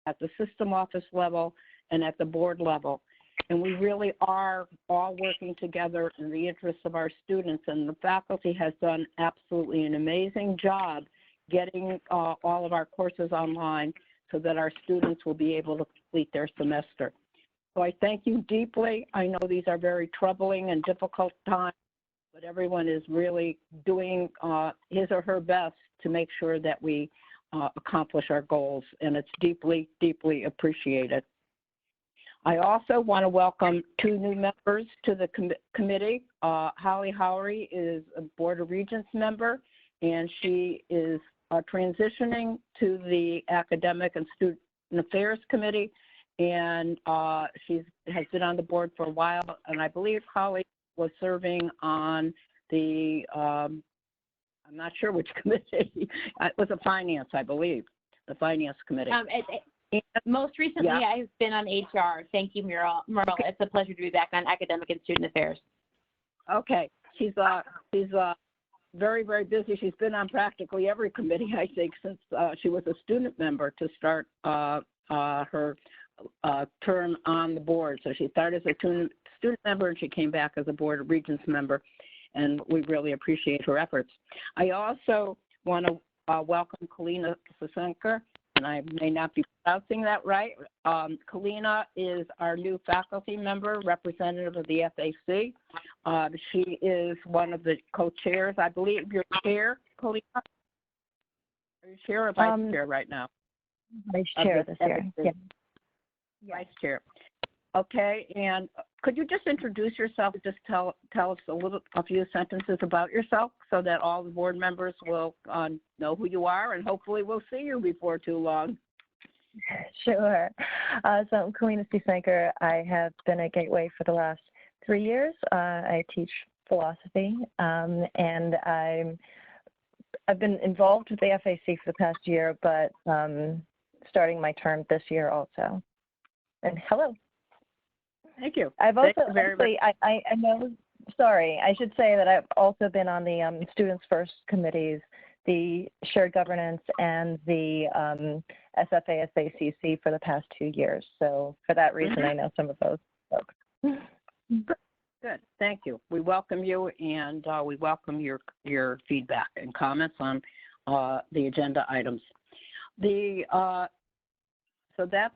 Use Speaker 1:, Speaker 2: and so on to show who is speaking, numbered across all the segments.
Speaker 1: at the system office level, and at the board level. And we really are all working together in the interests of our students, and the faculty has done absolutely an amazing job getting all of our courses online so that our students will be able to complete their semester. So I thank you deeply. I know these are very troubling and difficult times, but everyone is really doing his or her best to make sure that we accomplish our goals, and it's deeply, deeply appreciated. I also want to welcome 2 new members to the committee. Holly Howery is a Board of Regents member, and she is transitioning to the Academic and Student Affairs Committee, and she has been on the board for a while, and I believe Holly was serving on the, I'm not sure which committee, it was a finance, I believe, the Finance Committee.
Speaker 2: Most recently,
Speaker 1: yeah.
Speaker 2: I've been on HR. Thank you, Merle. It's a pleasure to be back on Academic and Student Affairs.
Speaker 1: Okay, she's very, very busy. She's been on practically every committee, I think, since she was a student member to start her term on the board. So she started as a student member, and she came back as a Board of Regents member, and we really appreciate her efforts. I also want to welcome Kalina Sasenka, and I may not be pronouncing that right. Kalina is our new faculty member, representative of the FAC. She is one of the co-chairs. I believe you're chair, Kalina? Are you chair or vice chair right now?
Speaker 3: Vice chair this year, yeah.
Speaker 1: Vice chair. Okay, and could you just introduce yourself, just tell us a few sentences about yourself so that all the board members will know who you are, and hopefully we'll see you before too long.
Speaker 3: Sure. So I'm Kalina Sasenka. I have been at Gateway for the last 3 years. I teach philosophy, and I've been involved with the FAC for the past year, but starting my term this year also. And hello.
Speaker 1: Thank you.
Speaker 3: I've also, actually, I know, sorry, I should say that I've also been on the Students First committees, the Shared Governance, and the SFASACC for the past 2 years. So for that reason, I know some of those folks.
Speaker 1: Good, thank you. We welcome you, and we welcome your feedback and comments on the agenda items. So that's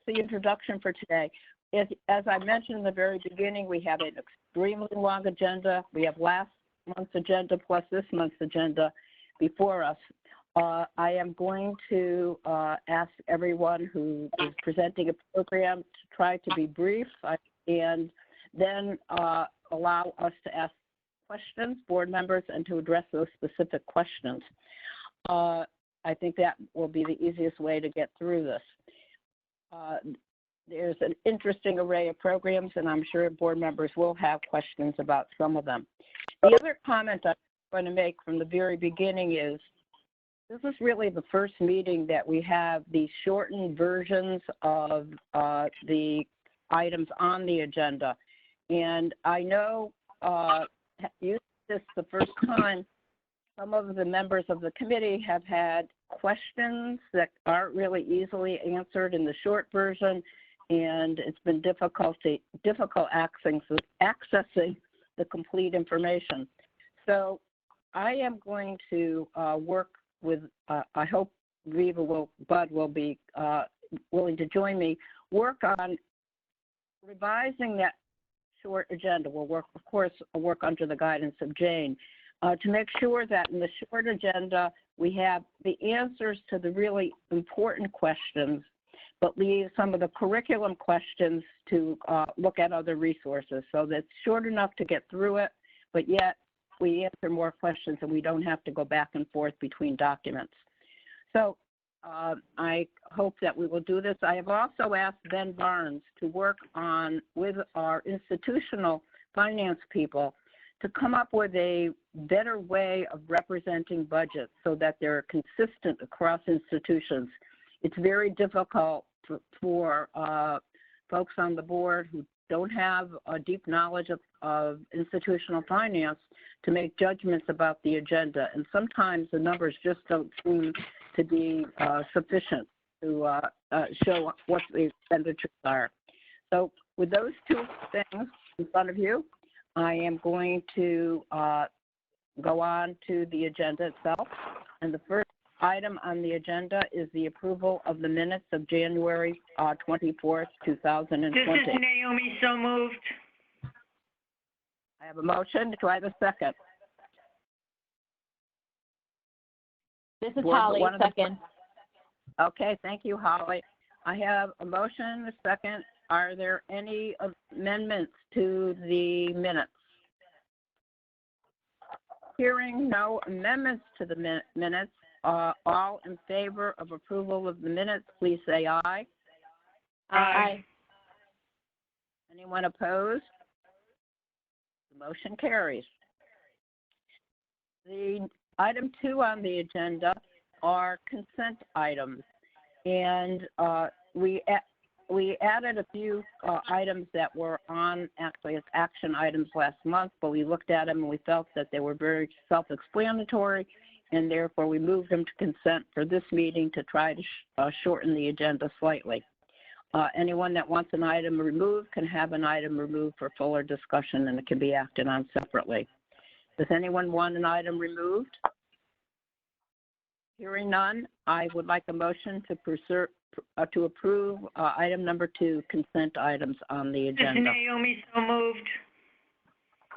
Speaker 1: the introduction for today. As I mentioned in the very beginning, we have an extremely long agenda. We have last month's agenda plus this month's agenda before us. I am going to ask everyone who is presenting a program to try to be brief and then allow us to ask questions, board members, and to address those specific questions. I think that will be the easiest way to get through this. There's an interesting array of programs, and I'm sure board members will have questions about some of them. The other comment I'm going to make from the very beginning is this is really the first meeting that we have these shortened versions of the items on the agenda. And I know using this the first time, some of the members of the committee have had questions that aren't really easily answered in the short version, and it's been difficult accessing the complete information. So I am going to work with, I hope Bud will be willing to join me, work on revising that short agenda. We'll work, of course, work under the guidance of Jane to make sure that in the short agenda, we have the answers to the really important questions, but leave some of the curriculum questions to look at other resources. So that's short enough to get through it, but yet we answer more questions and we don't have to go back and forth between documents. So I hope that we will do this. I have also asked Ben Barnes to work on, with our institutional finance people, to come up with a better way of representing budgets so that they're consistent across institutions. It's very difficult for folks on the board who don't have a deep knowledge of institutional finance to make judgments about the agenda. And sometimes the numbers just don't seem to be sufficient. to show what the expenditures are. So with those two things in front of you, I am going to go on to the agenda itself. And the first item on the agenda is the approval of the minutes of January 24th, 2020.
Speaker 4: This is Naomi, so moved.
Speaker 1: I have a motion. Do I have a second?
Speaker 2: This is Holly, second.
Speaker 1: Okay, thank you, Holly. I have a motion, a second. Are there any amendments to the minutes? Hearing no amendments to the minutes, all in favor of approval of the minutes, please say aye.
Speaker 2: Aye.
Speaker 1: Anyone opposed? The motion carries. The item 2 on the agenda are consent items, and we added a few items that were on actually as action items last month, but we looked at them and we felt that they were very self-explanatory, and therefore we moved them to consent for this meeting to try to shorten the agenda slightly. Anyone that wants an item removed can have an item removed for fuller discussion, and it can be acted on separately. Does anyone want an item removed? Hearing none, I would like a motion to approve item number 2, consent items on the agenda.
Speaker 4: This is Naomi, so moved.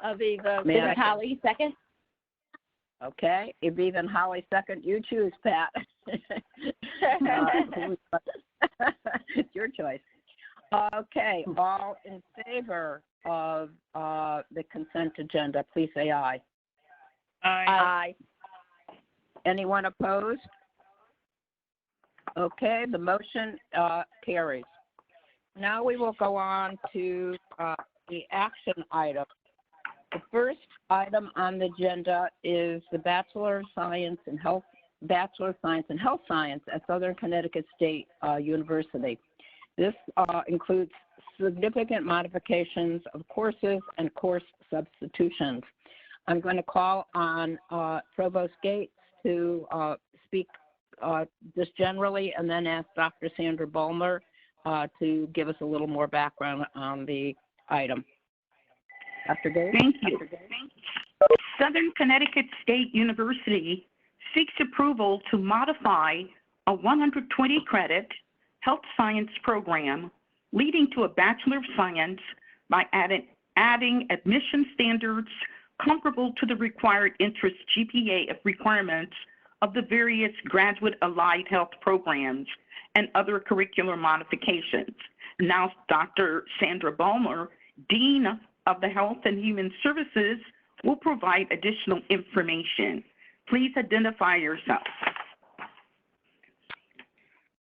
Speaker 2: Aviva,
Speaker 1: May
Speaker 2: this
Speaker 1: I-
Speaker 2: is Holly, second.
Speaker 1: Okay, Aviva and Holly second. You choose, Pat. It's your choice. Okay, all in favor of the consent agenda, please say aye.
Speaker 4: Aye.
Speaker 1: Anyone opposed? Okay, the motion carries. Now we will go on to the action item. The first item on the agenda is the Bachelor of Science in Health Science at Southern Connecticut State University. This includes significant modifications of courses and course substitutions. I'm going to call on Provost Gates to speak just generally, and then ask Dr. Sandra Bulmer to give us a little more background on the item. Dr. Gates?
Speaker 5: Thank you. Southern Connecticut State University seeks approval to modify a 120-credit health science program leading to a Bachelor of Science by adding admission standards comparable to the required interest GPA of requirements of the various graduate allied health programs and other curricular modifications. Now, Dr. Sandra Bulmer, Dean of the Health and Human Services, will provide additional information. Please identify yourself.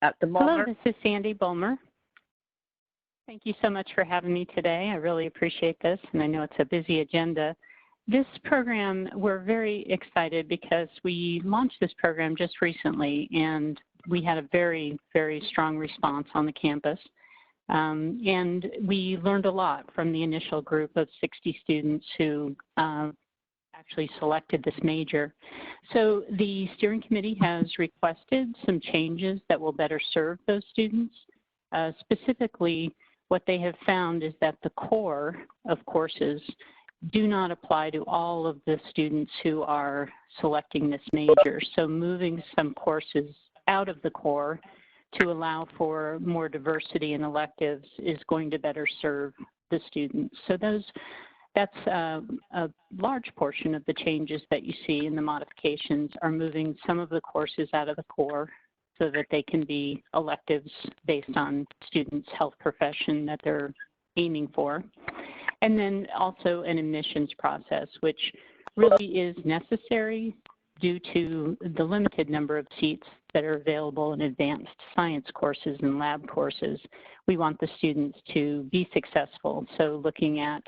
Speaker 6: Hello, this is Sandy Bulmer. Thank you so much for having me today. I really appreciate this, and I know it's a busy agenda. This program, we're very excited because we launched this program just recently, and we had a very, very strong response on the campus. And we learned a lot from the initial group of 60 students who actually selected this major. So the steering committee has requested some changes that will better serve those students. Specifically, what they have found is that the core of courses do not apply to all of the students who are selecting this major. So moving some courses out of the core to allow for more diversity in electives is going to better serve the students. So that's a large portion of the changes that you see in the modifications are moving some of the courses out of the core so that they can be electives based on students' health profession that they're aiming for. And then also an admissions process, which really is necessary due to the limited number of seats that are available in advanced science courses and lab courses. We want the students to be successful. So looking at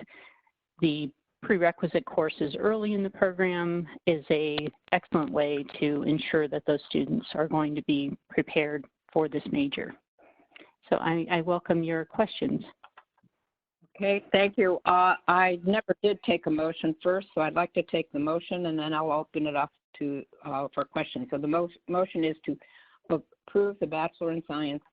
Speaker 6: the prerequisite courses early in the program is an excellent way to ensure that those students are going to be prepared for this major. So I welcome your questions.
Speaker 1: Okay, thank you. I never did take a motion first, so I'd like to take the motion and then I'll open it up to for questions. So the motion is to approve the Bachelor in Science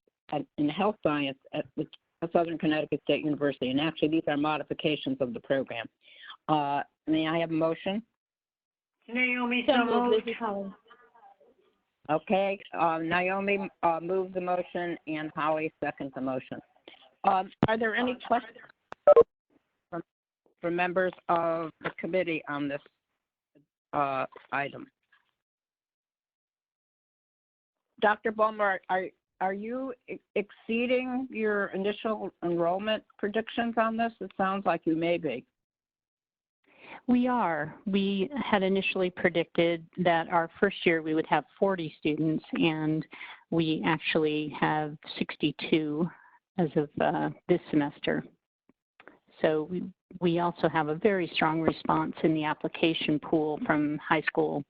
Speaker 1: in Health Science at the Southern Connecticut State University. And actually, these are modifications of the program. May I have a motion?
Speaker 4: Naomi, so moved.
Speaker 1: Okay, Naomi moves the motion and Holly seconds the motion. Are there any questions from members of the committee on this item? Dr. Bulmer, are you exceeding your initial enrollment predictions on this? It sounds like you may be.
Speaker 6: We are. We had initially predicted that our first year we would have 40 students, and we actually have 62 as of this semester. So we also have a very strong response in the application pool from high school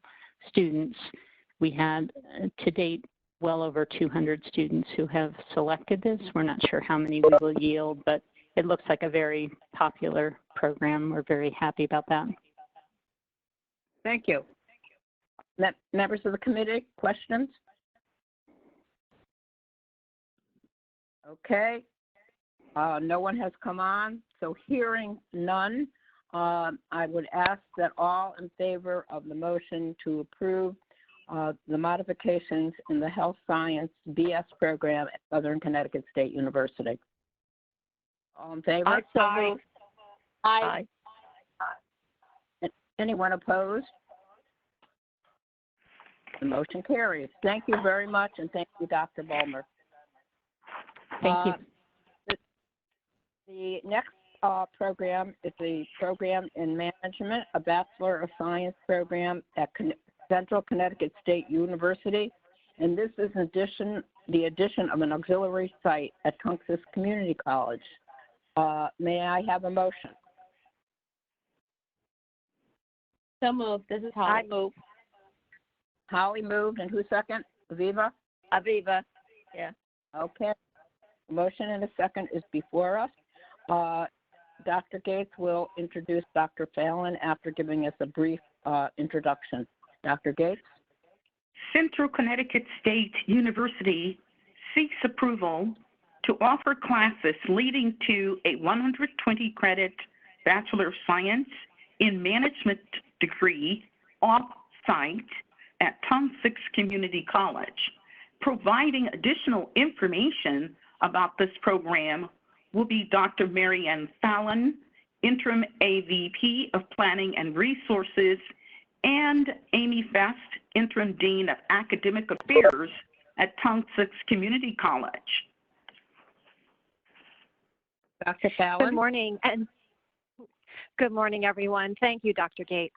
Speaker 6: students. We had to date well over 200 students who have selected this. We're not sure how many we will yield, but it looks like a very popular program. We're very happy about that.
Speaker 1: Thank you. Members of the committee, questions? Okay. No one has come on, so hearing none, I would ask that all in favor of the motion to approve the modifications in the Health Science BS program at Southern Connecticut State University. All in favor?
Speaker 4: Aye.
Speaker 2: Aye.
Speaker 1: Anyone opposed? The motion carries. Thank you very much, and thank you, Dr. Bulmer.
Speaker 6: Thank you.
Speaker 1: The next program is the program in management, a Bachelor of Science program at Central Connecticut State University, and this is the addition of an auxiliary site at Tunxis Community College. May I have a motion?
Speaker 2: So moved. This is Holly.
Speaker 4: I move.
Speaker 1: Holly moved, and who second? Aviva?
Speaker 4: Aviva, yeah.
Speaker 1: Okay. A motion and a second is before us. Dr. Gates will introduce Dr. Fallon after giving us a brief introduction. Dr. Gates?
Speaker 5: Central Connecticut State University seeks approval to offer classes leading to a 120 credit Bachelor of Science in Management degree off-site at Tunxis Community College. Providing additional information about this program will be Dr. Mary Ann Fallon, Interim AVP of Planning and Resources, and Amy Fest, Interim Dean of Academic Affairs at Tunxis Community College.
Speaker 1: Dr. Fallon?
Speaker 7: Good morning, and good morning, everyone. Thank you, Dr. Gates.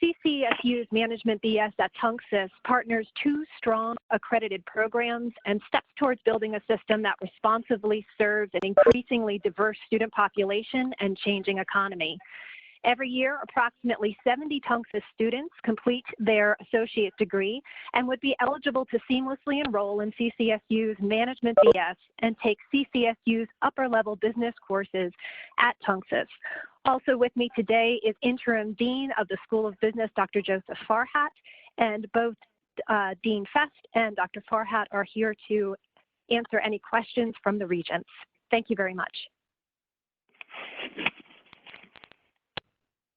Speaker 7: CCSU's Management BS at Tunxis partners two strong accredited programs and steps towards building a system that responsibly serves an increasingly diverse student population and changing economy. Every year, approximately 70 Tunxis students complete their associate degree and would be eligible to seamlessly enroll in CCSU's Management BS and take CCSU's upper-level business courses at Tunxis. Also with me today is Interim Dean of the School of Business, Dr. Joseph Farhat, and both Dean Fest and Dr. Farhat are here to answer any questions from the regents. Thank you very much.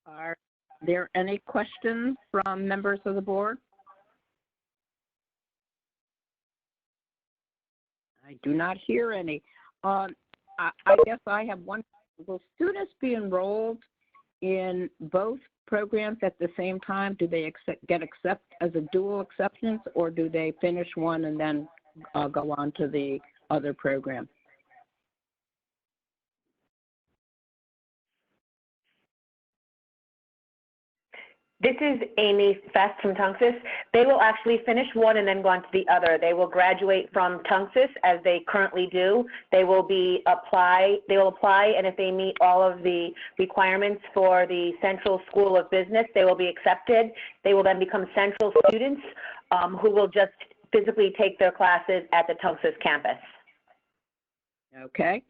Speaker 1: Are there any questions from members of the board? I do not hear any. I guess I have one. Will students be enrolled in both programs at the same time? Do they get accepted as a dual acceptance, or do they finish one and then go on to the other program?
Speaker 8: This is Amy Fest from Tunxis. They will actually finish one and then go on to the other. They will graduate from Tunxis as they currently do. They will apply, and if they meet all of the requirements for the Central School of Business, they will be accepted. They will then become Central students who will just physically take their classes at the Tunxis campus.
Speaker 1: Okay.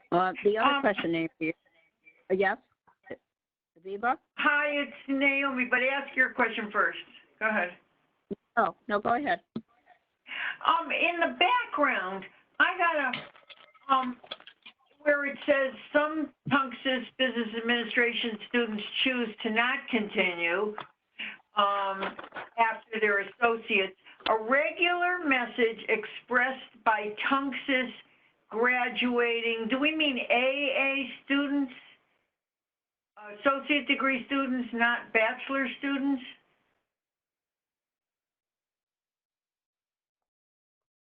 Speaker 1: The other question, Amy, yes? Aviva?
Speaker 4: Hi, it's Naomi, but ask your question first. Go ahead.
Speaker 1: Oh, no, go ahead.
Speaker 4: In the background, I got where it says some Tunxus Business Administration students choose to not continue after their associates. A regular message expressed by Tunxus graduating, do we mean AA students, associate degree students, not bachelor students?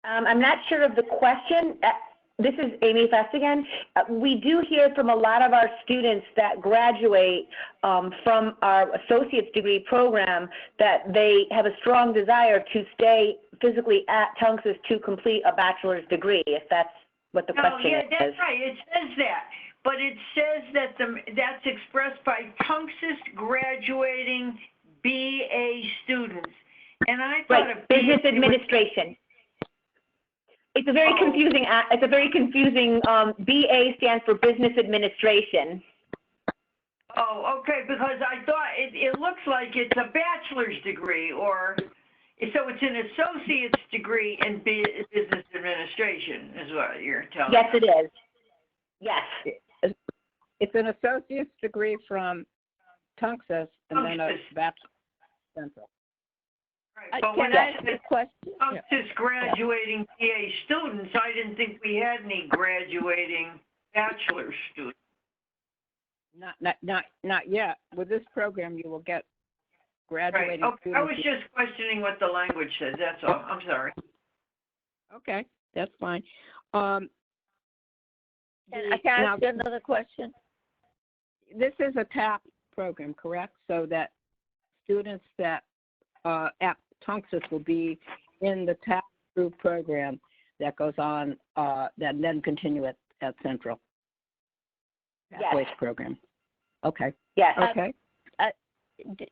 Speaker 8: I'm not sure of the question. This is Amy Fest again. We do hear from a lot of our students that graduate from our associate's degree program that they have a strong desire to stay physically at Tunxus to complete a bachelor's degree, if that's what the question is.
Speaker 4: Yeah, that's right. It says that. But it says that that's expressed by Tunxus graduating BA students. And I thought of
Speaker 8: business administration. It's a very confusing. It's a very confusing. BA stands for business administration.
Speaker 4: Oh, okay. Because I thought it looks like it's a bachelor's degree, or so it's an associate's degree in business administration, is what you're telling me.
Speaker 8: Yes, it is. Yes.
Speaker 1: It's an associate's degree from Tunxus and then a bachelor's central.
Speaker 4: Right, but when
Speaker 7: Can I
Speaker 4: I
Speaker 7: ask
Speaker 4: said
Speaker 7: a question?
Speaker 4: Tunxus graduating PA students, I didn't think we had any graduating bachelor students.
Speaker 1: Not yet. With this program, you will get graduating
Speaker 4: Right. Okay.
Speaker 1: students.
Speaker 4: I was just questioning what the language says. That's all. I'm sorry.
Speaker 1: Okay, that's fine.
Speaker 7: Can I ask you another question?
Speaker 1: This is a TAP program, correct? So that students that at Tunxus will be in the TAP group program that goes on, that then continue at Central. Pathways program. Okay.
Speaker 8: Yes.
Speaker 1: Okay.
Speaker 7: It's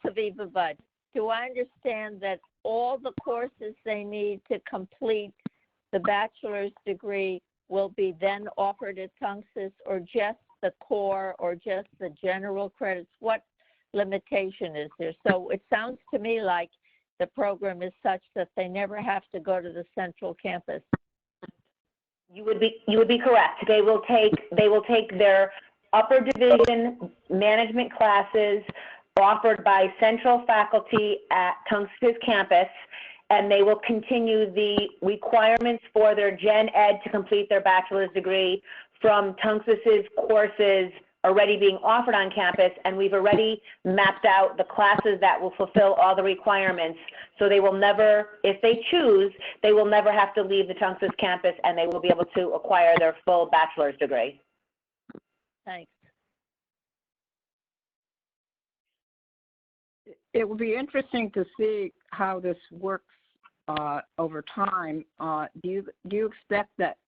Speaker 7: Aviva Budd. Do I understand that all the courses they need to complete the bachelor's degree will be then offered at Tunxus, or just the core, or just the general credits? What limitation is there? So it sounds to me like the program is such that they never have to go to the Central campus.
Speaker 8: You would be correct. They will take their upper division management classes offered by Central faculty at Tunxus campus, and they will continue the requirements for their gen ed to complete their bachelor's degree from Tunxus's courses already being offered on campus, and we've already mapped out the classes that will fulfill all the requirements. So they will never, if they choose, they will never have to leave the Tunxus campus, and they will be able to acquire their full bachelor's degree.
Speaker 7: Thanks.
Speaker 1: It will be interesting to see how this works over time. Do you expect that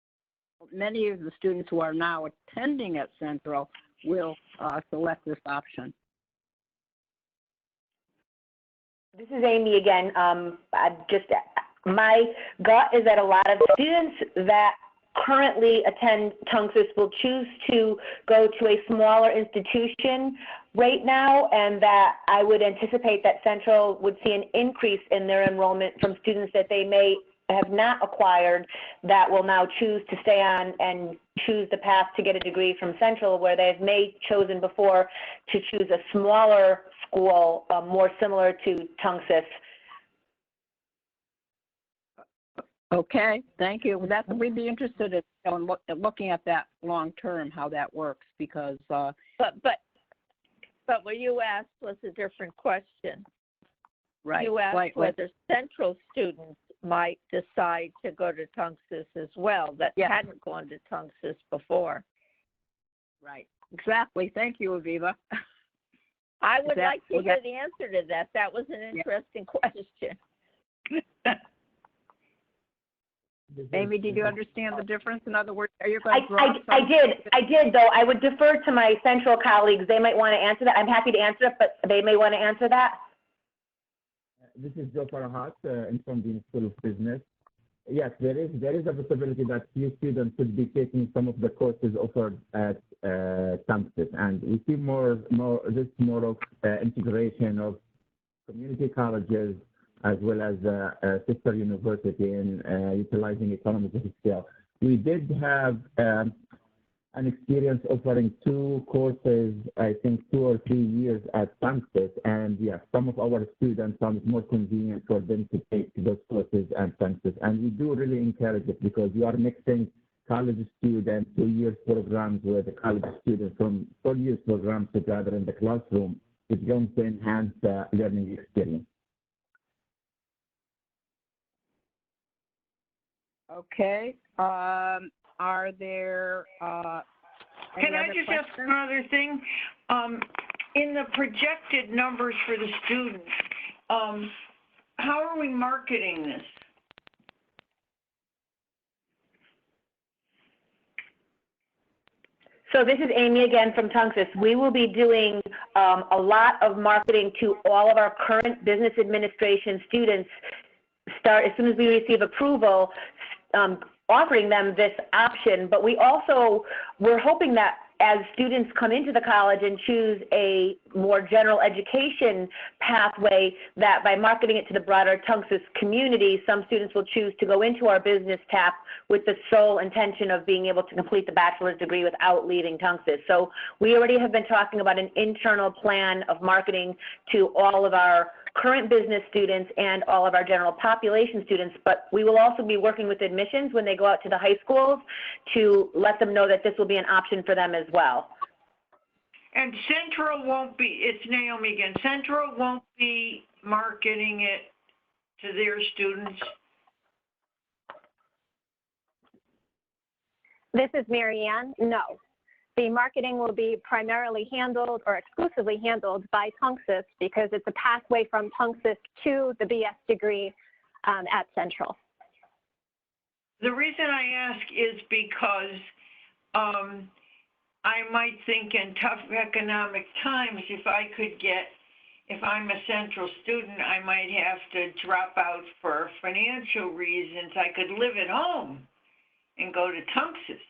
Speaker 1: many of the students who are now attending at Central will select this option?
Speaker 8: This is Amy again. My gut is that a lot of students that currently attend Tunxus will choose to go to a smaller institution right now, and that I would anticipate that Central would see an increase in their enrollment from students that they may have not acquired that will now choose to stay on and choose the path to get a degree from Central, where they've chosen before to choose a smaller school more similar to Tunxus.
Speaker 1: Okay, thank you. We'd be interested in looking at that long term, how that works, because.
Speaker 7: But what you asked was a different question.
Speaker 1: Right.
Speaker 7: You asked whether Central students might decide to go to Tunxus as well, that hadn't gone to Tunxus before.
Speaker 1: Right. Exactly. Thank you, Aviva.
Speaker 7: I would like to hear the answer to that. That was an interesting question.
Speaker 1: Amy, did you understand the difference? In other words, are you going to
Speaker 8: I did, though. I would defer to my Central colleagues. They might want to answer that. I'm happy to answer it, but they may want to answer that.
Speaker 9: This is Joe Farahat, from the School of Business. Yes, there is a possibility that few students could be taking some of the courses offered at Tunxus, and we see more of integration of community colleges as well as a sister university in utilizing economies of scale. We did have an experience offering 2 courses, I think 2 or 3 years at Tunxis, and yes, some of our students found it more convenient for them to take those courses at Tunxis, and we do really encourage it because you are mixing college students 2 years programs with the college students from 4 years programs together in the classroom. It's going to enhance the learning experience.
Speaker 1: Okay. Are there
Speaker 4: Can I just ask another thing? In the projected numbers for the students, how are we marketing this?
Speaker 8: So this is Amy again from Tunxis. We will be doing a lot of marketing to all of our current business administration students start as soon as we receive approval, offering them this option. But we're hoping that as students come into the college and choose a more general education pathway, that by marketing it to the broader Tunxis community, some students will choose to go into our business TAP with the sole intention of being able to complete the bachelor's degree without leaving Tunxis. So we already have been talking about an internal plan of marketing to all of our current business students and all of our general population students, but we will also be working with admissions when they go out to the high schools to let them know that this will be an option for them as well.
Speaker 4: And Central won't be, it's Naomi again, Central won't be marketing it to their students?
Speaker 7: This is Marianne. No. The marketing will be primarily handled or exclusively handled by Tunxis because it's a pathway from Tunxis to the BS degree at Central.
Speaker 4: The reason I ask is because I might think in tough economic times, if I'm a Central student, I might have to drop out for financial reasons. I could live at home and go to Tunxis.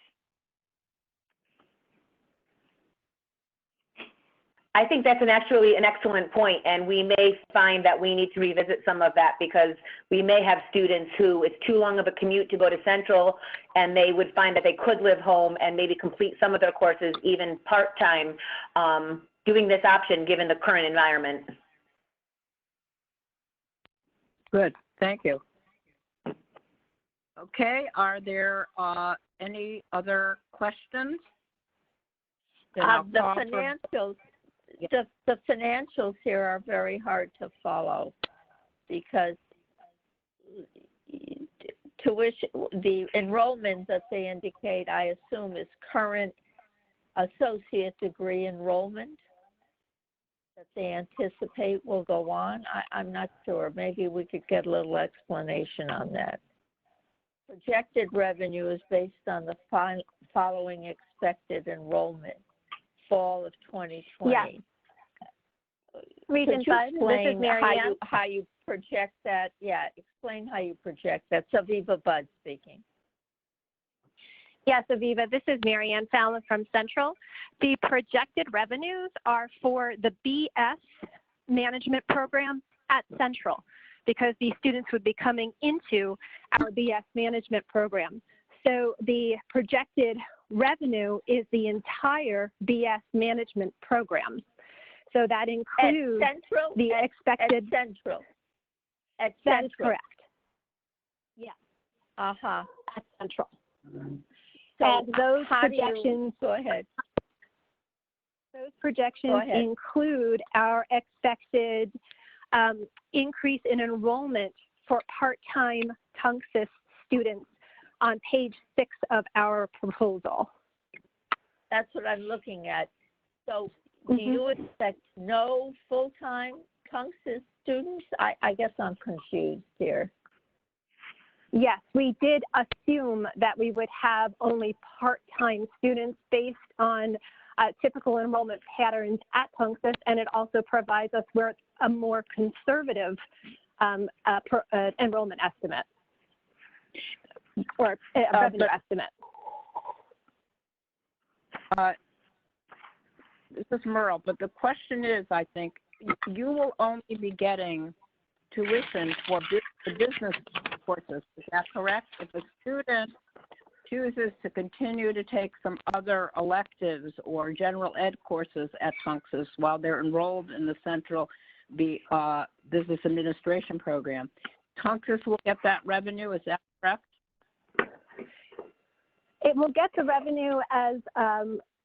Speaker 8: I think that's actually an excellent point, and we may find that we need to revisit some of that because we may have students who it's too long of a commute to go to Central, and they would find that they could live home and maybe complete some of their courses even part-time, doing this option given the current environment.
Speaker 1: Good, thank you. Okay, are there any other questions?
Speaker 10: The financials. The financials here are very hard to follow because tuition, the enrollment that they indicate, I assume, is current associate degree enrollment that they anticipate will go on. I'm not sure. Maybe we could get a little explanation on that. Projected revenue is based on the following expected enrollment. Fall of 2020.
Speaker 7: Yes.
Speaker 10: Could you explain how you project that? Yeah, explain how you project that. So Aviva Budd speaking.
Speaker 7: Yes, Aviva, this is Marianne Fallon from Central. The projected revenues are for the BS management program at Central because these students would be coming into our BS management program. So the projected revenue is the entire BS management program. So that includes the expected.
Speaker 10: At Central.
Speaker 7: That's correct. Yes.
Speaker 10: Uh-huh.
Speaker 7: At Central.
Speaker 10: So
Speaker 7: and those
Speaker 10: projections, go ahead.
Speaker 7: Those projections include our expected increase in enrollment for part-time Tunxis students on page 6 of our proposal.
Speaker 10: That's what I'm looking at. So do you expect no full-time Tunxis students? I guess I'm confused here.
Speaker 7: Yes, we did assume that we would have only part-time students based on typical enrollment patterns at Tunxis, and it also provides us with a more conservative enrollment estimate or revenue estimate.
Speaker 1: This is Merle, but the question is, I think, you will only be getting tuition for the business courses. Is that correct? If a student chooses to continue to take some other electives or general ed courses at Tunxus while they're enrolled in the Central Business Administration program, Tunxus will get that revenue. Is that correct?
Speaker 7: It will get the revenue as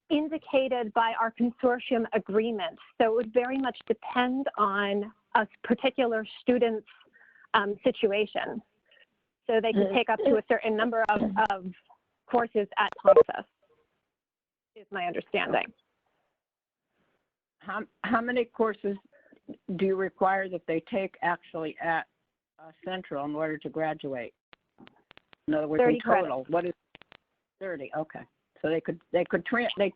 Speaker 7: indicated by our consortium agreement. So it would very much depend on a particular student's situation. So they can take up to a certain number of courses at Tunxus, is my understanding.
Speaker 1: How many courses do you require that they take actually at Central in order to graduate? In other words,
Speaker 7: 30
Speaker 1: in total,
Speaker 7: credits.
Speaker 1: what is 30? Okay, so they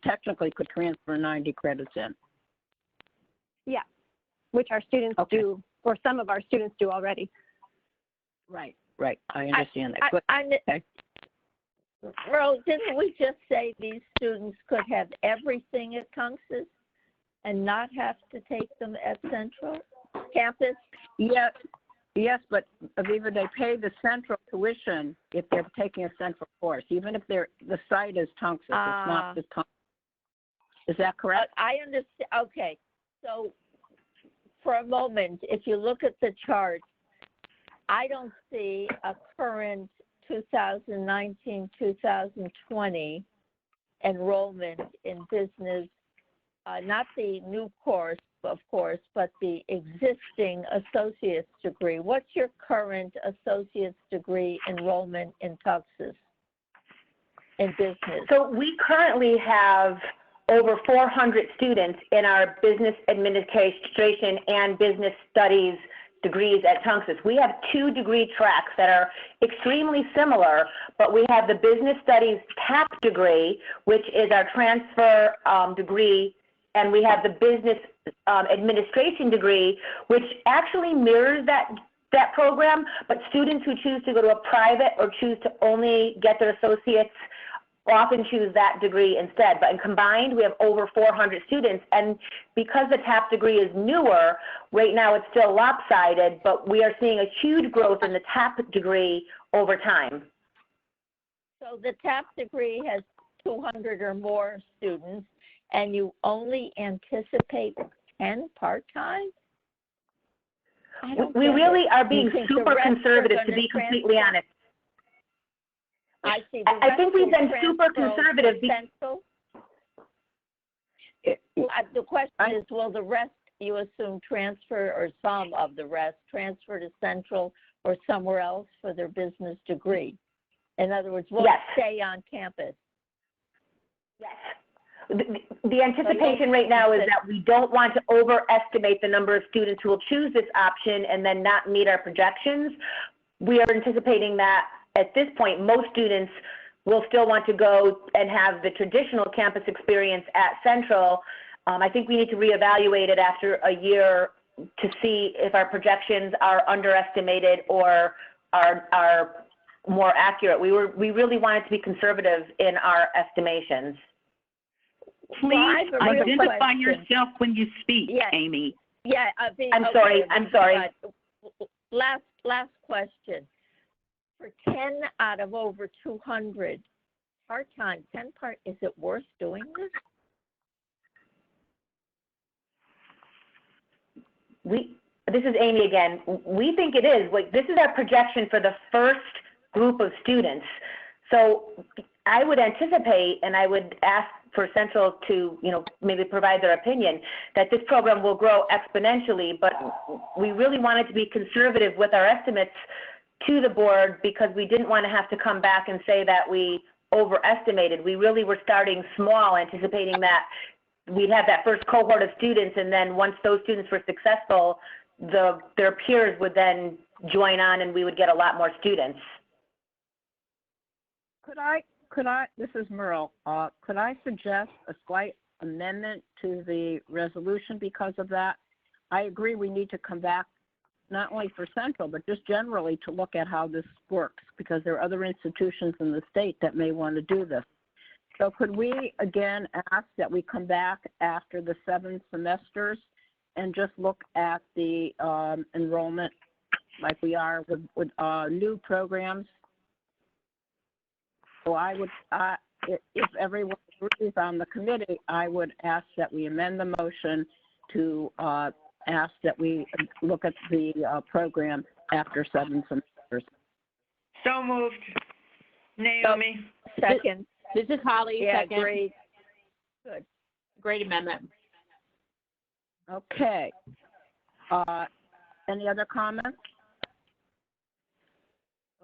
Speaker 1: technically could transfer 90 credits in.
Speaker 7: Yeah, which our students do, or some of our students do already.
Speaker 1: Right. I understand that. Okay.
Speaker 10: Merle, didn't we just say these students could have everything at Tunxus and not have to take them at Central campus?
Speaker 1: Yes, but Aviva, they pay the Central tuition if they're taking a Central course, even if the site is Tunxus. It's not the Tunxus. Is that correct?
Speaker 10: I understand. Okay, so for a moment, if you look at the chart, I don't see a current 2019-2020 enrollment in business, not the new course, of course, but the existing associate's degree. What's your current associate's degree enrollment in Tunxus in business?
Speaker 8: So we currently have over 400 students in our business administration and business studies degrees at Tunxus. We have 2 degree tracks that are extremely similar, but we have the business studies TAP degree, which is our transfer degree, and we have the business administration degree, which actually mirrors that program, but students who choose to go to a private or choose to only get their associates often choose that degree instead. But in combined, we have over 400 students, and because the TAP degree is newer, right now it's still lopsided, but we are seeing a huge growth in the TAP degree over time.
Speaker 10: So the TAP degree has 200 or more students, and you only anticipate 10 part-time?
Speaker 8: We really are being super conservative, to be completely honest.
Speaker 10: I see.
Speaker 8: I think we've been super conservative.
Speaker 10: The question is, will the rest, you assume, transfer, or some of the rest transfer to Central or somewhere else for their business degree? In other words, will it stay on campus?
Speaker 8: Yes. The anticipation right now is that we don't want to overestimate the number of students who will choose this option and then not meet our projections. We are anticipating that at this point, most students will still want to go and have the traditional campus experience at Central. I think we need to reevaluate it after a year to see if our projections are underestimated or are more accurate. We really wanted to be conservative in our estimations.
Speaker 5: Please identify yourself when you speak, Amy.
Speaker 10: Yeah,
Speaker 8: I'm sorry.
Speaker 10: Last question. For 10 out of over 200 part-time, is it worth doing this?
Speaker 8: This is Amy again. We think it is. This is our projection for the first group of students. So I would anticipate, and I would ask for Central to, maybe provide their opinion, that this program will grow exponentially, but we really wanted to be conservative with our estimates to the board because we didn't want to have to come back and say that we overestimated. We really were starting small, anticipating that we'd have that first cohort of students, and then once those students were successful, their peers would then join on and we would get a lot more students.
Speaker 1: Could I, this is Merle, could I suggest a slight amendment to the resolution because of that? I agree we need to come back not only for Central, but just generally to look at how this works, because there are other institutions in the state that may want to do this. So could we again ask that we come back after the 7 semesters and just look at the enrollment like we are with new programs. So I would, if everyone agrees on the committee, I would ask that we amend the motion to ask that we look at the program after 7 semesters.
Speaker 4: So moved. Naomi.
Speaker 10: Second.
Speaker 2: This is Holly,
Speaker 10: Yeah,
Speaker 2: second.
Speaker 10: great. Good.
Speaker 2: Great amendment.
Speaker 1: Okay. Any other comments?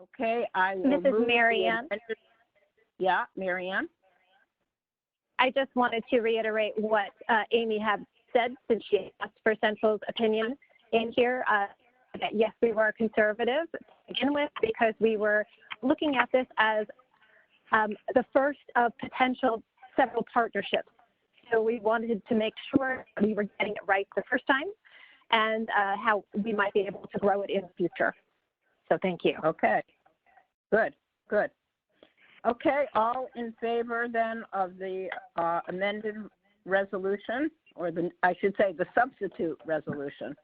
Speaker 1: Okay, I will
Speaker 7: This is
Speaker 1: move
Speaker 7: Mary Ann.
Speaker 1: Yeah, Mary Ann.
Speaker 7: I just wanted to reiterate what Amy had said since she asked for Central's opinion in here. That yes, we were conservative to begin with because we were looking at this as the first of potential several partnerships. So we wanted to make sure we were getting it right the first time and how we might be able to grow it in the future. So thank you.
Speaker 1: Okay, good, good. Okay, all in favor then of the amended resolution, or I should say the substitute resolution?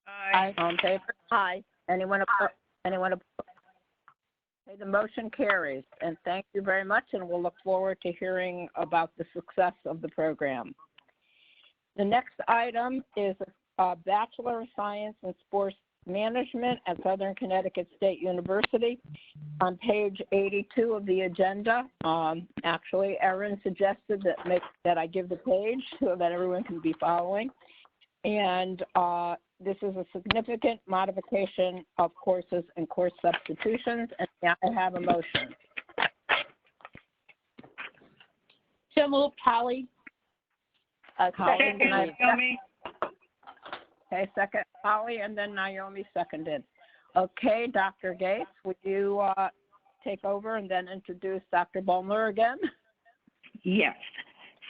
Speaker 4: Aye.
Speaker 1: All in favor?
Speaker 10: Aye.
Speaker 1: Anyone opposed? Anyone opposed? Okay, the motion carries, and thank you very much, and we'll look forward to hearing about the success of the program. The next item is a Bachelor of Science in Sports Management at Southern Connecticut State University. On page 82 of the agenda, actually, Erin suggested that I give the page so that everyone can be following. And this is a significant modification of courses and course substitutions, and now I have a motion.
Speaker 2: So moved, Holly.
Speaker 1: Holly, can I-
Speaker 4: Naomi.
Speaker 1: Okay, second, Holly, and then Naomi seconded. Okay, Dr. Gates, would you take over and then introduce Dr. Bulmer again?
Speaker 5: Yes.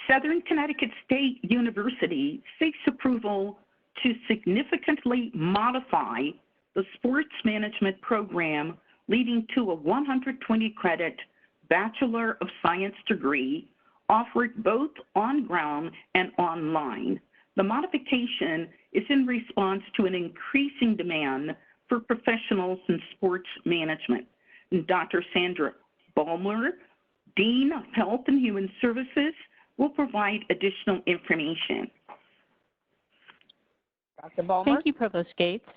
Speaker 5: Southern Connecticut State University seeks approval to significantly modify the sports management program leading to a 120-credit Bachelor of Science degree offered both on-ground and online. The modification is in response to an increasing demand for professionals in sports management. Dr. Sandra Bulmer, Dean of Health and Human Services, will provide additional information.
Speaker 1: Dr. Bulmer?
Speaker 6: Thank you, Provost Gates.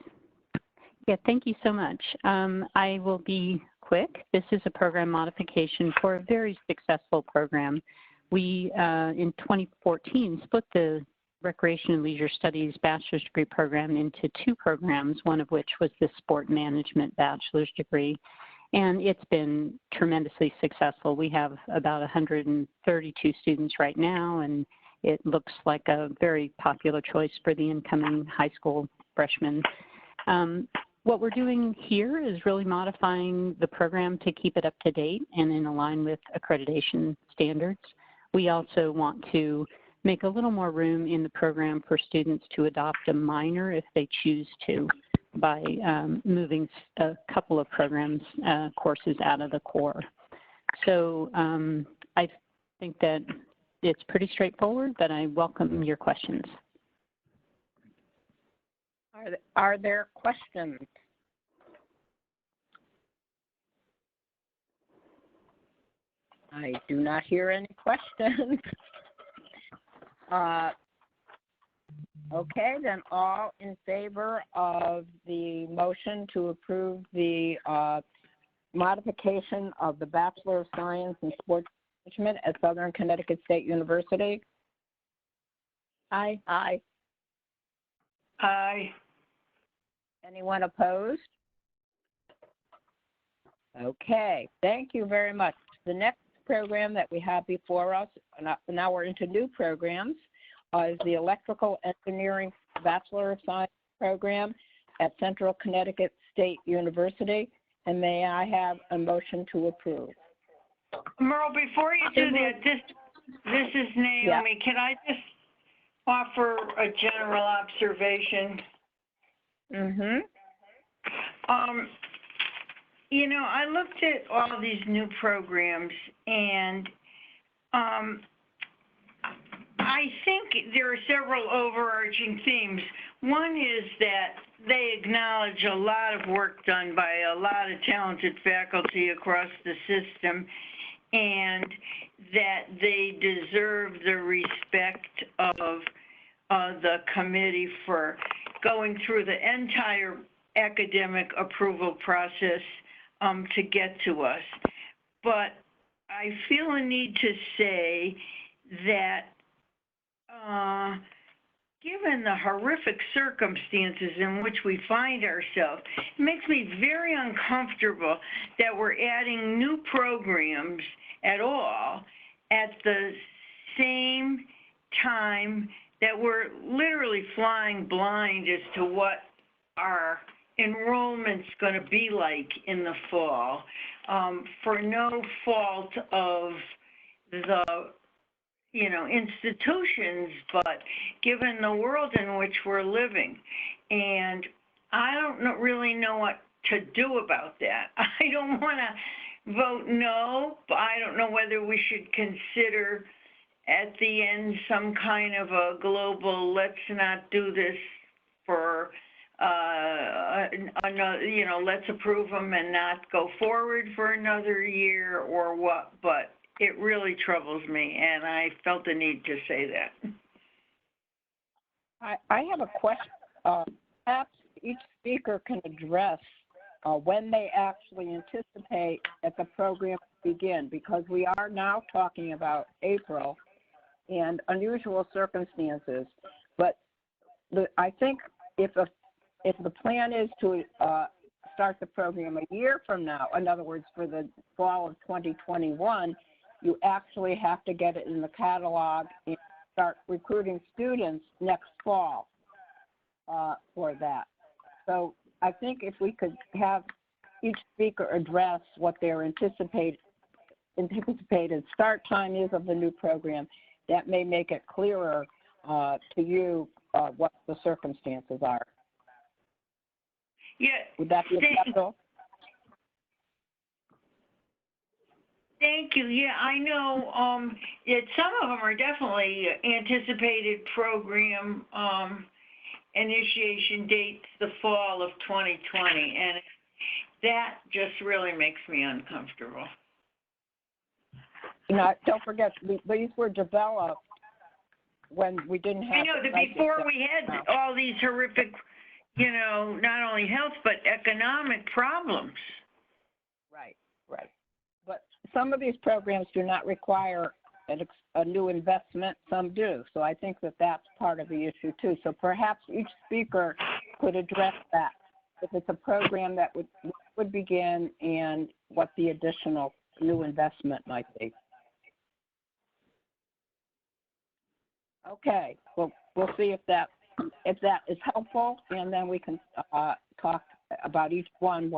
Speaker 6: Yeah, thank you so much. I will be quick. This is a program modification for a very successful program. We, in 2014, split the Recreation and Leisure Studies bachelor's degree program into 2 programs, one of which was the Sport Management bachelor's degree. And it's been tremendously successful. We have about 132 students right now, and it looks like a very popular choice for the incoming high school freshmen. What we're doing here is really modifying the program to keep it up to date and in line with accreditation standards. We also want to make a little more room in the program for students to adopt a minor if they choose to by moving a couple of programs, courses out of the core. So I think that it's pretty straightforward, but I welcome your questions.
Speaker 1: Are there questions? I do not hear any questions. Okay, then all in favor of the motion to approve the modification of the Bachelor of Science in Sports Management at Southern Connecticut State University? Aye.
Speaker 10: Aye.
Speaker 4: Aye.
Speaker 1: Anyone opposed? Okay, thank you very much. The next program that we have before us, now we're into new programs, is the Electrical Engineering Bachelor of Science program at Central Connecticut State University. And may I have a motion to approve?
Speaker 4: Merle, before you do that, this is Naomi.
Speaker 1: Yeah.
Speaker 4: Can I just offer a general observation?
Speaker 1: Mm-hmm.
Speaker 4: You know, I looked at all these new programs, and I think there are several overarching themes. One is that they acknowledge a lot of work done by a lot of talented faculty across the system, and that they deserve the respect of the committee for going through the entire academic approval process to get to us. But I feel a need to say that given the horrific circumstances in which we find ourselves, it makes me very uncomfortable that we're adding new programs at all at the same time that we're literally flying blind as to what our enrollment's going to be like in the fall, for no fault of the institutions, but given the world in which we're living. And I don't really know what to do about that. I don't want to vote no, but I don't know whether we should consider at the end some kind of a global, let's not do this for another, let's approve them and not go forward for another year or what, but it really troubles me, and I felt the need to say that.
Speaker 1: I have a question. Perhaps each speaker can address when they actually anticipate that the program will begin, because we are now talking about April and unusual circumstances. But I think if the plan is to start the program a year from now, in other words, for the fall of 2021, you actually have to get it in the catalog and start recruiting students next fall for that. So I think if we could have each speaker address what their anticipated start time is of the new program, that may make it clearer to you what the circumstances are.
Speaker 4: Yeah.
Speaker 1: Would that be acceptable?
Speaker 4: Thank you. Yeah, I know some of them are definitely anticipated program initiation dates the fall of 2020, and that just really makes me uncomfortable.
Speaker 1: Don't forget, these were developed when we didn't have.
Speaker 4: I know that before we had all these horrific, not only health but economic problems.
Speaker 1: Right. But some of these programs do not require a new investment, some do. So I think that that's part of the issue too. So perhaps each speaker could address that, if it's a program that would begin and what the additional new investment might be. Okay, well, we'll see if that is helpful, and then we can talk about each one,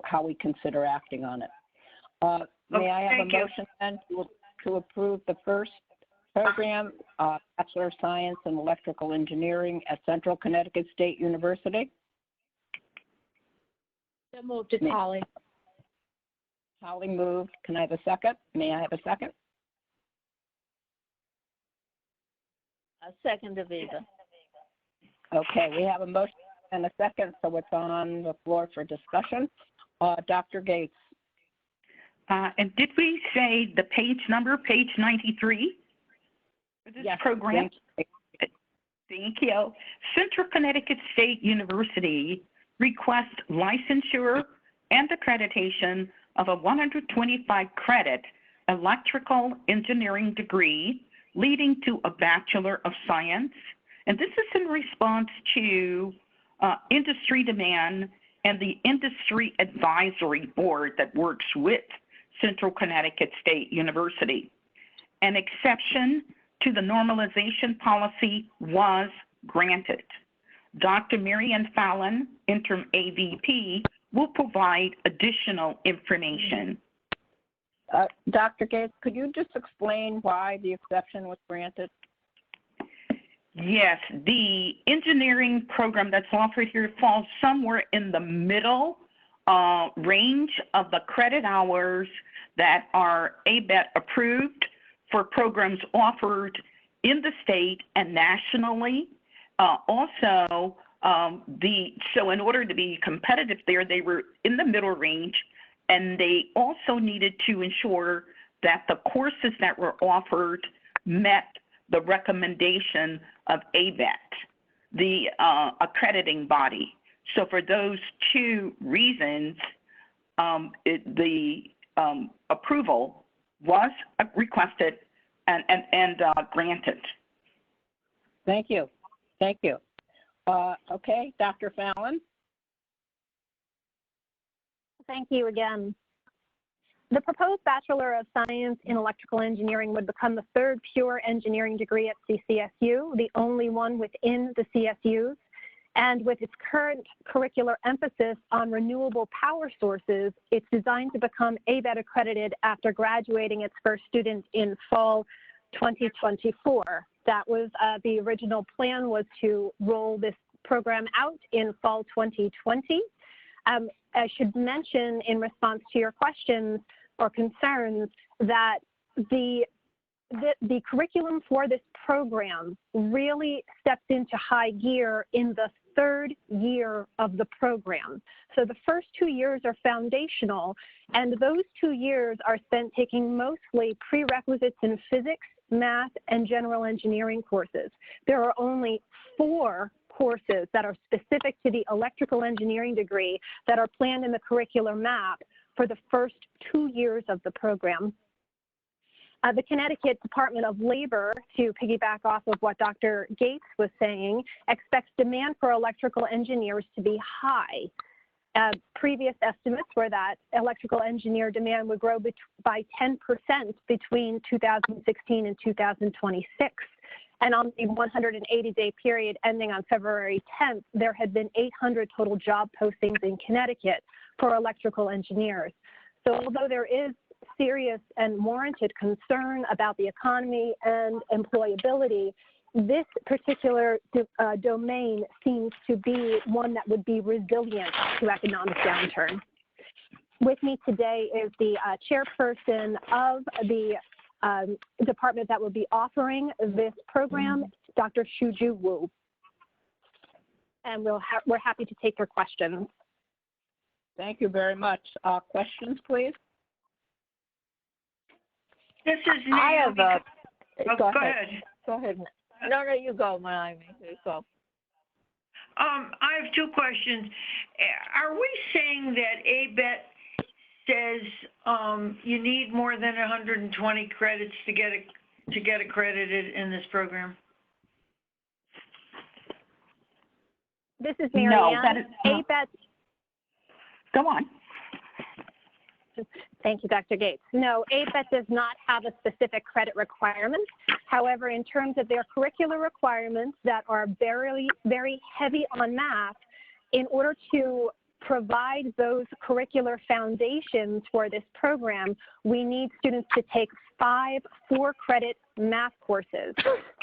Speaker 1: how we consider acting on it. May I have a motion then to approve the first program, Bachelor of Science in Electrical Engineering at Central Connecticut State University?
Speaker 10: So moved, it's Holly.
Speaker 1: Holly moved. Can I have a second? May I have a second?
Speaker 10: A second, Aviva.
Speaker 1: Okay, we have a motion and a second, so it's on the floor for discussion. Dr. Gates.
Speaker 5: And did we say the page number, page 93 for this program? Thank you. Central Connecticut State University requests licensure and accreditation of a 125-credit electrical engineering degree leading to a Bachelor of Science. And this is in response to industry demand and the Industry Advisory Board that works with Central Connecticut State University. An exception to the normalization policy was granted. Dr. Marianne Fallon, interim AVP, will provide additional information.
Speaker 1: Dr. Gates, could you just explain why the exception was granted?
Speaker 5: Yes, the engineering program that's offered here falls somewhere in the middle range of the credit hours that are ABET approved for programs offered in the state and nationally. So in order to be competitive there, they were in the middle range, and they also needed to ensure that the courses that were offered met the recommendation of ABET, the accrediting body. So for those two reasons, the approval was requested and granted.
Speaker 1: Thank you. Thank you. Okay, Dr. Fallon.
Speaker 7: Thank you again. The proposed Bachelor of Science in Electrical Engineering would become the third pure engineering degree at CCSU, the only one within the CSUs. And with its current curricular emphasis on renewable power sources, it's designed to become ABET accredited after graduating its first student in fall 2024. That was the original plan, was to roll this program out in fall 2020. I should mention in response to your questions or concerns that the curriculum for this program really steps into high gear in the third year of the program. So the first 2 years are foundational, and those 2 years are spent taking mostly prerequisites in physics, math, and general engineering courses. There are only 4 courses that are specific to the electrical engineering degree that are planned in the curricular map for the first 2 years of the program. The Connecticut Department of Labor, to piggyback off of what Dr. Gates was saying, expects demand for electrical engineers to be high. Previous estimates were that electrical engineer demand would grow by 10% between 2016 and 2026. And on the 180-day period ending on February 10th, there had been 800 total job postings in Connecticut for electrical engineers. So although there is serious and warranted concern about the economy and employability, this particular domain seems to be one that would be resilient to economic downturn. With me today is the chairperson of the department that will be offering this program, Dr. Shuju Wu. And we're happy to take your questions.
Speaker 1: Thank you very much. Questions, please?
Speaker 4: This is Naomi.
Speaker 10: I have a,
Speaker 4: go ahead.
Speaker 10: Go ahead. No, you go, Naomi. You go.
Speaker 4: I have 2 questions. Are we saying that ABET says you need more than 120 credits to get accredited in this program?
Speaker 7: This is Mary Ann.
Speaker 5: No, that is
Speaker 7: ABET.
Speaker 5: Go on.
Speaker 7: Thank you, Dr. Gates. No, ABET does not have a specific credit requirement. However, in terms of their curricular requirements that are very, very heavy on math, in order to provide those curricular foundations for this program, we need students to take 5 4-credit math courses.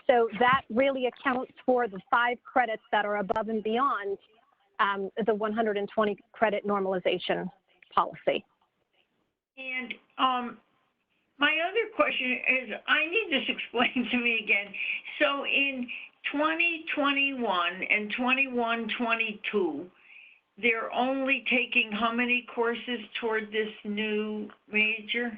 Speaker 7: So that really accounts for the 5 credits that are above and beyond the 120 credit normalization policy.
Speaker 4: And my other question is, I need this explained to me again. So in 2021 and 21-22, they're only taking how many courses toward this new major?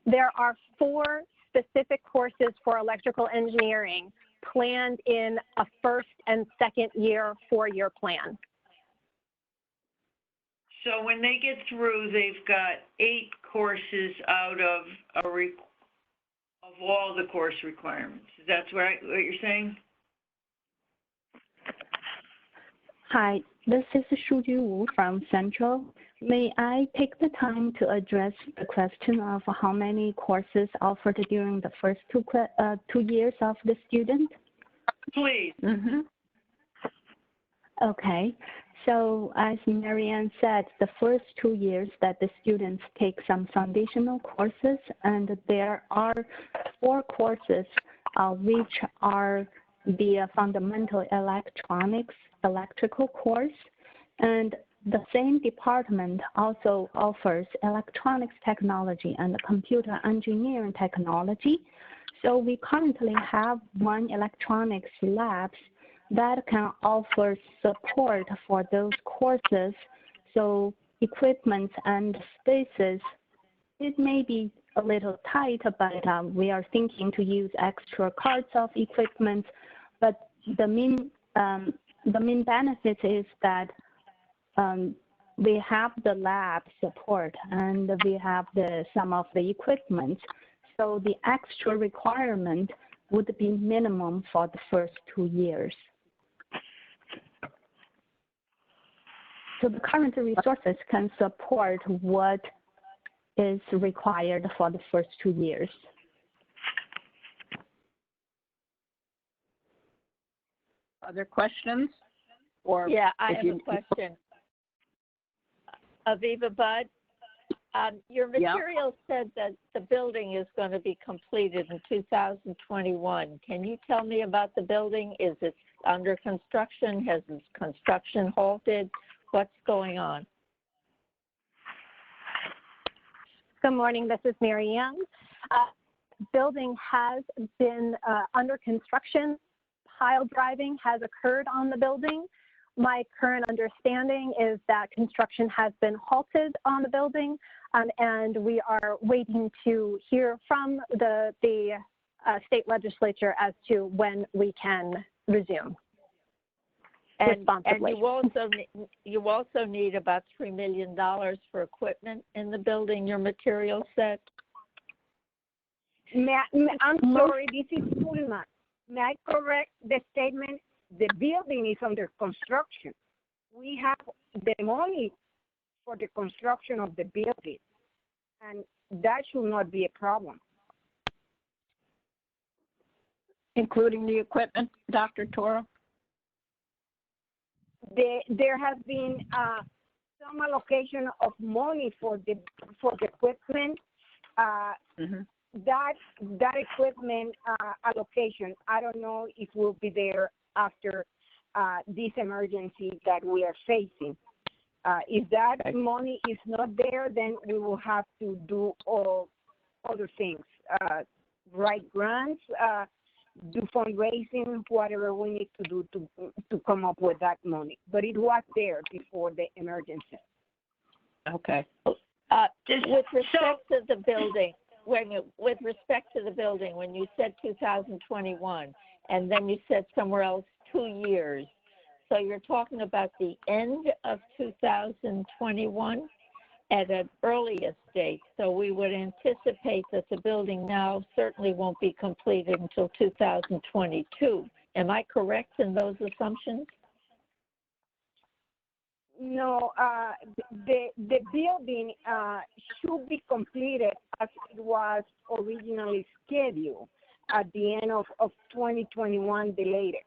Speaker 7: There are 4 specific courses for electrical engineering planned in a first and second year 4-year plan.
Speaker 4: So when they get through, they've got 8 courses out of all the course requirements. Is that what you're saying?
Speaker 11: Hi, this is Shuju Wu from Central. May I take the time to address the question of how many courses offered during the first 2 years of the student?
Speaker 4: Please.
Speaker 11: Mm-hmm. Okay. So as Marianne said, the first 2 years that the students take some foundational courses, and there are 4 courses which are the fundamental electronics electrical course. And the same department also offers electronics technology and computer engineering technology. So we currently have one electronics labs that can offer support for those courses. So equipment and spaces, it may be a little tight, but we are thinking to use extra carts of equipment. But the main benefit is that we have the lab support and we have some of the equipment. So the extra requirement would be minimum for the first 2 years. So the current resources can support what is required for the first 2 years.
Speaker 1: Other questions? Or
Speaker 10: yeah, I have a question. Aviva Budd, your material said that the building is going to be completed in 2021. Can you tell me about the building? Is it under construction? Has its construction halted? What's going on?
Speaker 7: Good morning, this is Mary Ann. Building has been under construction. Pile driving has occurred on the building. My current understanding is that construction has been halted on the building, and we are waiting to hear from the state legislature as to when we can resume.
Speaker 10: And you also need about $3 million for equipment in the building, your material set.
Speaker 12: I'm sorry, this is Pulma. May I correct the statement? The building is under construction. We have the money for the construction of the building, and that should not be a problem.
Speaker 1: Including the equipment, Dr. Toro?
Speaker 12: There has been some allocation of money for the equipment. That equipment allocation, I don't know if will be there after this emergency that we are facing. If that money is not there, then we will have to do all other things, write grants, do fundraising, whatever we need to do to come up with that money. But it was there before the emergency.
Speaker 1: Okay.
Speaker 10: With respect to the building, wait a minute, with respect to the building, when you said 2021, and then you said somewhere else 2 years, so you're talking about the end of 2021 at an earliest date. So we would anticipate that the building now certainly won't be completed until 2022. Am I correct in those assumptions?
Speaker 12: No, the building should be completed as it was originally scheduled at the end of 2021, the latest,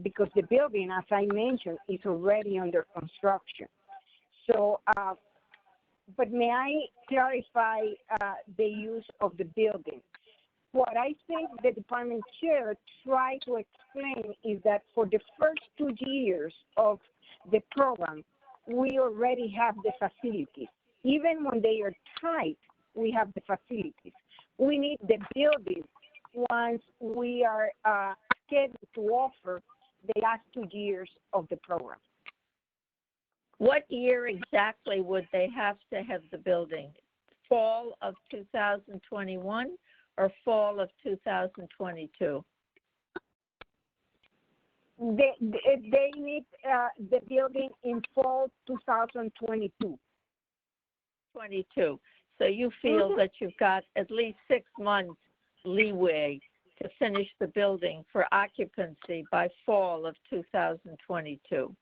Speaker 12: because the building, as I mentioned, is already under construction. So, but may I clarify the use of the building? What I think the department chair tried to explain is that for the first 2 years of the program, we already have the facilities. Even when they are tight, we have the facilities. We need the building once we are scheduled to offer the last 2 years of the program.
Speaker 10: What year exactly would they have to have the building? Fall of 2021 or fall of 2022?
Speaker 12: They need the building in fall 2022.
Speaker 10: 22. So you feel that you've got at least 6 months leeway to finish the building for occupancy by fall of 2022.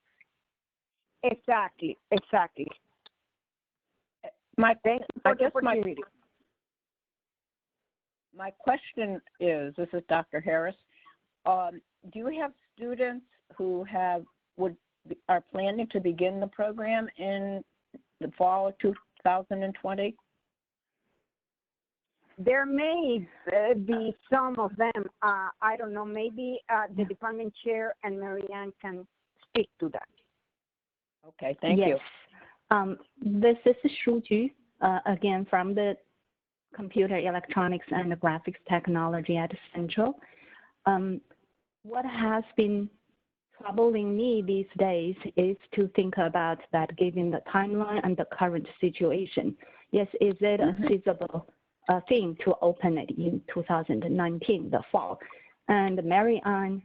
Speaker 12: Exactly.
Speaker 1: My question is, this is Dr. Harris. Do you have students who are planning to begin the program in the fall of 2020?
Speaker 12: There may be some of them. I don't know. Maybe the department chair and Marianne can speak to that.
Speaker 1: Okay, thank you.
Speaker 11: This is Shuju, again from the Computer Electronics and Graphics Technology at Central. What has been troubling me these days is to think about that given the timeline and the current situation. Yes, is it a feasible thing to open it in 2019, the fall? And Mary Ann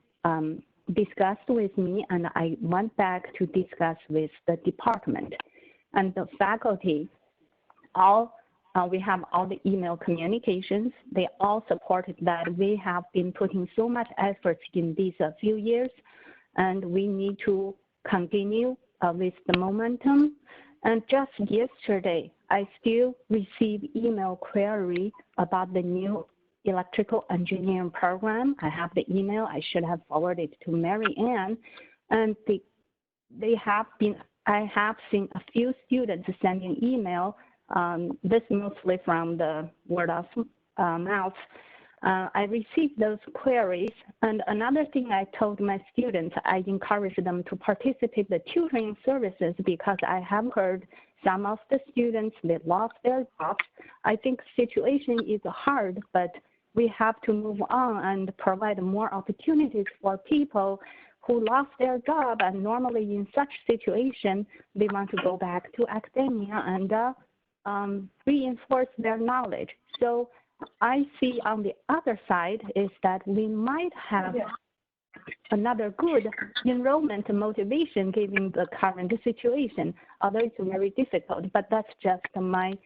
Speaker 11: discussed with me, and I went back to discuss with the department and the faculty. We have all the email communications. They all supported that we have been putting so much effort in these few years, and we need to continue with the momentum. And just yesterday, I still received email query about the new electrical engineering program. I have the email. I should have forwarded to Mary Ann, and I have seen a few students sending email. This mostly from the word of mouth. I received those queries, and another thing I told my students, I encouraged them to participate in the tutoring services because I have heard some of the students, they lost their jobs. I think the situation is hard, but we have to move on and provide more opportunities for people who lost their job, and normally in such situation, they want to go back to academia and reinforce their knowledge. So I see on the other side is that we might have another good enrollment motivation given the current situation, although it's very difficult, but that's just my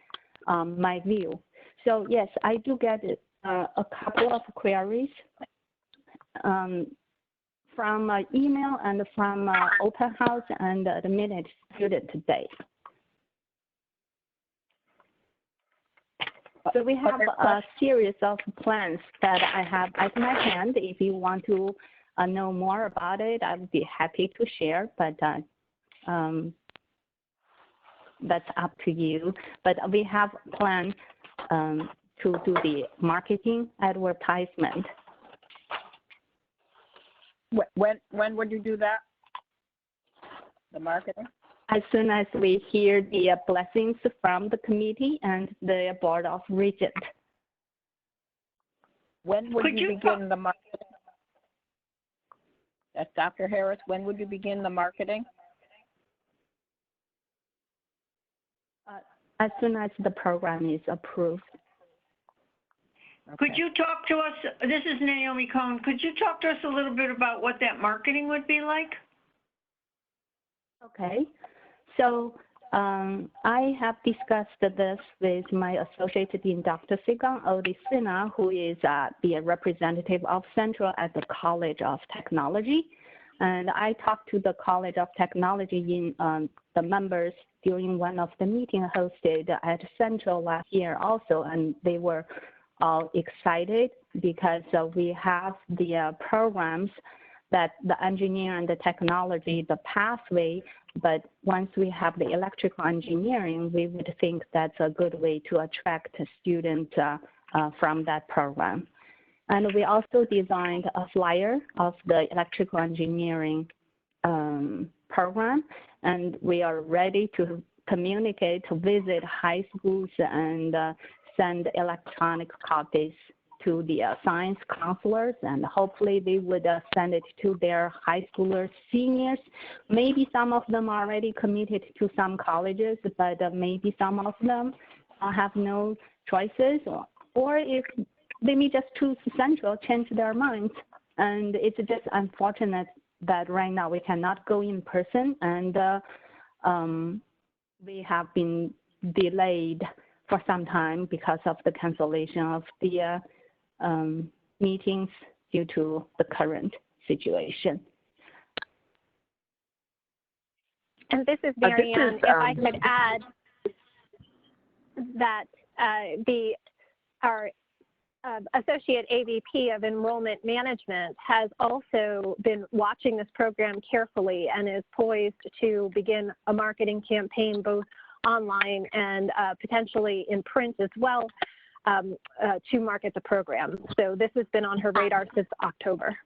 Speaker 11: view. So yes, I do get a couple of queries from email and from open house and the minute student today. So we have a series of plans that I have at my hand. If you want to know more about it, I would be happy to share, but that's up to you. But we have plans to do the marketing advertisement.
Speaker 1: When would you do that? The marketing?
Speaker 11: As soon as we hear the blessings from the committee and the Board of Regents.
Speaker 1: When would you begin the marketing? That's Dr. Harris. When would you begin the marketing?
Speaker 11: As soon as the program is approved.
Speaker 4: Okay. Could you talk to us, this is Naomi Cohn, could you talk to us a little bit about what that marketing would be like?
Speaker 11: Okay, so I have discussed this with my associate dean, Dr. Sigang Odisina, who is the representative of Central at the College of Technology. And I talked to the College of Technology in the members during one of the meetings hosted at Central last year also, and they were all excited because we have the programs that the engineering and the technology, the pathway, but once we have the electrical engineering, we would think that's a good way to attract students from that program. And we also designed a flyer of the electrical engineering program, and we are ready to communicate, to visit high schools and send electronic copies to the science counselors, and hopefully they would send it to their high schoolers, seniors. Maybe some of them are already committed to some colleges, but maybe some of them have no choices, or if they may just choose Central, change their minds. And it's just unfortunate that right now we cannot go in person, and we have been delayed for some time because of the cancellation of the meetings due to the current situation.
Speaker 7: And this is Mary Ann. If I could add that our Associate AVP of Enrollment Management has also been watching this program carefully and is poised to begin a marketing campaign both online and potentially in print as well to market the program. So this has been on her radar since October.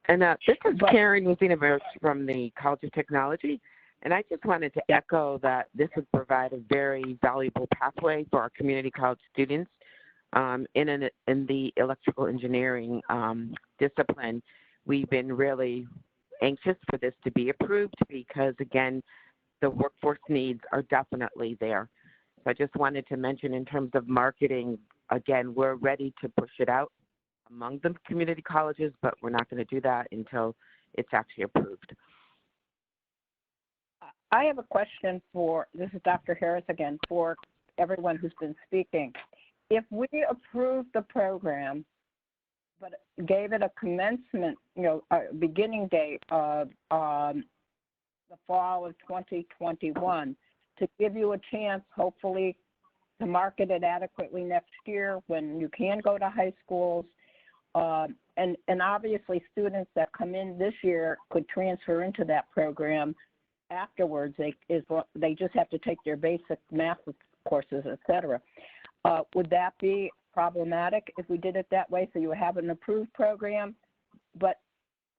Speaker 13: And this is Karen Uzinovic from the College of Technology. And I just wanted to echo that this would provide a very valuable pathway for our community college students in the electrical engineering discipline. We've been really anxious for this to be approved because, again, the workforce needs are definitely there. So I just wanted to mention in terms of marketing, again, we're ready to push it out among the community colleges, but we're not going to do that until it's actually approved.
Speaker 1: I have a question this is Dr. Harris again, for everyone who's been speaking. If we approve the program, but gave it a commencement, a beginning date of the fall of 2021, to give you a chance, hopefully, to market it adequately next year when you can go to high schools, and obviously students that come in this year could transfer into that program afterwards. They just have to take their basic math courses, et cetera. Would that be problematic if we did it that way? So you have an approved program, but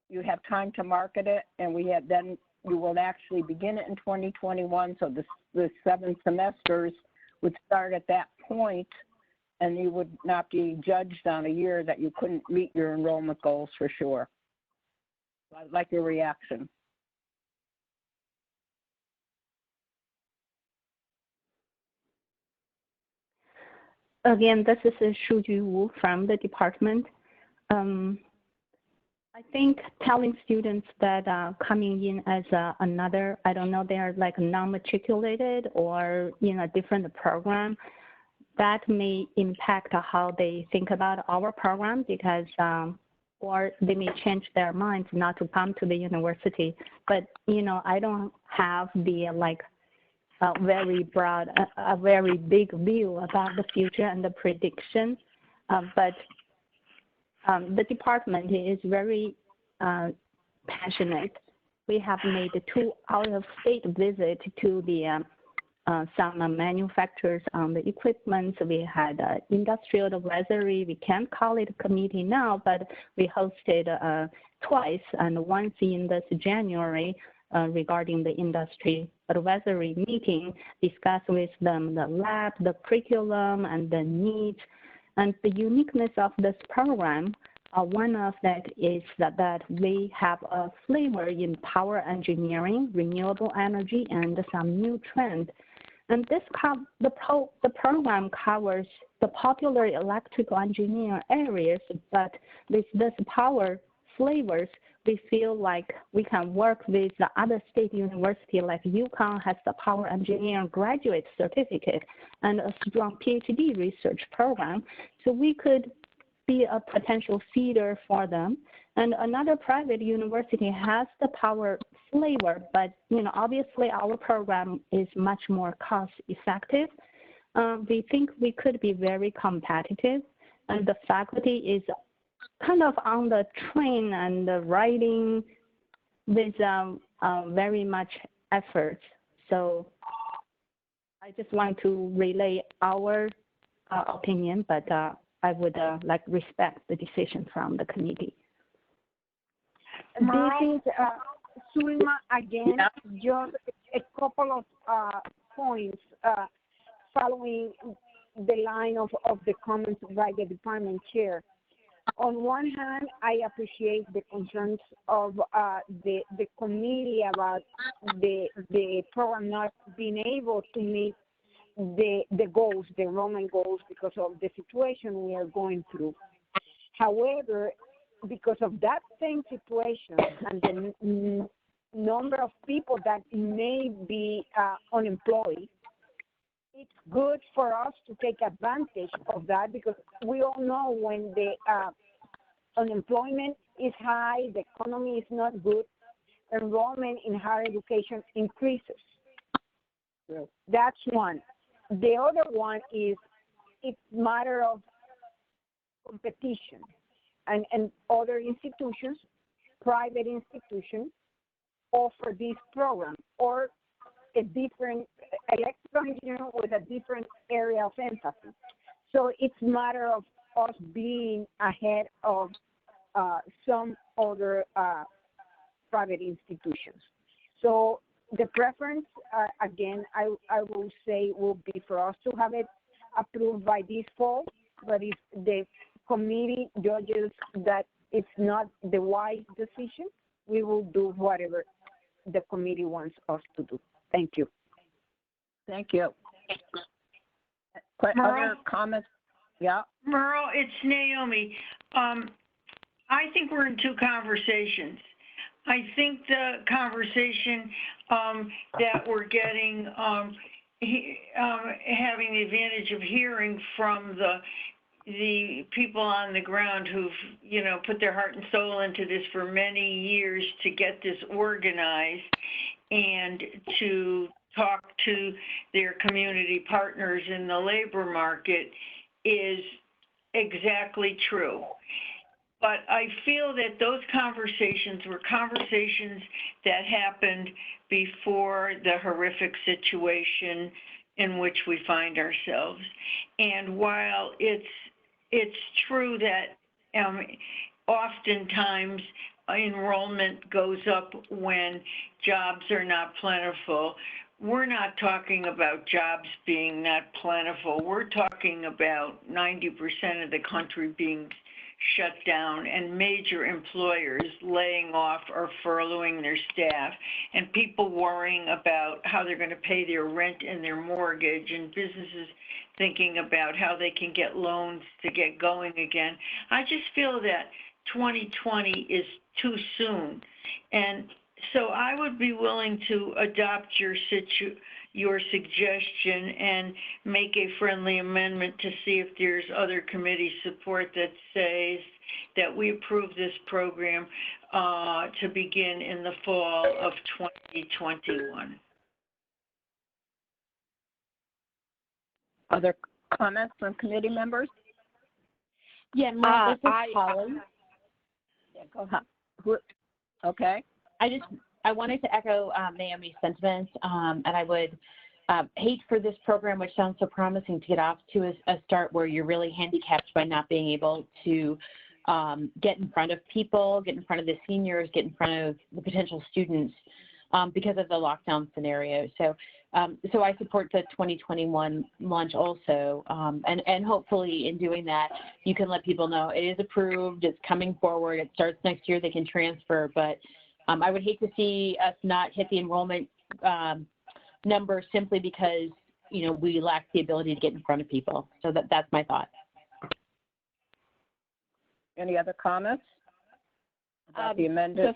Speaker 1: you have time to market it, and then you will actually begin it in 2021. So the 7 semesters would start at that point, and you would not be judged on a year that you couldn't meet your enrollment goals for sure. So I'd like your reaction.
Speaker 11: Again, this is Shuju Wu from the department. I think telling students that coming in as another, I don't know, they're like non-matriculated or in a different program, that may impact how they think about our program because, or they may change their minds not to come to the university. But, I don't have the very broad, a very big view about the future and the prediction. But the department is very passionate. We have made 2 out-of-state visits to the some manufacturers on the equipment. We had industrial advisory. We can't call it a committee now, but we hosted twice, and once in this January regarding the industry advisory meeting, discuss with them the lab, the curriculum, and the needs. And the uniqueness of this program, one of that is that we have a flavor in power engineering, renewable energy, and some new trends. And this the program covers the popular electrical engineering areas, but with this power flavors, we feel like we can work with the other state university, like UConn has the power engineering graduate certificate and a strong PhD research program. So we could be a potential feeder for them. And another private university has the power flavor, but obviously our program is much more cost effective. We think we could be very competitive, and the faculty is kind of on the train and the writing with very much effort. So I just want to relay our opinion, but I would respect the decision from the committee.
Speaker 12: This is Sulma again. Just a couple of points following the line of the comments by the department chair. On one hand, I appreciate the concerns of the committee about the program not being able to meet the goals, the enrollment goals, because of the situation we are going through. However, because of that same situation and the number of people that may be unemployed, it's good for us to take advantage of that, because we all know when the unemployment is high, the economy is not good, enrollment in higher education increases. Yeah. That's one. The other one is it's a matter of competition, and other institutions, private institutions, offer this program or a different electrical engineering with a different area of emphasis. So it's a matter of us being ahead of some other private institutions. So the preference, again, I will say will be for us to have it approved by this fall, but if the committee judges that it's not the wise decision, we will do whatever the committee wants us to do. Thank you.
Speaker 1: Thank you. Other comments? Yeah.
Speaker 4: Merle, it's Naomi. I think we're in two conversations. I think the conversation that we're getting, having the advantage of hearing from the people on the ground who've, you know, put their heart and soul into this for many years to get this organized and to talk to their community partners in the labor market is exactly true. But I feel that those conversations were conversations that happened before the horrific situation in which we find ourselves. And while it's true that oftentimes enrollment goes up when jobs are not plentiful, we're not talking about jobs being not plentiful. We're talking about 90% of the country being shut down and major employers laying off or furloughing their staff and people worrying about how they're going to pay their rent and their mortgage and businesses thinking about how they can get loans to get going again. I just feel that 2020 is too soon. And so I would be willing to adopt your suggestion and make a friendly amendment to see if there's other committee support that says that we approve this program to begin in the fall of 2021.
Speaker 1: Other comments from committee members?
Speaker 2: Yeah, this is
Speaker 1: Holly. Yeah, go ahead. Okay.
Speaker 2: I wanted to echo Naomi's sentiments, and I would hate for this program, which sounds so promising, to get off to a start where you're really handicapped by not being able to get in front of people, get in front of the seniors, get in front of the potential students because of the lockdown scenario. So I support the 2021 launch also, and hopefully in doing that, you can let people know it is approved, it's coming forward, it starts next year, they can transfer, but I would hate to see us not hit the enrollment number simply because, you know, we lack the ability to get in front of people. So that's my thought.
Speaker 1: Any other comments about the amended?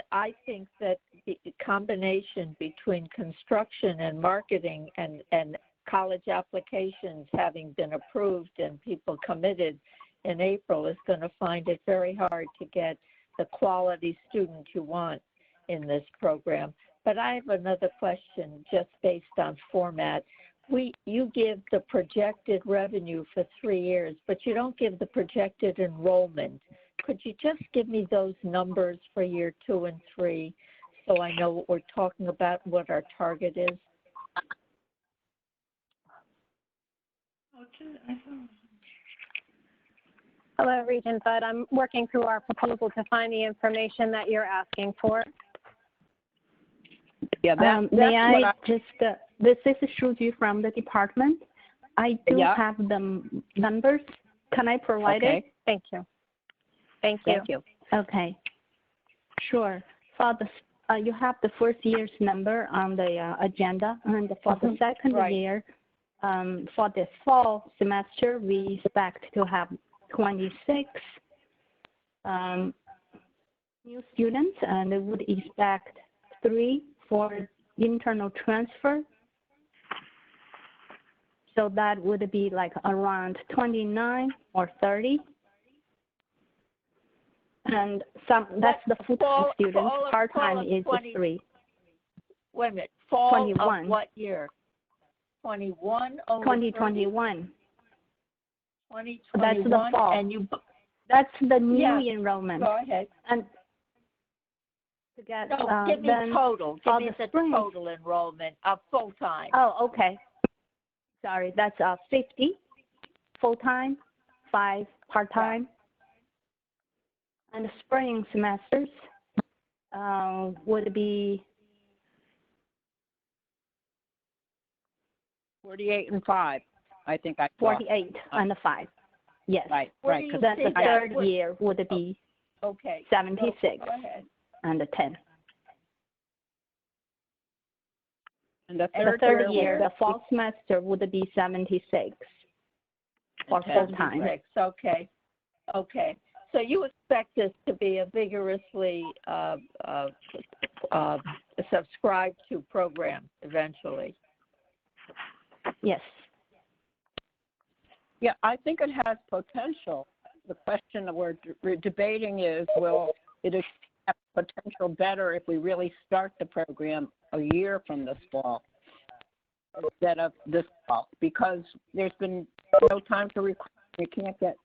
Speaker 10: I think that the combination between construction and marketing and college applications having been approved and people committed in April is going to find it very hard to get the quality student you want in this program. But I have another question just based on format. You give the projected revenue for 3 years, but you don't give the projected enrollment. Could you just give me those numbers for year 2 and 3 so I know what we're talking about, what our target is?
Speaker 7: Hello, Regent Bud. I'm working through our proposal to find the information that you're asking for.
Speaker 1: Yeah,
Speaker 11: may I just, this is Shuju from the department. I do have the numbers. Can I provide it?
Speaker 7: Thank you. Thank you.
Speaker 11: Okay, sure. For the, you have the first year's number on the agenda, and for the second year, for the fall semester, we expect to have 26 new students, and we would expect 3 for internal transfer. So that would be like around 29 or 30. And that's the full-time students. Part-time is 3.
Speaker 10: Wait a minute. Fall
Speaker 11: 21.
Speaker 10: Of what year? 21?
Speaker 11: 2021.
Speaker 10: 2021.
Speaker 11: That's the fall.
Speaker 10: And
Speaker 11: that's the new enrollment.
Speaker 10: Go ahead.
Speaker 11: And to get
Speaker 10: give me total. Give me the total enrollment of full-time.
Speaker 11: Oh, okay. Sorry, that's 50 full-time, 5 part-time. And the spring semesters would be
Speaker 1: 48 and 5, I think I saw.
Speaker 11: 48 and 5. Yes.
Speaker 1: Right.
Speaker 11: Then the third year would be 76
Speaker 1: Go ahead.
Speaker 11: and 10.
Speaker 1: And the
Speaker 11: And the third year,
Speaker 1: would
Speaker 11: the fall semester would be 76 for full-time.
Speaker 10: Okay. Okay. So you expect this to be a vigorously subscribed to program eventually?
Speaker 11: Yes.
Speaker 1: Yeah, I think it has potential. The question that we're debating is, will it have potential better if we really start the program a year from this fall instead of this fall? Because there's been no time to record. You can't get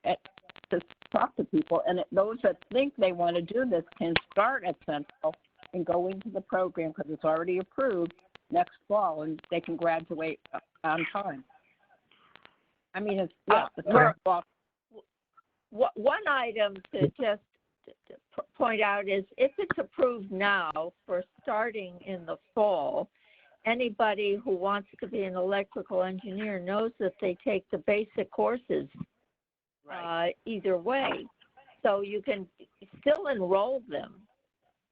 Speaker 1: to talk to people. And those that think they want to do this can start at Central and go into the program because it's already approved next fall, and they can graduate on time. I mean, it's
Speaker 10: one item to just point out is if it's approved now for starting in the fall, anybody who wants to be an electrical engineer knows that they take the basic courses either way. So you can still enroll them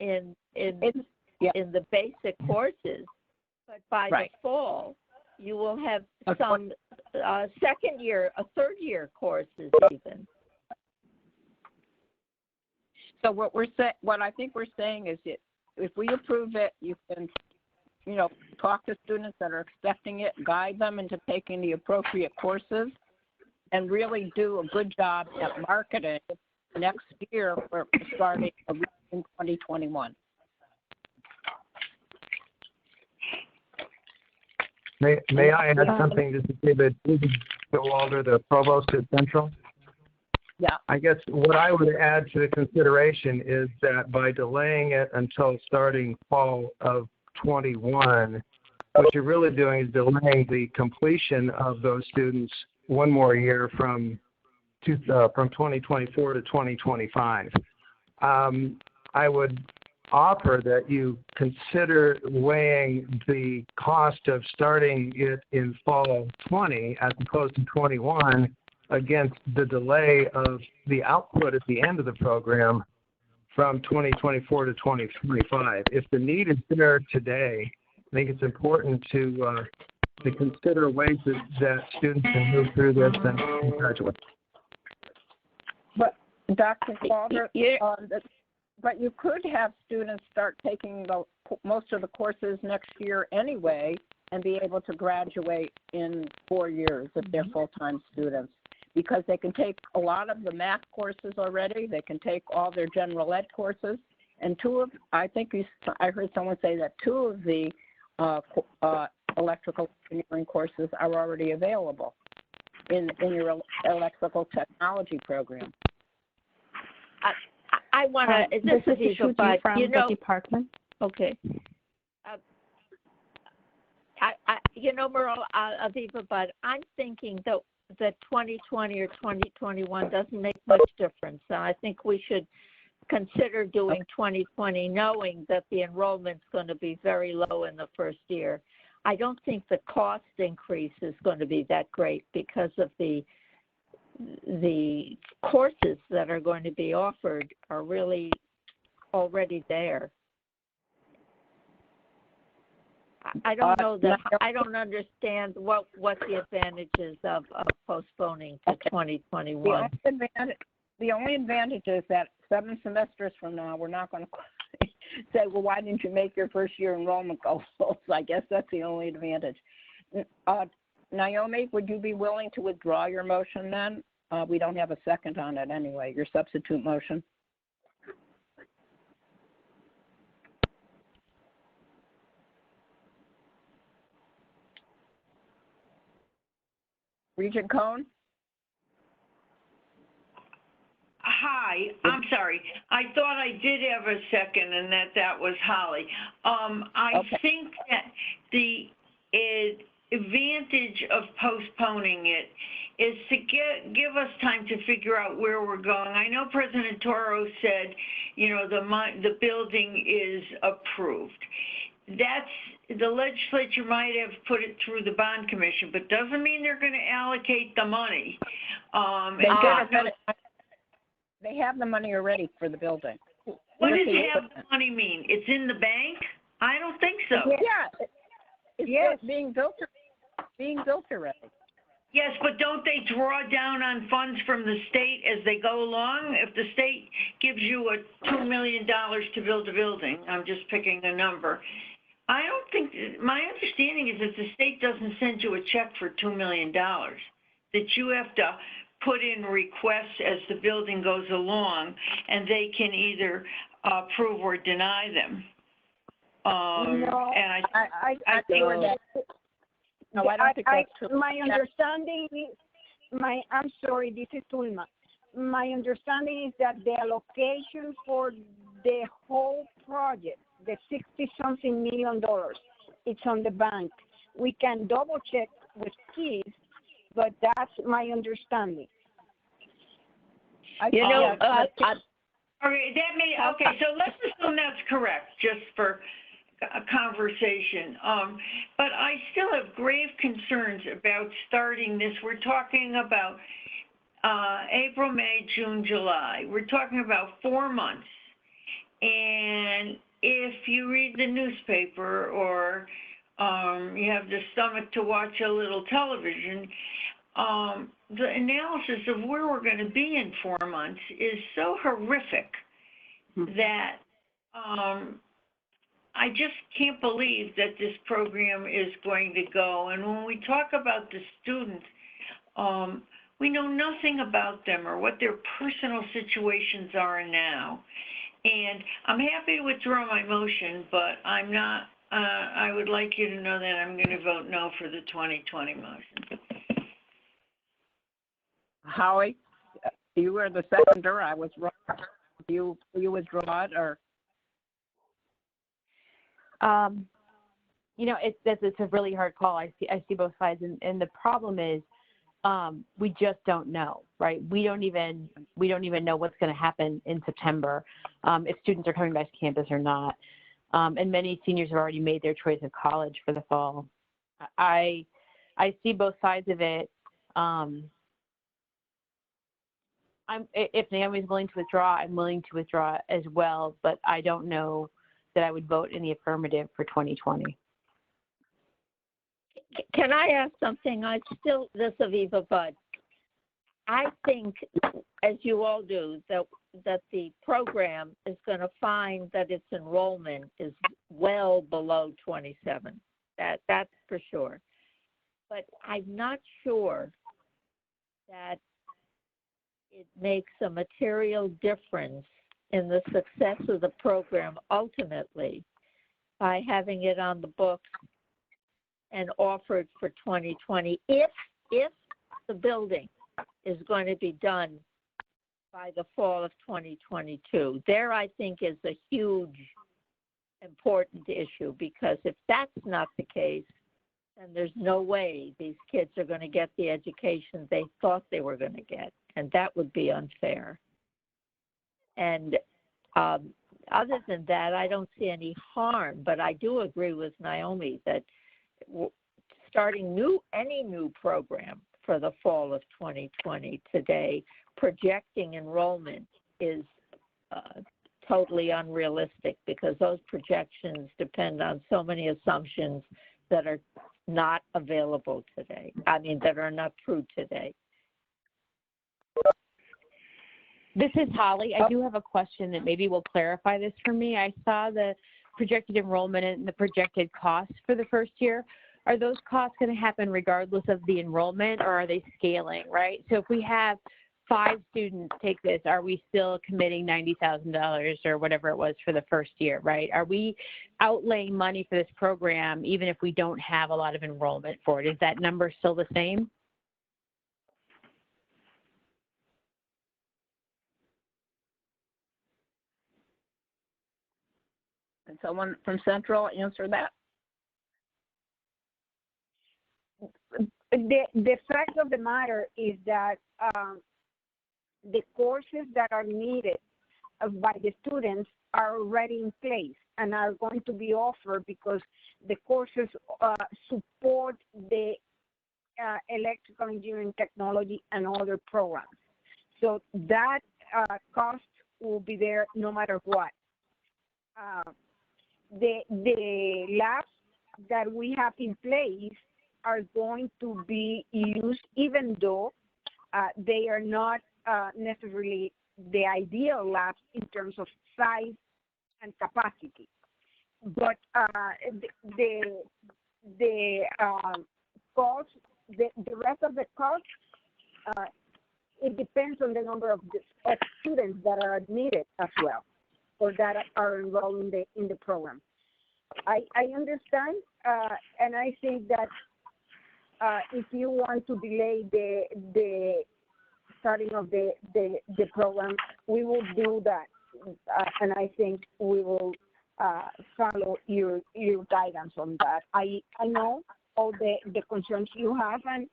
Speaker 10: in the basic courses, but by the fall, you will have some second year, third year courses even.
Speaker 1: So what I think we're saying is that if we approve it, you can, talk to students that are expecting it, guide them into taking the appropriate courses, and really do a good job at marketing next year for starting in 2021.
Speaker 14: May I add something? This is David Walter, the provost at Central.
Speaker 1: Yeah.
Speaker 14: I guess what I would add to the consideration is that by delaying it until starting fall of 21, what you're really doing is delaying the completion of those students one more year from 2024 to 2025. I would offer that you consider weighing the cost of starting it in fall 20 as opposed to 21 against the delay of the output at the end of the program from 2024 to 2025. If the need is there today, I think it's important to consider ways that students can move through this and graduate.
Speaker 1: But Dr. Walter, but you could have students start taking most of the courses next year anyway and be able to graduate in 4 years if they're full-time students, because they can take a lot of the math courses already. They can take all their general ed courses. And I heard someone say that 2 of the electrical engineering courses are already available in your electrical technology program.
Speaker 10: I want to,
Speaker 11: this is Aviva, but from the department.
Speaker 10: Okay. Merle, Aviva, but I'm thinking that 2020 or 2021 doesn't make much difference. I think we should consider doing 2020 knowing that the enrollment's going to be very low in the first year. I don't think the cost increase is going to be that great because of the courses that are going to be offered are really already there. I don't know that. I don't understand what the advantages of postponing to 2021.
Speaker 1: The only advantage is that 7 semesters from now, we're not going to say, well, why didn't you make your first year enrollment goals? So I guess that's the only advantage. Naomi, would you be willing to withdraw your motion then? We don't have a second on it anyway, your substitute motion. Regent Cohn?
Speaker 4: Hi, I'm sorry. I thought I did have a second and that was Holly. I think that advantage of postponing it is to give us time to figure out where we're going. I know President Toro said, you know, the building is approved. The legislature might have put it through the bond commission, but doesn't mean they're going to allocate the money.
Speaker 1: They have the money already for the building.
Speaker 4: What does have the money mean? It's in the bank? I don't think so.
Speaker 1: Yeah, it's being built already.
Speaker 4: Yes, but don't they draw down on funds from the state as they go along? If the state gives you $2 million to build a building, I'm just picking a number. I don't think, my understanding is that the state doesn't send you a check for $2 million, that you have to put in requests as the building goes along, and they can either approve or deny them.
Speaker 12: No,
Speaker 4: and
Speaker 12: I think that.
Speaker 1: No, I don't think that's true.
Speaker 12: My understanding is, I'm sorry, this is Tulma. My understanding is that the allocation for the whole project, the $60-something million, it's on the bank. We can double check with Keith, but that's my understanding.
Speaker 4: Okay, so let's assume that's correct, just for a conversation. But I still have grave concerns about starting this. We're talking about April, May, June, July. We're talking about 4 months. And if you read the newspaper or you have the stomach to watch a little television, the analysis of where we're going to be in 4 months is so horrific that I just can't believe that this program is going to go. And when we talk about the students, we know nothing about them or what their personal situations are now. And I'm happy to withdraw my motion, but I'm not, I would like you to know that I'm going to vote no for the 2020 motion.
Speaker 1: Howie, you were the seconder. I was wrong. You withdraw it or?
Speaker 2: You know, it's a really hard call. I see both sides, and the problem is we just don't know, right? We don't even know what's going to happen in September, if students are coming back to campus or not. And many seniors have already made their choice of college for the fall. I see both sides of it. If Naomi's willing to withdraw, I'm willing to withdraw as well, but I don't know that I would vote in the affirmative for 2020.
Speaker 10: Can I ask something? This is Aviva Budd. I think, as you all do, that the program is going to find that its enrollment is well below 27. That's for sure. But I'm not sure that it makes a material difference in the success of the program ultimately by having it on the books and offered for 2020 if the building is going to be done by the fall of 2022. There, I think, is a huge important issue, because if that's not the case, then there's no way these kids are going to get the education they thought they were going to get, and that would be unfair. And other than that, I don't see any harm, but I do agree with Naomi that starting any new program for the fall of 2020 today, projecting enrollment is totally unrealistic, because those projections depend on so many assumptions that are not available today. I mean, that are not true today.
Speaker 2: This is Holly. I do have a question that maybe will clarify this for me. I saw the projected enrollment and the projected costs for the first year. Are those costs going to happen regardless of the enrollment, or are they scaling, right? So if we have 5 students take this, are we still committing $90,000 or whatever it was for the first year, right? Are we outlaying money for this program even if we don't have a lot of enrollment for it? Is that number still the same?
Speaker 1: Can someone from Central answer that?
Speaker 12: the fact of the matter is that the courses that are needed by the students are already in place and are going to be offered because the courses support the electrical engineering technology and other programs. So that cost will be there no matter what. The labs that we have in place are going to be used even though they are not necessarily the ideal labs in terms of size and capacity. But the cost, the rest of the cost, it depends on the number of students that are admitted as well, or that are enrolled in the program. I understand, and I think that if you want to delay the starting of the program, we will do that, and I think we will follow your guidance on that. I know all the concerns you have, and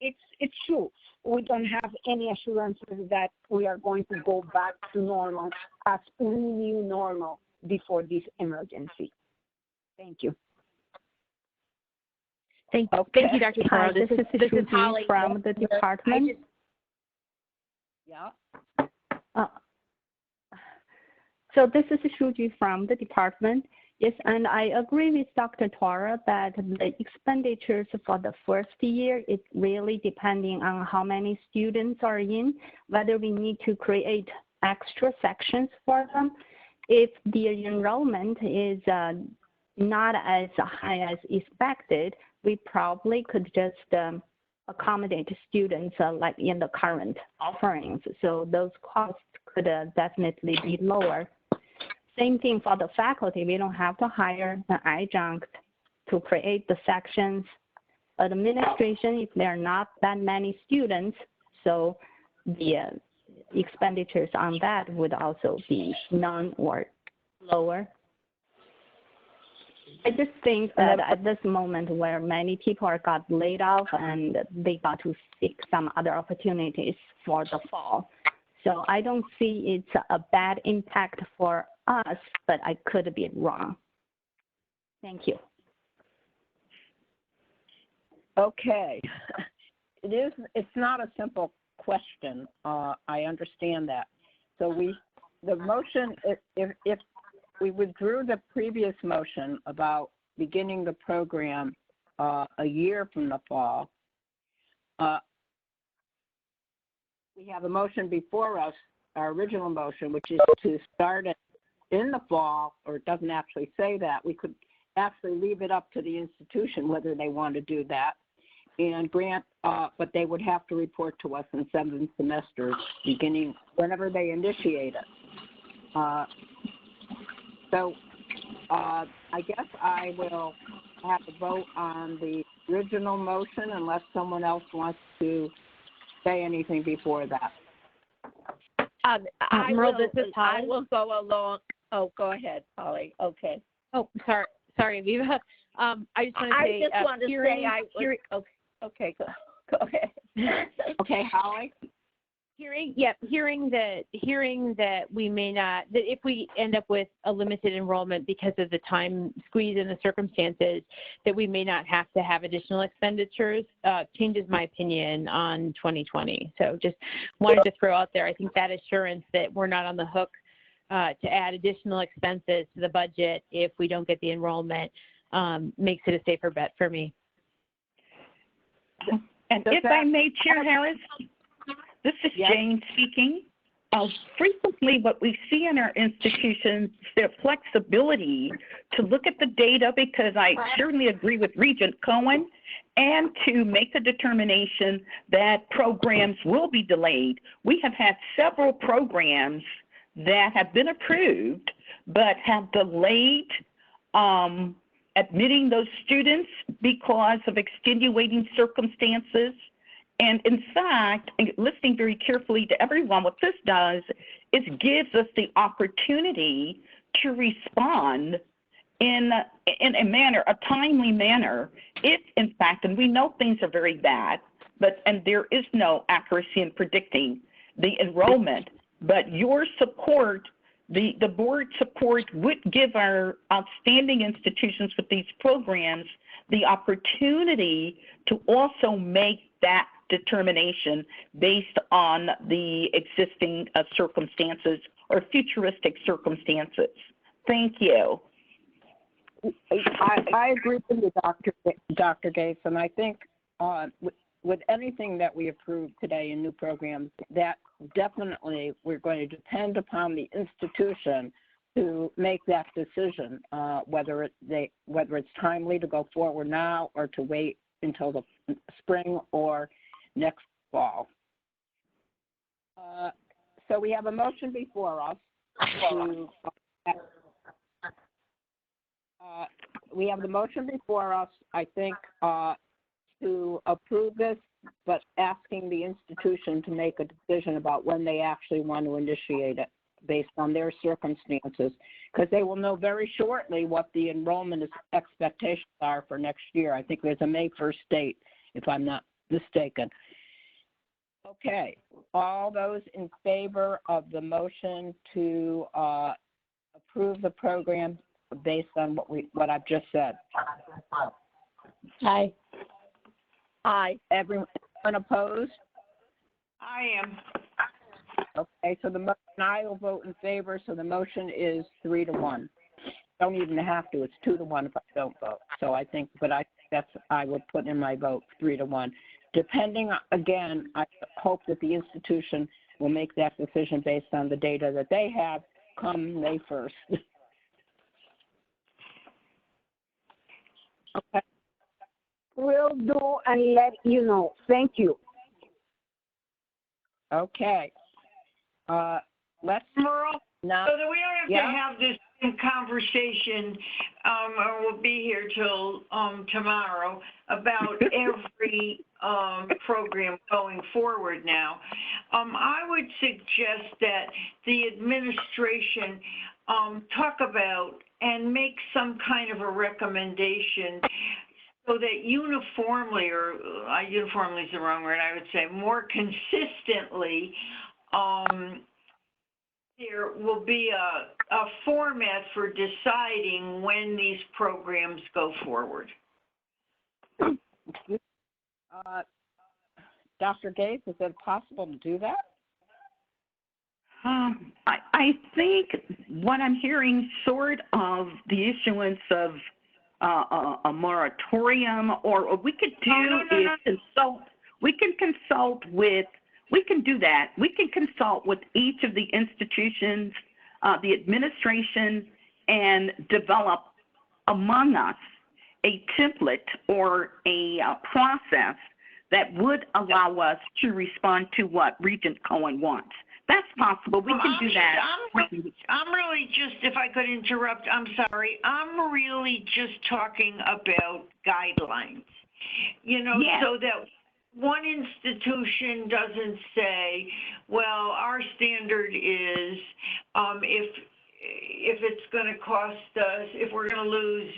Speaker 12: it's true. We don't have any assurances that we are going to go back to normal as we knew normal before this emergency. Thank you.
Speaker 2: Thank you, Dr. Toro. This is Holly
Speaker 11: from the department.
Speaker 1: Yeah.
Speaker 11: So this is Shuji from the department. Yes, and I agree with Dr. Toro that the expenditures for the first year is really depending on how many students are in, whether we need to create extra sections for them. If the enrollment is not as high as expected, we probably could just accommodate students like in the current offerings. So those costs could definitely be lower. Same thing for the faculty. We don't have to hire an adjunct to create the sections. Administration, if there are not that many students, so the expenditures on that would also be none or lower. I just think that at this moment where many people got laid off and they got to seek some other opportunities for the fall. So I don't see it's a bad impact for us, but I could be wrong. Thank you.
Speaker 1: Okay. It's not a simple question. I understand that. So the motion, if we withdrew the previous motion about beginning the program a year from the fall, we have a motion before us, our original motion, which is to start it in the fall, or it doesn't actually say that. We could actually leave it up to the institution whether they want to do that and grant, but they would have to report to us in 7th semester beginning whenever they initiate it. So I guess I will have a vote on the original motion unless someone else wants to say anything before that.
Speaker 10: I will go along. Oh, go ahead, Holly. Okay.
Speaker 2: Oh, sorry, Viva. I just want to say,
Speaker 10: okay, go ahead.
Speaker 1: Okay, Holly.
Speaker 2: Hearing that we may not, that if we end up with a limited enrollment because of the time squeeze and the circumstances, that we may not have to have additional expenditures, changes my opinion on 2020. So just wanted to throw out there, I think that assurance that we're not on the hook to add additional expenses to the budget if we don't get the enrollment makes it a safer bet for me.
Speaker 5: And if I may, Chair Harris, this is Jane speaking. Frequently, what we see in our institutions, their flexibility to look at the data, because I certainly agree with Regent Cohen, and to make a determination that programs will be delayed. We have had several programs that have been approved, but have delayed admitting those students because of extenuating circumstances. And in fact, listening very carefully to everyone, what this does is gives us the opportunity to respond in a manner, a timely manner, if in fact, and we know things are very bad, and there is no accuracy in predicting the enrollment, but your support, the board support would give our outstanding institutions with these programs the opportunity to also make that determination based on the existing circumstances or futuristic circumstances. Thank you.
Speaker 1: I agree with you, Dr. Gates, and I think with anything that we approve today in new programs, that definitely we're going to depend upon the institution to make that decision, whether it's timely to go forward now or to wait until the spring or next fall. So we have a motion before us to we have the motion before us, I think, to approve this, but asking the institution to make a decision about when they actually want to initiate it based on their circumstances, because they will know very shortly what the enrollment expectations are for next year. I think there's a May 1st date, if I'm not mistaken. Okay, all those in favor of the motion to approve the program based on what I've just said?
Speaker 10: Aye.
Speaker 1: Aye. Everyone opposed?
Speaker 4: I am.
Speaker 1: Okay, so the motion, I will vote in favor, so the motion is 3-1. Don't even have to, it's 2-1 if I don't vote. So I think, I would put in my vote 3-1. Depending, again, I hope that the institution will make that decision based on the data that they have come May 1st. Okay.
Speaker 12: Will do and let you know. Thank you.
Speaker 1: Okay. Let's
Speaker 4: Merle,
Speaker 1: now.
Speaker 4: so that we don't have to have this conversation, or we'll be here till tomorrow about every program going forward now. I would suggest that the administration talk about and make some kind of a recommendation so that uniformly, or uniformly is the wrong word, I would say more consistently, there will be a format for deciding when these programs go forward.
Speaker 1: Dr. Gates, is it possible to do that?
Speaker 5: I think what I'm hearing sort of the issuance of a moratorium, or what we could do is consult. We can consult with. We can do that. We can consult with each of the institutions, the administration, and develop among us a template or a process that would allow us to respond to what Regent Cohen wants. That's possible. We can do that.
Speaker 4: I'm really just, if I could interrupt, I'm sorry. I'm really just talking about guidelines, so that one institution doesn't say, well, our standard is if it's going to cost us, if we're going to lose,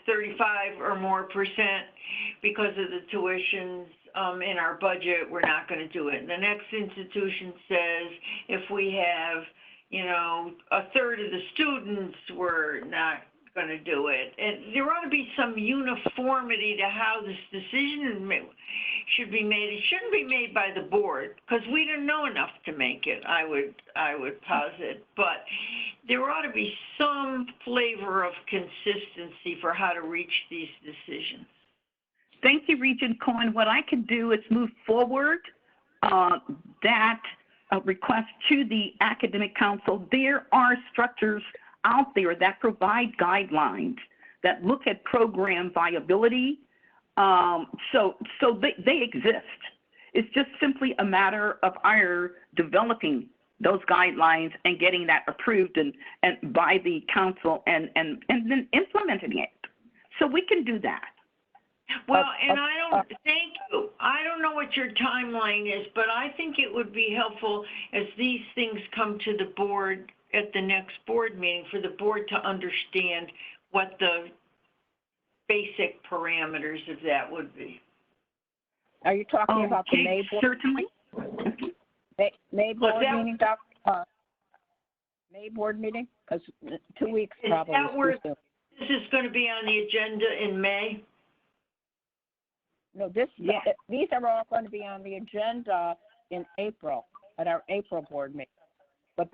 Speaker 4: 35 or more % because of the tuitions in our budget, we're not going to do it. And the next institution says if we have, a third of the students, we're not going to do it. And there ought to be some uniformity to how this decision should be made. It shouldn't be made by the board because we didn't know enough to make it, I would posit. But there ought to be some flavor of consistency for how to reach these decisions.
Speaker 5: Thank you, Regent Cohen. What I can do is move forward that request to the Academic Council. There are structures out there that provide guidelines that look at program viability. So they exist. It's just simply a matter of our developing those guidelines and getting that approved and by the council and then implementing it. So we can do that.
Speaker 4: Well, and thank you. I don't know what your timeline is, but I think it would be helpful as these things come to the board at the next board meeting for the board to understand what the basic parameters of that would be.
Speaker 1: Are you talking about the May board?
Speaker 5: Certainly.
Speaker 1: May board meeting, May board meeting? Because 2 weeks probably.
Speaker 4: Is that where this is going to be on the agenda in May?
Speaker 1: No, these are all going to be on the agenda in April, at our April board meeting. But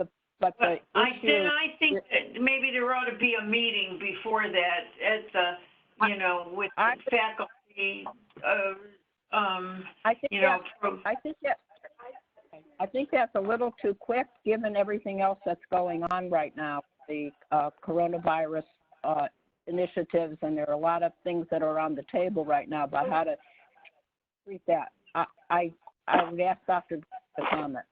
Speaker 1: I think that maybe there ought to be a meeting before that at the, with the faculty, I think that's a little too quick, given everything else that's going on right now, the coronavirus initiatives, and there are a lot of things that are on the table right now about how to treat that. I would ask Dr. to comment.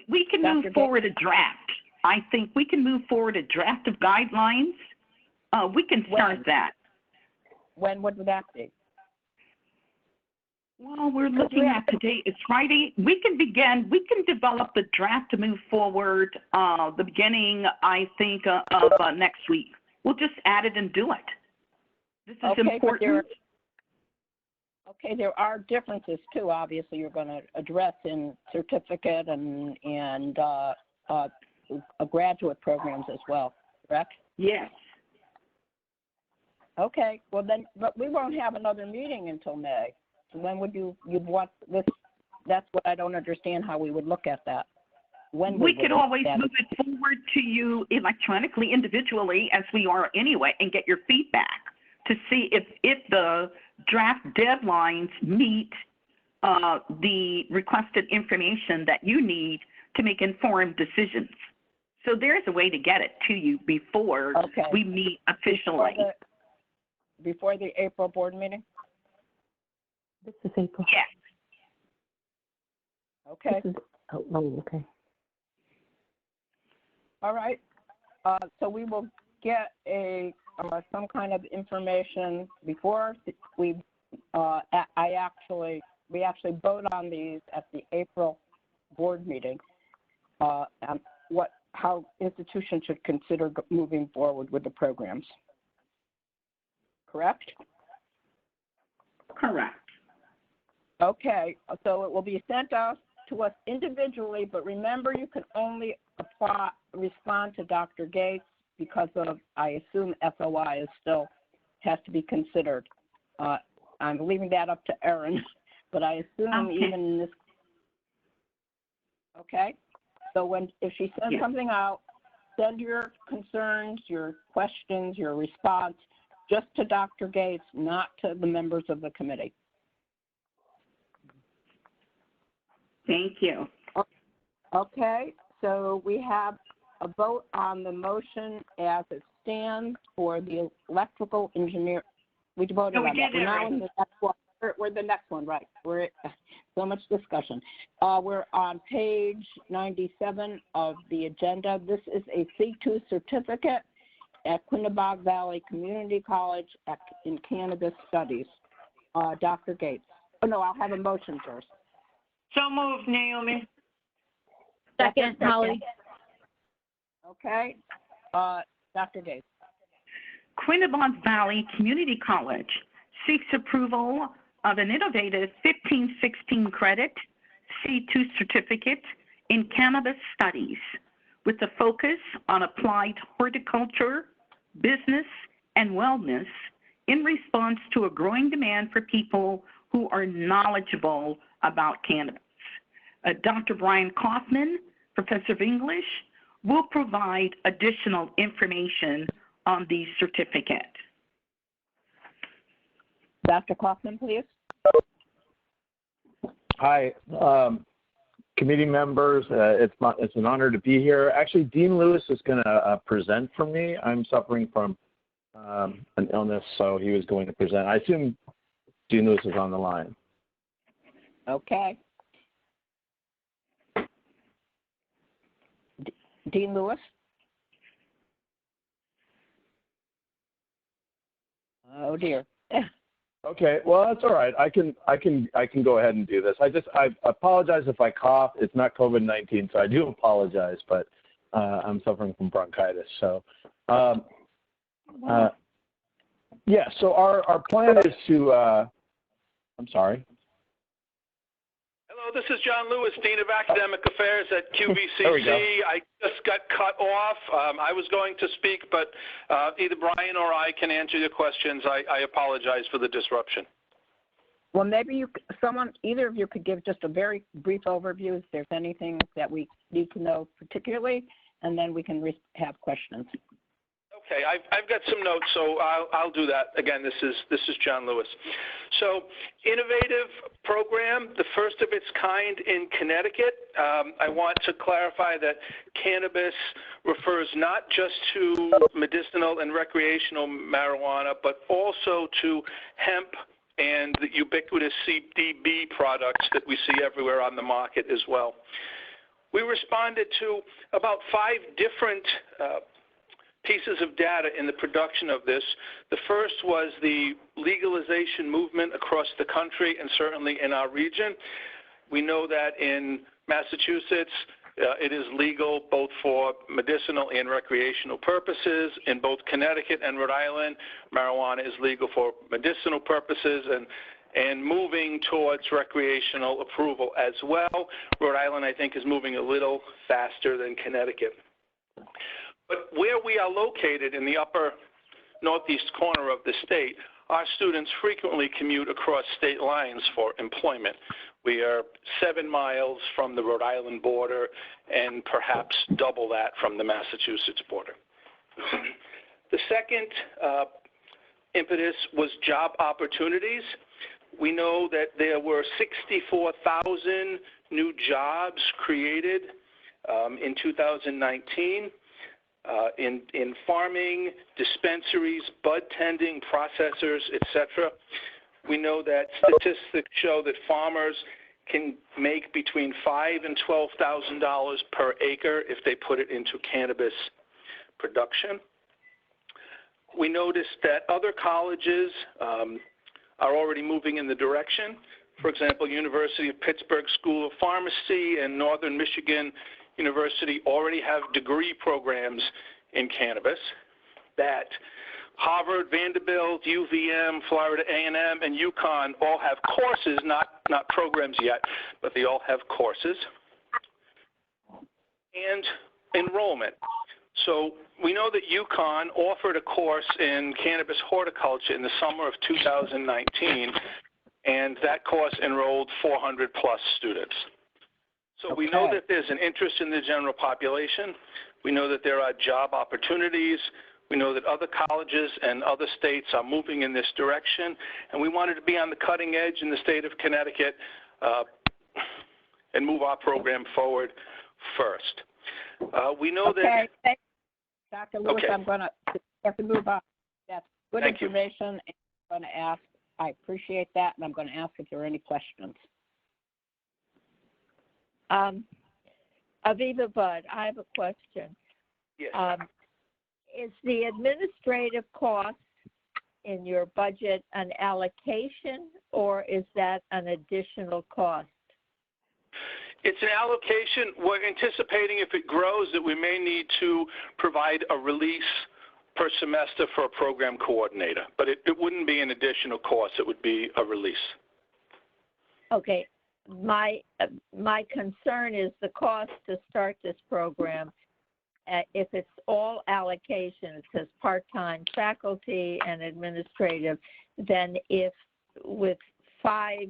Speaker 5: We can move forward a draft. I think we can move forward a draft of guidelines. We can start that.
Speaker 1: When would that be?
Speaker 5: Well, we're looking at today. It's Friday. We can develop the draft to move forward the beginning, I think, of next week. We'll just add it and do it. This is important.
Speaker 1: There are differences too. Obviously, you're going to address in certificate and graduate programs as well, correct?
Speaker 5: Yes.
Speaker 1: Okay. Well then, but we won't have another meeting until May. So when would you'd want this? That's what I don't understand how we would look at that. When
Speaker 5: we could always move it forward to you electronically, individually, as we are anyway, and get your feedback to see if the draft deadlines meet the requested information that you need to make informed decisions. So there's a way to get it to you before we meet officially.
Speaker 1: Before the April board meeting?
Speaker 15: This is April.
Speaker 5: Yes.
Speaker 1: Okay.
Speaker 15: Okay.
Speaker 1: All right. So we will get some kind of information before we actually vote on these at the April board meeting. How institutions should consider moving forward with the programs. Correct?
Speaker 5: Correct.
Speaker 1: Okay, so it will be sent out to us individually, but remember you can only respond to Dr. Gates because of, I assume FOI has to be considered. I'm leaving that up to Erin, but I assume even in this. Okay, so if she sends something out, send your concerns, your questions, your response just to Dr. Gates, not to the members of the committee.
Speaker 5: Thank you.
Speaker 1: Okay, so we have a vote on the motion as it stands for the electrical engineer. We voted on that. We're now in the next one. We're the next one, right? We're so much discussion. We're on page 97 of the agenda. This is a C2 certificate at Quinebaug Valley Community College in Cannabis Studies. Dr. Gates. Oh no, I'll have a motion first.
Speaker 4: So moved, Naomi.
Speaker 1: Second, Holly. Okay. Dr. Gates.
Speaker 5: Quinebaug Valley Community College seeks approval of an innovative 1516 credit C2 certificate in cannabis studies with a focus on applied horticulture, business, and wellness in response to a growing demand for people who are knowledgeable about cannabis. Dr. Brian Kaufman, Professor of English, will provide additional information on the certificate.
Speaker 1: Dr. Kaufman, please.
Speaker 16: Hi, committee members. It's an honor to be here. Actually, Dean Lewis is going to present for me. I'm suffering from an illness, so he was going to present. I assume Dean Lewis is on the line.
Speaker 1: Okay. Dean Lewis? Oh dear.
Speaker 16: Okay, well that's all right. I can go ahead and do this. I apologize if I cough. It's not COVID-19, so I do apologize. But I'm suffering from bronchitis. So, yeah, so our plan is to, I'm sorry.
Speaker 17: Hello, this is John Lewis, Dean of Academic Affairs at QVCC.
Speaker 16: There we go.
Speaker 17: I just got cut off. I was going to speak, but either Brian or I can answer your questions. I apologize for the disruption.
Speaker 1: Well, maybe either of you could give just a very brief overview if there's anything that we need to know particularly, and then we can have questions.
Speaker 17: Okay, I've got some notes, so I'll do that. Again, this is John Lewis. So, innovative program, the first of its kind in Connecticut. I want to clarify that cannabis refers not just to medicinal and recreational marijuana, but also to hemp and the ubiquitous CBD products that we see everywhere on the market as well. We responded to about 5 different pieces of data in the production of this. The first was the legalization movement across the country and certainly in our region. We know that in Massachusetts, it is legal both for medicinal and recreational purposes. In both Connecticut and Rhode Island, marijuana is legal for medicinal purposes and moving towards recreational approval as well. Rhode Island, I think, is moving a little faster than Connecticut. But where we are located in the upper northeast corner of the state, our students frequently commute across state lines for employment. We are 7 miles from the Rhode Island border and perhaps double that from the Massachusetts border. The second impetus was job opportunities. We know that there were 64,000 new jobs created in 2019. In farming, dispensaries, bud tending, processors, etc. We know that statistics show that farmers can make between $5,000 and $12,000 per acre if they put it into cannabis production. We noticed that other colleges are already moving in the direction. For example, University of Pittsburgh School of Pharmacy and Northern Michigan University already have degree programs in cannabis. That Harvard, Vanderbilt, UVM, Florida A&M, and UConn all have courses, not programs yet, but they all have courses. And enrollment. So we know that UConn offered a course in cannabis horticulture in the summer of 2019, and that course enrolled 400 plus students. So we know that there's an interest in the general population. We know that there are job opportunities. We know that other colleges and other states are moving in this direction. And we wanted to be on the cutting edge in the state of Connecticut and move our program forward first. We know that...
Speaker 1: Thank you, Dr. Lewis. I'm going to have to move on. That's good information. I'm going to ask, I appreciate that, and I'm going to ask if there are any questions.
Speaker 10: Aviva Budd, I have a question.
Speaker 17: Yes.
Speaker 10: Is the administrative cost in your budget an allocation, or is that an additional cost?
Speaker 17: It's an allocation. We're anticipating if it grows that we may need to provide a release per semester for a program coordinator, but it wouldn't be an additional cost. It would be a release.
Speaker 10: Okay. My concern is the cost to start this program. If it's all allocation, it says part-time faculty and administrative, then if with 5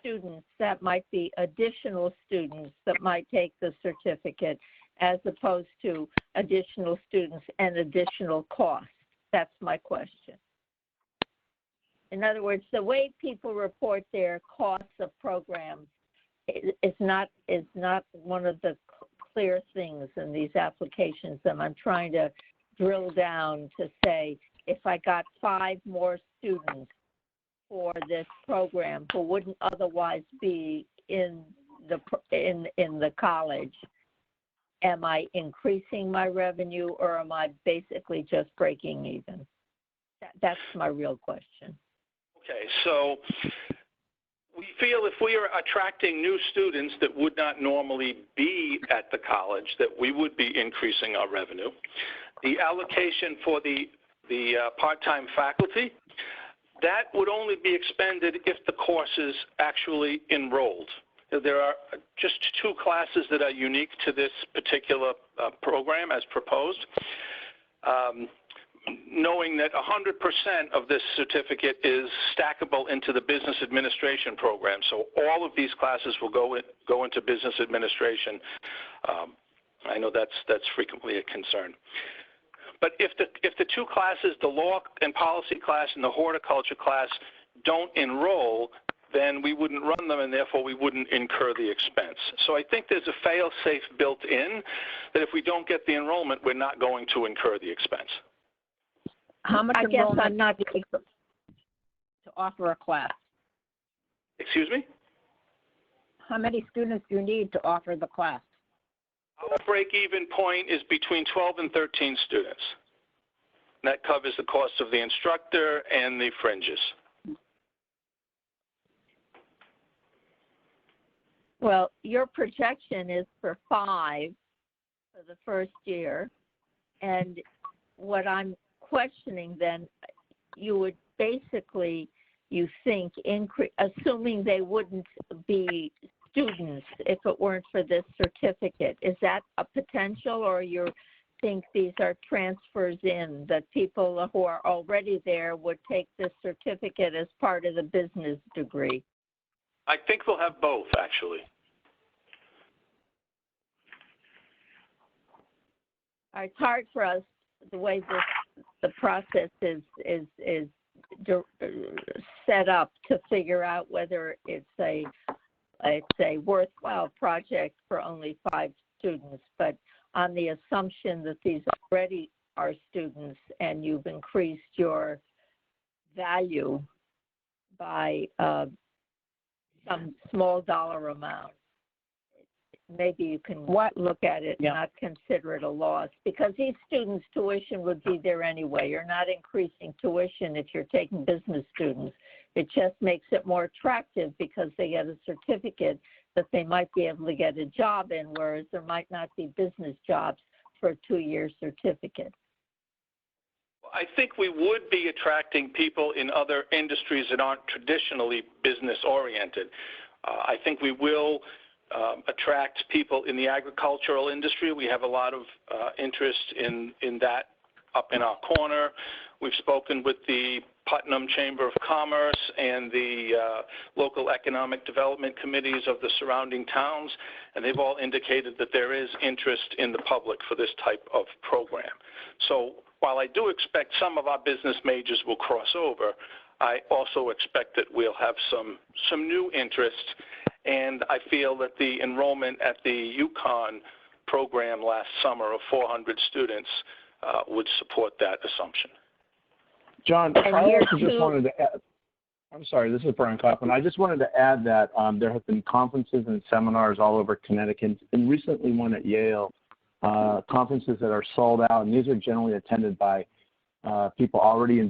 Speaker 10: students, that might be additional students that might take the certificate as opposed to additional students and additional costs. That's my question. In other words, the way people report their costs of programs is not one of the clear things in these applications, and I'm trying to drill down to say if I got 5 more students for this program who wouldn't otherwise be in the college, am I increasing my revenue or am I basically just breaking even? That's my real question.
Speaker 17: Okay, so We feel if we are attracting new students that would not normally be at the college, that we would be increasing our revenue. The allocation for the part-time faculty, that would only be expended if the course is actually enrolled. There are just 2 classes that are unique to this particular program as proposed. Knowing that 100% of this certificate is stackable into the business administration program. So all of these classes will go into business administration. I know that's frequently a concern. But if the 2 classes, the law and policy class and the horticulture class, don't enroll, then we wouldn't run them, and therefore we wouldn't incur the expense. So I think there's a fail-safe built in that if we don't get the enrollment, we're not going to incur the expense.
Speaker 1: How much
Speaker 10: I guess I'm not
Speaker 1: to offer a class?
Speaker 17: Excuse me?
Speaker 1: How many students do you need to offer the class?
Speaker 17: Our break-even point is between 12 and 13 students. That covers the cost of the instructor and the fringes.
Speaker 10: Well, your projection is for 5 for the first year, and what I'm questioning then, you would basically, you think, assuming they wouldn't be students if it weren't for this certificate. Is that a potential, or you think these are transfers in, that people who are already there would take this certificate as part of the business degree?
Speaker 17: I think we'll have both, actually.
Speaker 10: It's hard for us, the way the process is set up, to figure out whether it's a worthwhile project for only 5 students. But on the assumption that these already are students and you've increased your value by some small dollar amount, maybe you can look at it and not consider it a loss, because these students' tuition would be there anyway. You're not increasing tuition if you're taking business students. It just makes it more attractive because they get a certificate that they might be able to get a job in, whereas there might not be business jobs for a 2-year certificate.
Speaker 17: I think we would be attracting people in other industries that aren't traditionally business-oriented. I think we will attract people in the agricultural industry. We have a lot of interest in that up in our corner. We've spoken with the Putnam Chamber of Commerce and the local economic development committees of the surrounding towns, and they've all indicated that there is interest in the public for this type of program. So while I do expect some of our business majors will cross over, I also expect that we'll have some new interest, and I feel that the enrollment at the UConn program last summer of 400 students would support that assumption.
Speaker 16: John, I also just wanted to add, I'm sorry, this is Brian Kaufman. I just wanted to add that there have been conferences and seminars all over Connecticut, and recently one at Yale, conferences that are sold out, and these are generally attended by people already in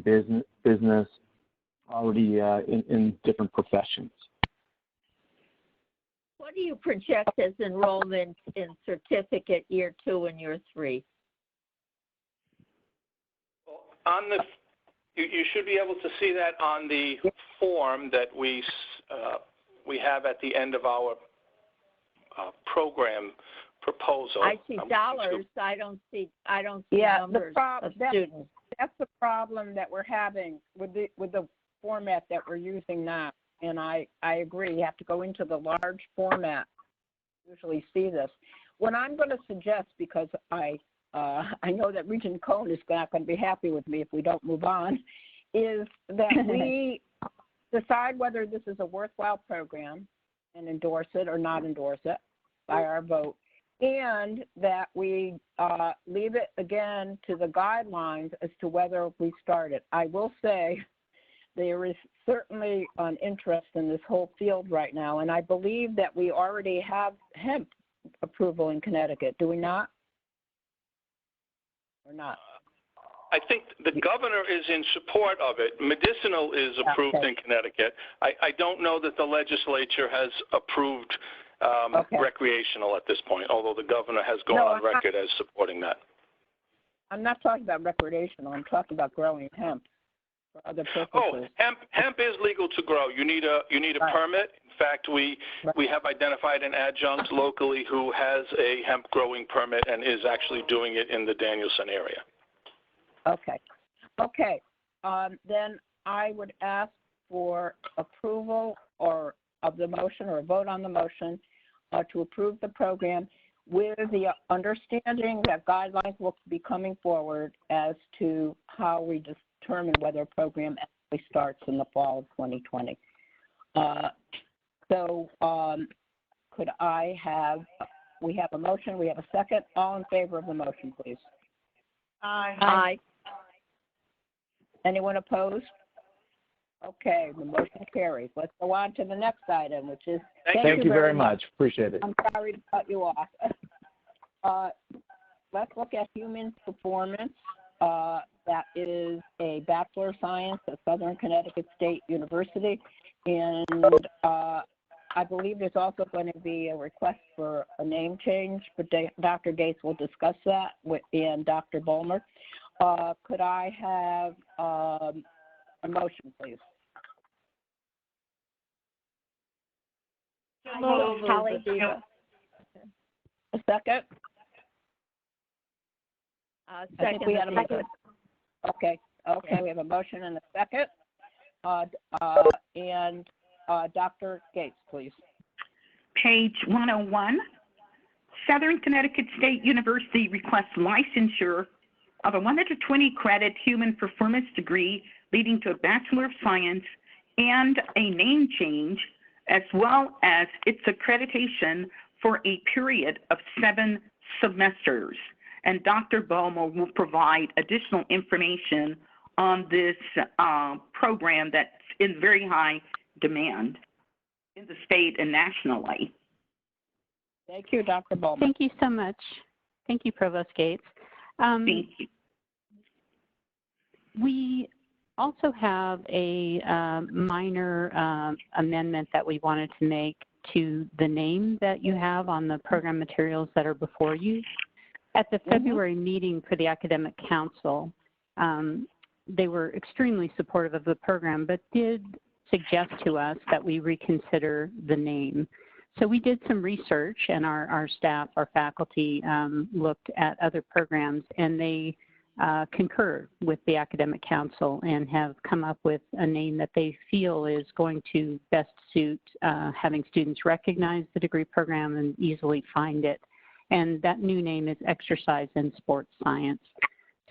Speaker 16: business, already in different professions.
Speaker 10: What do you project as enrollment in certificate year 2 and year 3?
Speaker 17: On the, you should be able to see that on the form that we have at the end of our program proposal.
Speaker 10: I see dollars. I don't see numbers of students.
Speaker 1: That's the problem that we're having with the format that we're using now. And I agree. You have to go into the large format to usually see this. What I'm going to suggest, because I know that Regent Cohn is not going to be happy with me if we don't move on, is that we decide whether this is a worthwhile program and endorse it or not endorse it by our vote, and that we leave it again to the guidelines as to whether we start it. I will say there is certainly an interest in this whole field right now, and I believe that we already have hemp approval in Connecticut. Do we not? Or not?
Speaker 17: I think the governor is in support of it. Medicinal is approved in Connecticut. I don't know that the legislature has approved recreational at this point, although the governor has gone on record as supporting that.
Speaker 1: I'm not talking about recreational. I'm talking about growing hemp for other purposes.
Speaker 17: Oh, hemp is legal to grow. You need a permit. In fact, we have identified an adjunct locally who has a hemp growing permit and is actually doing it in the Danielson area.
Speaker 1: Okay. Okay. Then I would ask for approval of the motion or a vote on the motion to approve the program with the understanding that guidelines will be coming forward as to how we determine whether a program actually starts in the fall of 2020. Could I have, we have a motion, we have a second. All in favor of the motion, please.
Speaker 4: Aye.
Speaker 1: Aye. Anyone opposed? Okay, the motion carries. Let's go on to the next item, which is...
Speaker 16: Thank you very much. Appreciate it.
Speaker 1: I'm sorry to cut you off. Let's look at human performance. That is a Bachelor of Science at Southern Connecticut State University. And I believe there's also going to be a request for a name change, but Dr. Gates will discuss that and Dr. Bulmer. Could I have a motion, please?
Speaker 10: Holly.
Speaker 1: A second? I think we had a motion. Okay, we have a motion and a second. Dr. Gates, please.
Speaker 5: Page 101, Southern Connecticut State University requests licensure of a 120-credit human performance degree leading to a Bachelor of Science and a name change, as well as its accreditation for a period of 7 semesters. And Dr. Bulmer will provide additional information on this program that's in very high demand in the state and nationally.
Speaker 1: Thank you, Dr. Bulmer.
Speaker 6: Thank you so much. Thank you, Provost Gates.
Speaker 5: Thank you.
Speaker 6: We also have a minor amendment that we wanted to make to the name that you have on the program materials that are before you. At the February meeting for the Academic Council, they were extremely supportive of the program, but did suggest to us that we reconsider the name. So we did some research, and our staff, our faculty, looked at other programs, and they concurred with the Academic Council and have come up with a name that they feel is going to best suit having students recognize the degree program and easily find it. And that new name is Exercise and Sports Science.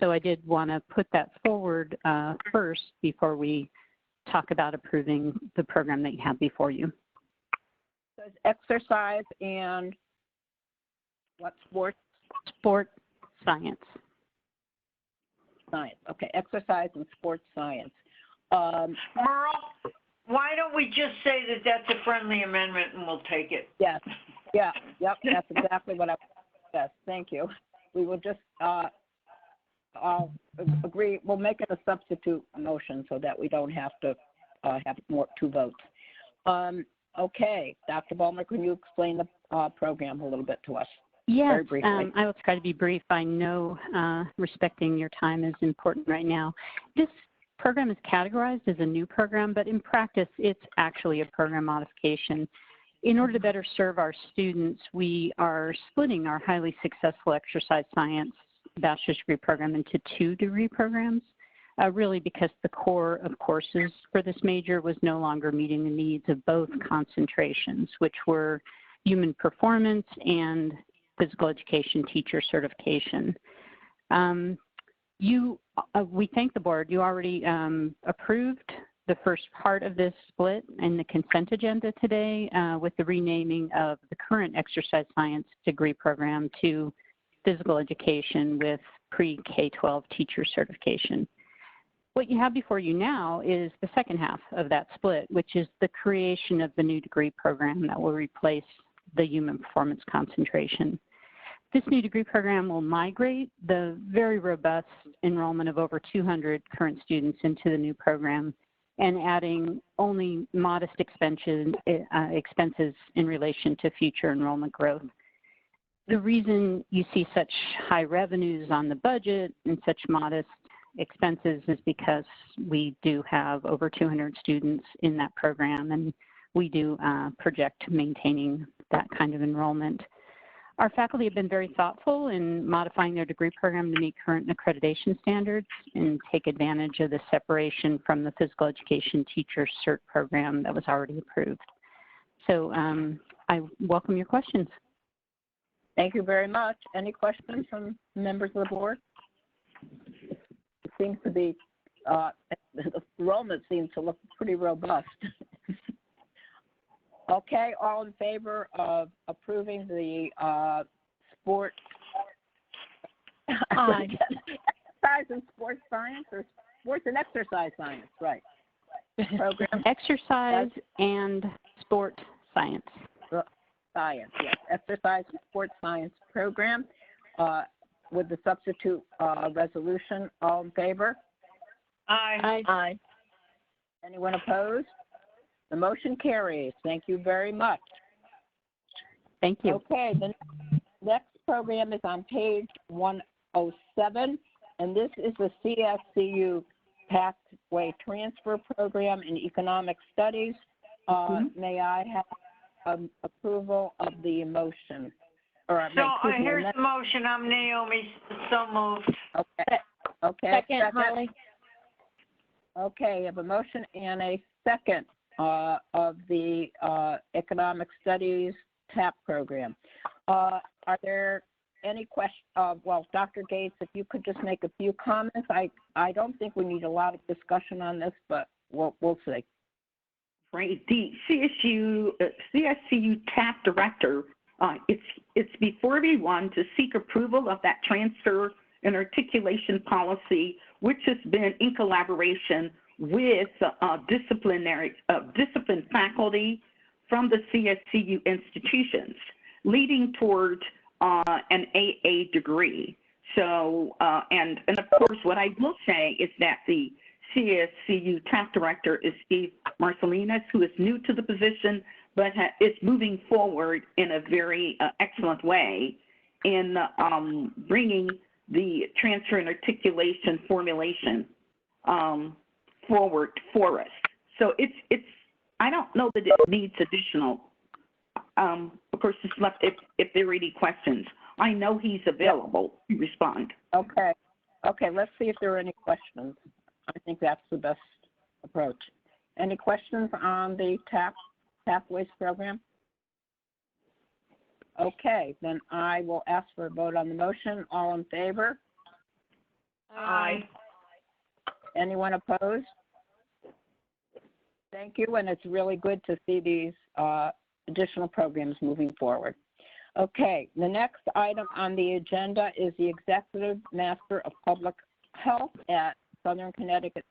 Speaker 6: So I did want to put that forward first before we talk about approving the program that you have before you.
Speaker 1: So it's exercise and what sports?
Speaker 6: Sport science.
Speaker 1: Science. Okay, exercise and sports science.
Speaker 4: Merle, why don't we just say that that's a friendly amendment and we'll take it?
Speaker 1: Yes. Yeah. Yep. That's exactly what I. Yes. Thank you. We will just I'll agree. We'll make it a substitute motion so that we don't have to have two votes. Okay, Dr. Bulmer, can you explain the program a little bit to us?
Speaker 6: Yes,
Speaker 1: very briefly.
Speaker 6: I will try to be brief. I know respecting your time is important right now. This program is categorized as a new program, but in practice, it's actually a program modification. In order to better serve our students, we are splitting our highly successful exercise science bachelor's degree program into 2 degree programs, really because the core of courses for this major was no longer meeting the needs of both concentrations, which were human performance and physical education teacher certification. We thank the board. You already approved the first part of this split in the consent agenda today with the renaming of the current exercise science degree program to physical education with pre-K-12 teacher certification. What you have before you now is the second half of that split, which is the creation of the new degree program that will replace the human performance concentration. This new degree program will migrate the very robust enrollment of over 200 current students into the new program and adding only modest expenses in relation to future enrollment growth. The reason you see such high revenues on the budget and such modest expenses is because we do have over 200 students in that program, and we do project maintaining that kind of enrollment. Our faculty have been very thoughtful in modifying their degree program to meet current accreditation standards and take advantage of the separation from the physical education teacher cert program that was already approved. So I welcome your questions.
Speaker 1: Thank you very much. Any questions from members of the board? It seems to be, the enrollment seems to look pretty robust. Okay, all in favor of approving the sport exercise and sports science, or sports and exercise science, right? Program.
Speaker 6: Exercise and sport science.
Speaker 1: Science, yes. Exercise and sports science program with the substitute resolution. All in favor?
Speaker 4: Aye.
Speaker 1: Aye. Anyone opposed? The motion carries. Thank you very much.
Speaker 6: Thank you.
Speaker 1: Okay, the next program is on page 107, and this is the CSCU Pathway Transfer Program in Economic Studies. May I have approval of the motion? Or,
Speaker 4: So here's the motion. I'm Naomi. So moved.
Speaker 1: Okay. Okay.
Speaker 10: Second, Holly.
Speaker 1: Okay, I have a motion and a second of the Economic Studies TAP program. Are there any questions? Well, Dr. Gates, if you could just make a few comments. I don't think we need a lot of discussion on this, but we'll see.
Speaker 5: Right. The CSCU TAP director, it's before everyone to seek approval of that transfer and articulation policy, which has been in collaboration with disciplined faculty from the CSCU institutions, leading toward an AA degree. So, and of course, what I will say is that the CSCU TAP director is Steve Marcellinas, who is new to the position, but is moving forward in a very excellent way in bringing the transfer and articulation formulation forward for us. So it's I don't know that it needs additional. Of course, it's left if there are any questions. I know he's available to respond.
Speaker 1: Okay. Okay, let's see if there are any questions. I think that's the best approach. Any questions on the Pathways program? Okay, then I will ask for a vote on the motion. All in favor?
Speaker 4: Aye.
Speaker 1: Anyone opposed? Thank you, and it's really good to see these additional programs moving forward. Okay, the next item on the agenda is the Executive Master of Public Health at Southern Connecticut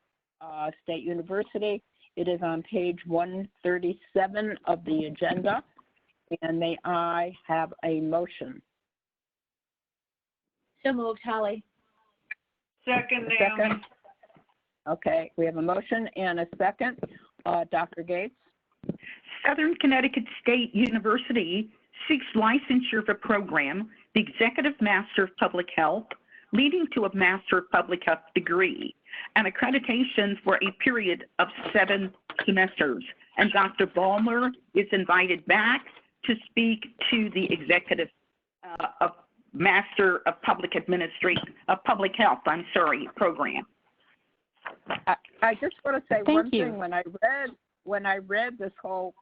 Speaker 1: State University. It is on page 137 of the agenda. And may I have a motion?
Speaker 10: So moved, Holly.
Speaker 4: Second, Naomi.
Speaker 1: Okay, we have a motion and a second. Dr. Gates?
Speaker 5: Southern Connecticut State University seeks licensure of a program, the Executive Master of Public Health, leading to a Master of Public Health degree, and accreditation for a period of 7 semesters. And Dr. Balmer is invited back to speak to the Executive Master of Public Administration, of Public Health, program.
Speaker 1: I just want to say one
Speaker 6: you.
Speaker 1: thing. When I read this whole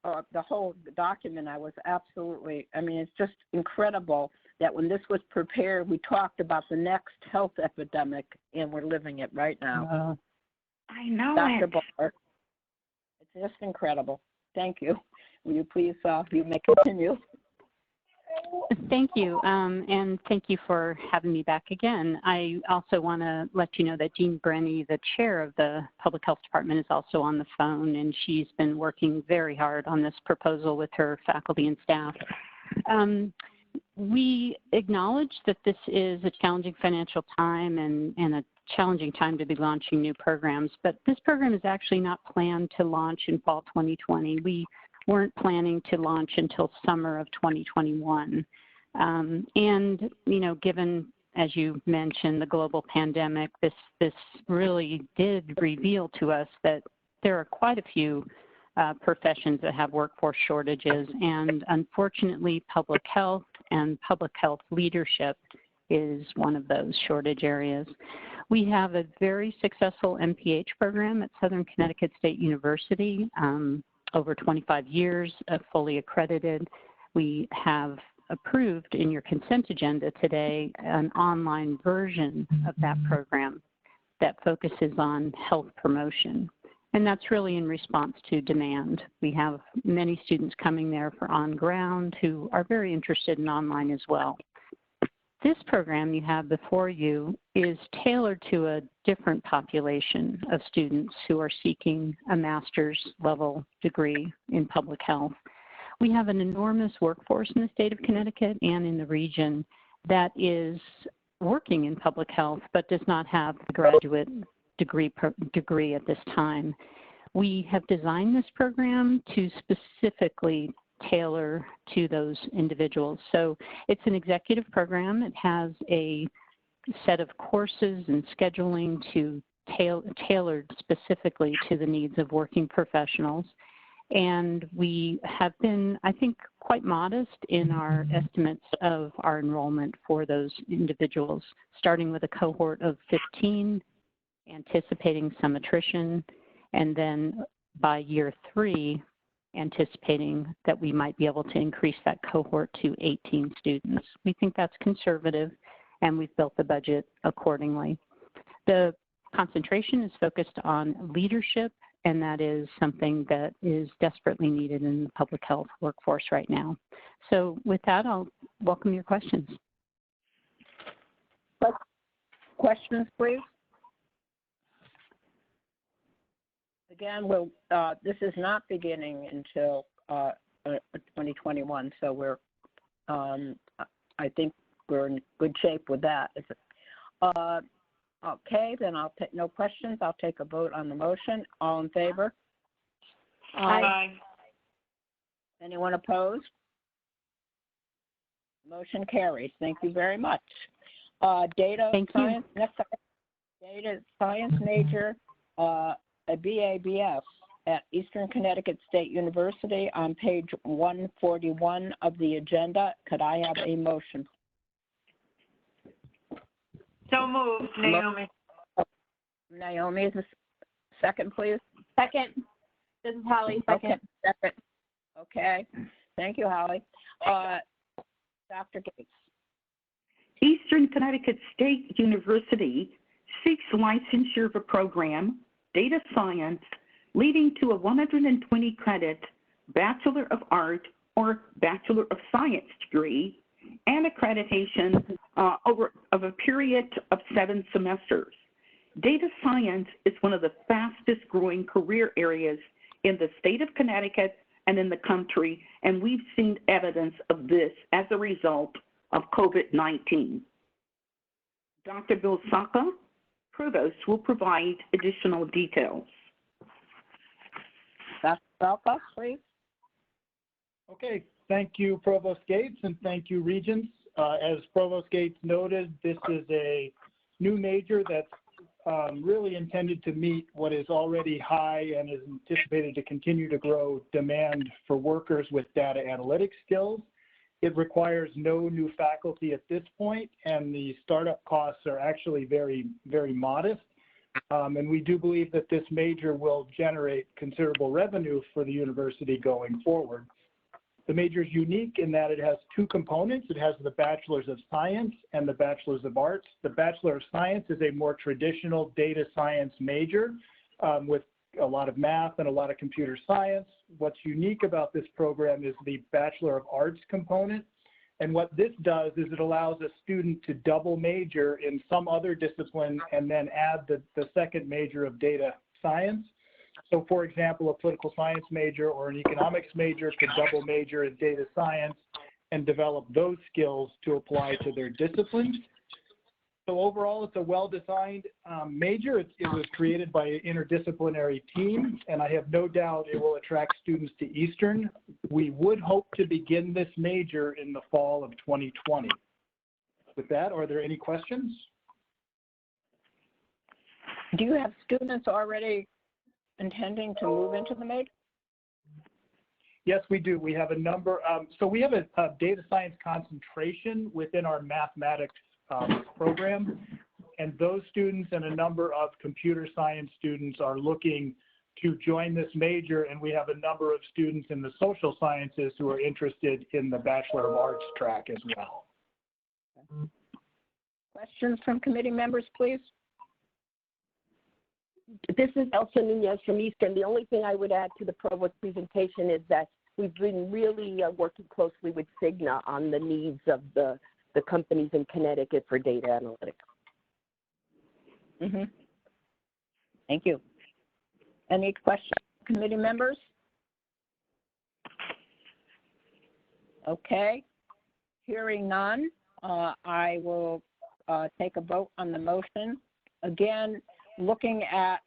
Speaker 1: the whole document, I was absolutely. I mean, it's just incredible that when this was prepared, we talked about the next health epidemic, and we're living it right now.
Speaker 5: I know
Speaker 1: Dr.
Speaker 5: it.
Speaker 1: Butler, it's just incredible. Thank you. Will you please, you may continue.
Speaker 6: Thank you, and thank you for having me back again. I also want to let you know that Jean Brenny, the chair of the Public Health Department, is also on the phone, and she's been working very hard on this proposal with her faculty and staff. We acknowledge that this is a challenging financial time and a challenging time to be launching new programs, but this program is actually not planned to launch in fall 2020. We weren't planning to launch until summer of 2021. And, you know, given, as you mentioned, the global pandemic, this really did reveal to us that there are quite a few professions that have workforce shortages, and unfortunately public health and public health leadership is one of those shortage areas. We have a very successful MPH program at Southern Connecticut State University, over 25 years, fully accredited. We have approved in your consent agenda today an online version of that program that focuses on health promotion. And that's really in response to demand. We have many students coming there for on-ground who are very interested in online as well. This program you have before you is tailored to a different population of students who are seeking a master's level degree in public health. We have an enormous workforce in the state of Connecticut and in the region that is working in public health but does not have the graduate degree at this time. We have designed this program to specifically tailor to those individuals. So it's an executive program. It has a set of courses and scheduling tailored specifically to the needs of working professionals. And we have been, I think, quite modest in our estimates of our enrollment for those individuals, starting with a cohort of 15, anticipating some attrition, and then by year 3, anticipating that we might be able to increase that cohort to 18 students. We think that's conservative, and we've built the budget accordingly. The concentration is focused on leadership, and that is something that is desperately needed in the public health workforce right now. So with that, I'll welcome your questions.
Speaker 1: Questions, please? Again, this is not beginning until 2021, so we're, I think we're in good shape with that. Okay, then I'll take no questions. I'll take a vote on the motion. All in favor?
Speaker 4: Aye.
Speaker 1: Anyone opposed? Motion carries. Thank you very much. Data science, next item, data science major, a BABS at Eastern Connecticut State University on page 141 of the agenda. Could I have a motion?
Speaker 4: So moved, Naomi.
Speaker 1: Naomi, is a second, please?
Speaker 2: Second. This is Holly. Second.
Speaker 1: Okay, second. Okay. Thank you, Holly. Dr. Gates.
Speaker 5: Eastern Connecticut State University seeks licensure of a program, data science, leading to a 120 credit Bachelor of Art or Bachelor of Science degree and accreditation over a period of 7 semesters. Data science is one of the fastest growing career areas in the state of Connecticut and in the country, and we've seen evidence of this as a result of COVID-19. Dr. Bill Saka, Provost, will provide additional details.
Speaker 1: Dr. Saka, please.
Speaker 18: Okay, thank you, Provost Gates, and thank you, Regents. As Provost Gates noted, this is a new major that's really intended to meet what is already high and is anticipated to continue to grow demand for workers with data analytics skills. It requires no new faculty at this point, and the startup costs are actually very, very modest. And we do believe that this major will generate considerable revenue for the university going forward. The major is unique in that it has 2 components. It has the Bachelor's of Science and the Bachelor's of Arts. The Bachelor of Science is a more traditional data science major with a lot of math and a lot of computer science. What's unique about this program is the Bachelor of Arts component. And what this does is it allows a student to double major in some other discipline and then add the second major of data science. So for example, a political science major or an economics major could double major in data science and develop those skills to apply to their disciplines. So overall, it's a well-designed major. It was created by an interdisciplinary team, and I have no doubt it will attract students to Eastern. We would hope to begin this major in the fall of 2020. With that, are there any questions?
Speaker 1: Do you have students already intending to move into the major?
Speaker 18: Yes, we do. We have a number. So we have a data science concentration within our mathematics program, and those students and a number of computer science students are looking to join this major, and we have a number of students in the social sciences who are interested in the Bachelor of Arts track as well.
Speaker 1: Questions from committee members, please?
Speaker 19: This is Elsa Nunez from Eastern. The only thing I would add to the provost presentation is that we've been really working closely with Cigna on the needs of the companies in Connecticut for data analytics.
Speaker 1: Mm-hmm. Thank you. Any questions, committee members? Okay. Hearing none, I will take a vote on the motion. Again, looking at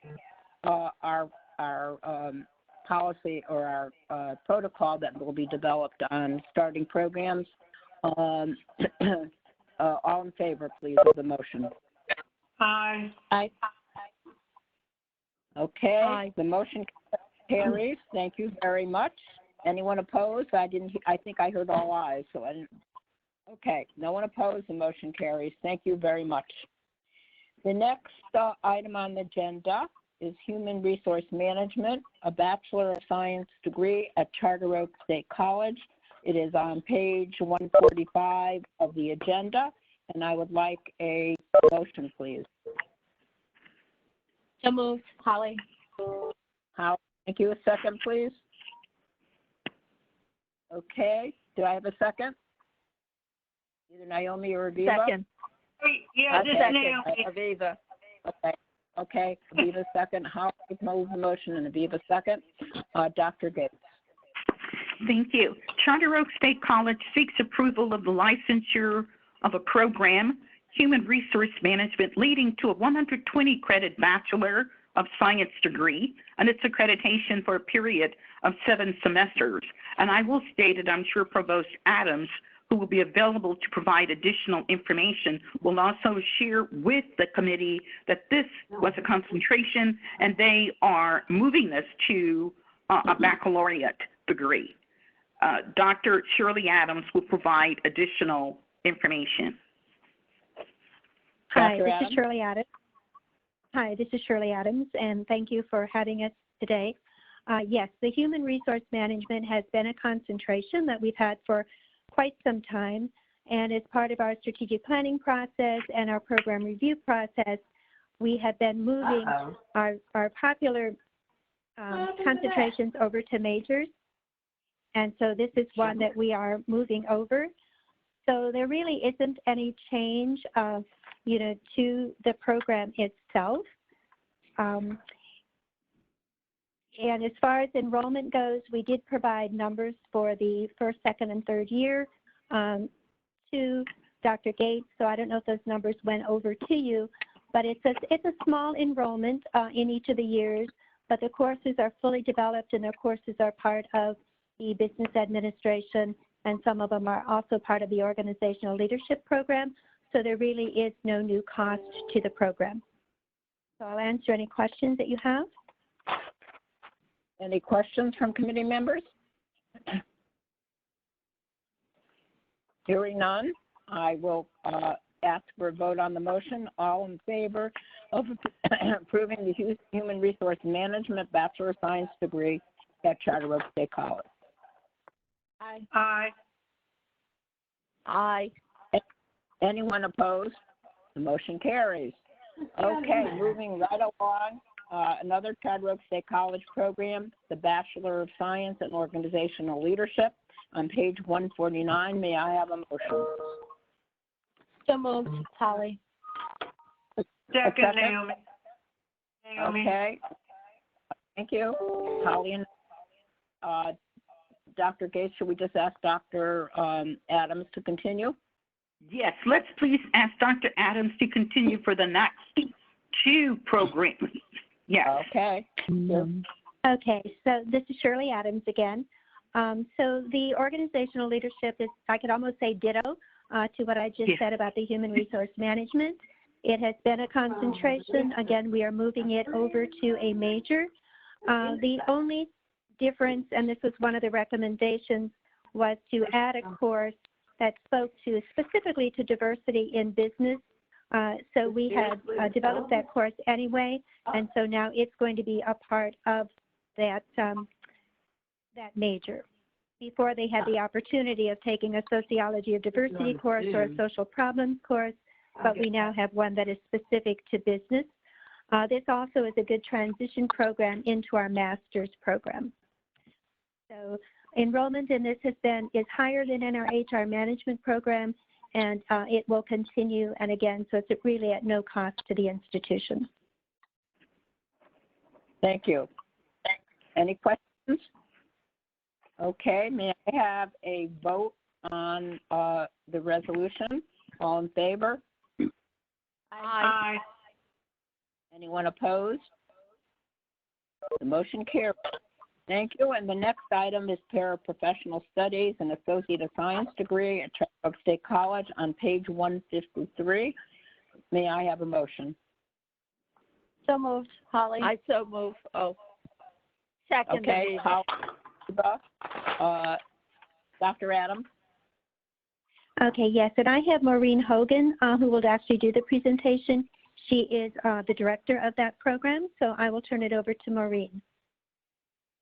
Speaker 1: our policy or our protocol that will be developed on starting programs. All in favor, please, of the motion.
Speaker 4: Aye.
Speaker 1: Aye. Okay,
Speaker 10: Aye.
Speaker 1: the motion carries. Thank you very much. Anyone opposed? I think I heard all ayes, so I didn't. Okay, no one opposed. The motion carries. Thank you very much. The next item on the agenda is Human Resource Management, a Bachelor of Science degree at Charter Oak State College. It is on page 145 of the agenda, and I would like a motion, please.
Speaker 2: So moved. Holly.
Speaker 1: Holly, thank you. A second, please. Okay, do I have a second? Either Naomi or Aviva?
Speaker 10: Second.
Speaker 4: Yeah, this is Naomi.
Speaker 1: Aviva. Okay, Aviva second. Holly moves the motion and Aviva second. Dr. Gates.
Speaker 5: Thank you. Charter Oak State College seeks approval of the licensure of a program, Human Resource Management, leading to a 120 credit Bachelor of Science degree and its accreditation for a period of 7 semesters. And I will state it, I'm sure Provost Adams, who will be available to provide additional information, will also share with the committee that this was a concentration and they are moving this to a baccalaureate degree. Dr. Shirley Adams will provide additional information.
Speaker 7: Hi, this is Shirley Adams. Hi, this is Shirley Adams, and thank you for having us today. Yes, the human resource management has been a concentration that we've had for quite some time, and as part of our strategic planning process and our program review process, we have been moving our popular concentrations over to majors, and so this is one that we are moving over. So there really isn't any change of, to the program itself. And as far as enrollment goes, we did provide numbers for the first, second, and third year to Dr. Gates. So I don't know if those numbers went over to you, but it's a small enrollment in each of the years, but the courses are fully developed and the courses are part of the business administration, and some of them are also part of the organizational leadership program. So there really is no new cost to the program. So I'll answer any questions that you have.
Speaker 1: Any questions from committee members? Hearing none, I will ask for a vote on the motion. All in favor of approving the Human Resource Management Bachelor of Science degree at Charter Oak State College?
Speaker 10: Aye.
Speaker 4: Aye.
Speaker 10: Aye.
Speaker 1: Anyone opposed? The motion carries. Okay, moving right along. Another Charter Oak State College program, the Bachelor of Science in Organizational Leadership, on page 149. May I have a motion?
Speaker 2: So moved. Holly.
Speaker 4: Second, Naomi.
Speaker 1: Okay. Thank you. Holly and Dr. Gates, should we just ask Dr. Adams to continue?
Speaker 5: Yes, let's please ask Dr. Adams to continue for the next two programs. Yes.
Speaker 1: Okay.
Speaker 20: Okay, so this is Shirley Adams again. So the organizational leadership is, I could almost say ditto to what I just said about the human resource management. It has been a concentration. Again, we are moving it over to a major. The only difference, and this was one of the recommendations, was to add a course that spoke to specifically to diversity in business. So we had developed that course anyway, and so now it's going to be a part of that, that major. Before they had the opportunity of taking a sociology of diversity course or a social problems course, but we now have one that is specific to business. This also is a good transition program into our master's program. So enrollment in this is higher than in our HR management program, and it will continue. And again, so it's really at no cost to the institution.
Speaker 1: Thank you. Any questions? Okay, may I have a vote on the resolution? All in favor?
Speaker 5: Aye.
Speaker 1: Anyone opposed? The motion carries. Thank you. And the next item is paraprofessional studies and associate of science degree at Charlotte State College on page 153. May I have a motion?
Speaker 10: So moved, Holly. I so move. Oh, second.
Speaker 1: Okay, Dr. Adams.
Speaker 20: Okay, yes, and I have Maureen Hogan who will actually do the presentation. She is the director of that program, so I will turn it over to Maureen.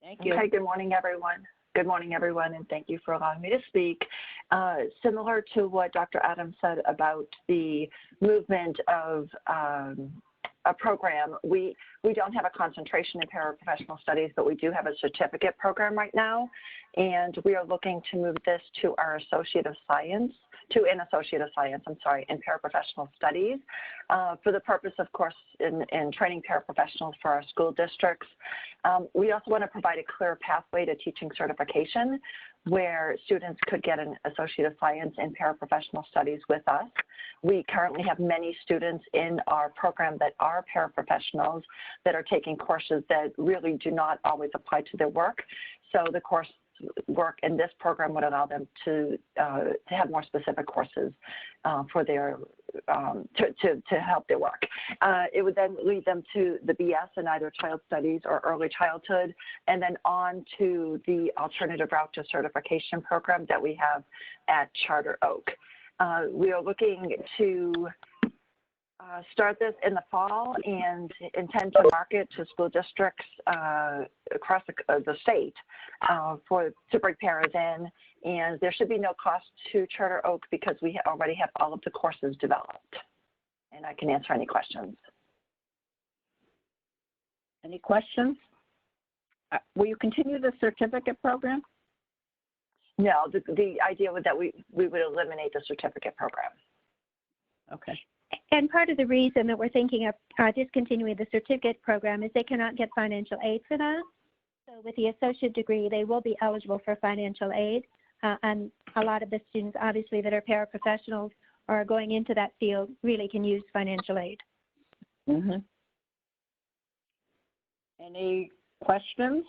Speaker 1: Thank you.
Speaker 21: Okay, good morning, everyone. Good morning, everyone, and thank you for allowing me to speak. Similar to what Dr. Adams said about the movement of a program, we don't have a concentration in paraprofessional studies, but we do have a certificate program right now, and we are looking to move this to our Associate of Science, in paraprofessional studies, for the purpose, of course, in training paraprofessionals for our school districts. We also want to provide a clear pathway to teaching certification, where students could get an Associate of Science in paraprofessional studies with us. We currently have many students in our program that are paraprofessionals that are taking courses that really do not always apply to their work. So the course work in this program would allow them to have more specific courses for their to help their work. It would then lead them to the BS in either child studies or early childhood, and then on to the alternative route to certification program that we have at Charter Oak. We are looking to start this in the fall and intend to market to school districts across the state to bring paras in. And there should be no cost to Charter Oak because we already have all of the courses developed. And I can answer any questions.
Speaker 1: Any questions? Will you continue the certificate program?
Speaker 21: No, the idea was that we would eliminate the certificate program.
Speaker 1: Okay.
Speaker 20: And part of the reason that we're thinking of discontinuing the certificate program is they cannot get financial aid for that. So with the associate degree, they will be eligible for financial aid. And a lot of the students, obviously, that are paraprofessionals or are going into that field really can use financial aid.
Speaker 1: Mm-hmm. Any questions?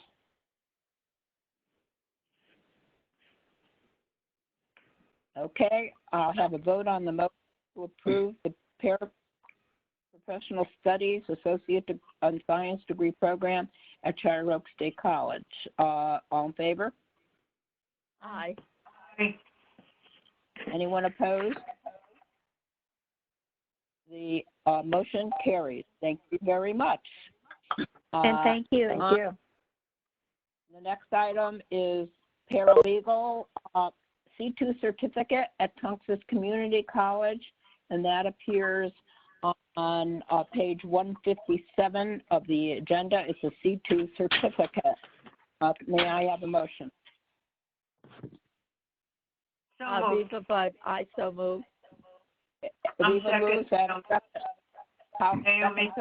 Speaker 1: Okay, I'll have a vote on the motion to approve the Paraprofessional Studies Associate in Science degree program at Charter Oak State College. All in favor?
Speaker 10: Aye.
Speaker 5: Aye.
Speaker 1: Anyone opposed? The motion carries. Thank you very much.
Speaker 20: And thank you.
Speaker 21: Thank you.
Speaker 1: The next item is paralegal C2 certificate at Tungus Community College, and that appears on page 157 of the agenda. It's a C2 certificate. May I have a motion?
Speaker 10: Aviva, but I so move.
Speaker 1: Aviva moves that.
Speaker 5: Naomi.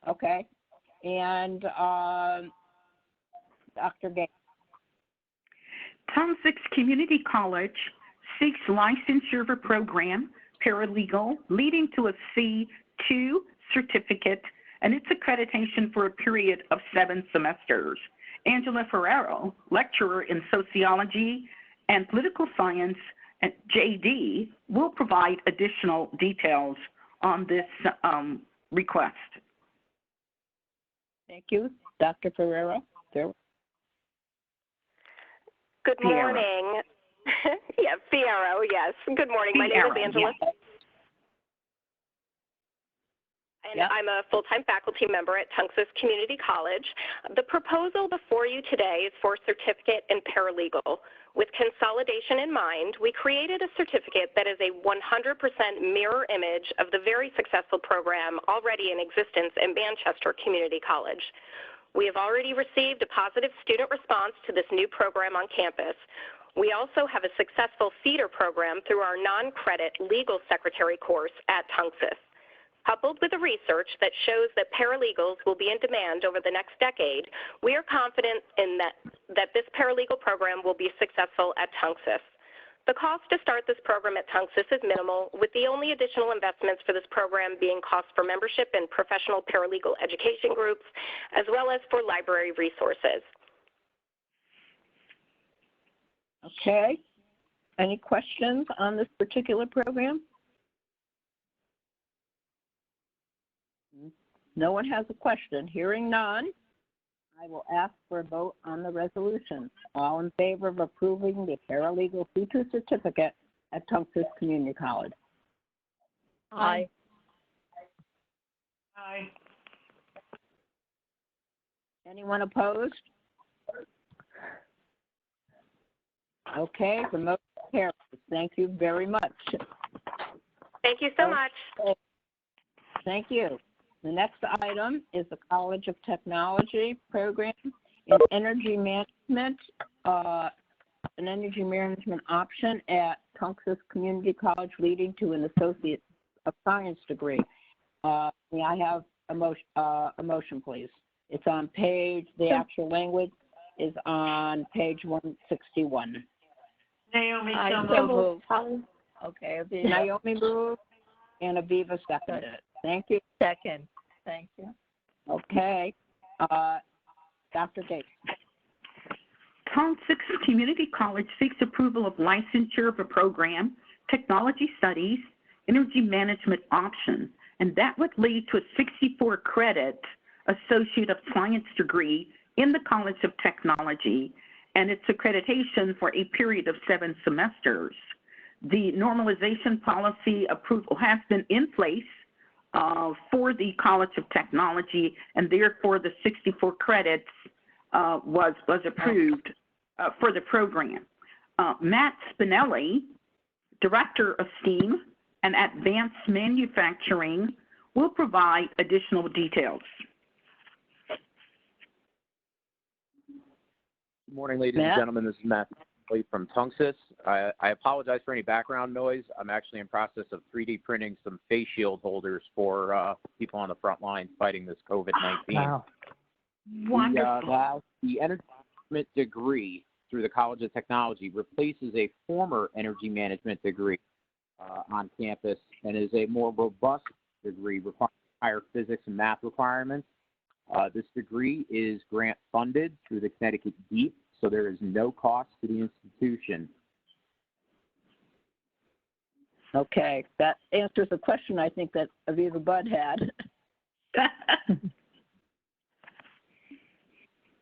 Speaker 1: Okay. And Dr. Gates.
Speaker 5: Townsend Community College seeks licensure of a program, paralegal, leading to a C2 certificate and its accreditation for a period of 7 semesters. Angela Ferrero, lecturer in sociology and political science at JD, will provide additional details on this request.
Speaker 1: Thank you. Dr. Ferrero.
Speaker 3: Good morning. Yeah, Fierro, yes. Good morning. My name is Angela. Yeah. And I'm a full-time faculty member at Tunxus Community College. The proposal before you today is for certificate in paralegal. With consolidation in mind, we created a certificate that is a 100% mirror image of the very successful program already in existence in Manchester Community College. We have already received a positive student response to this new program on campus. We also have a successful feeder program through our non-credit legal secretary course at Tunxus. Coupled with the research that shows that paralegals will be in demand over the next decade, we are confident in that this paralegal program will be successful at Tunxus. The cost to start this program at Tunxus is minimal, with the only additional investments for this program being costs for membership in professional paralegal education groups, as well as for library resources.
Speaker 1: Okay. Any questions on this particular program? No one has a question. Hearing none, I will ask for a vote on the resolution. All in favor of approving the paralegal C2 certificate at Tunxus Community College?
Speaker 10: Aye.
Speaker 4: Aye.
Speaker 1: Anyone opposed? Okay, the motion carries. Thank you very much.
Speaker 3: Thank you so much.
Speaker 1: Thank you. The next item is the College of Technology program in energy management, an energy management option at Tunxus Community College, leading to an Associate of Science degree. May I have a motion, please? It's on the actual language is on page 161.
Speaker 4: Naomi,
Speaker 1: so moved. Okay, Naomi moved and Aviva seconded it. Thank you.
Speaker 10: Second. Thank you.
Speaker 1: Okay. Dr. Gates.
Speaker 5: Townsend Community College seeks approval of licensure of a program, Technology Studies, Energy Management option, and that would lead to a 64-credit Associate of Science degree in the College of Technology and its accreditation for a period of 7 semesters. The normalization policy approval has been in place for the College of Technology, and therefore the 64 credits was approved for the program. Matt Spinelli, Director of STEAM and Advanced Manufacturing, will provide additional details.
Speaker 22: Good morning, ladies and gentlemen. This is Matt from Tunxus. I apologize for any background noise. I'm actually in process of 3D printing some face shield holders for people on the front lines fighting this COVID-19.
Speaker 1: Wow. Wonderful.
Speaker 22: The energy management degree through the College of Technology replaces a former energy management degree on campus and is a more robust degree requiring higher physics and math requirements. This degree is grant funded through the Connecticut DEEP, so there is no cost to the institution.
Speaker 1: Okay, that answers the question I think that Aviva Budd had.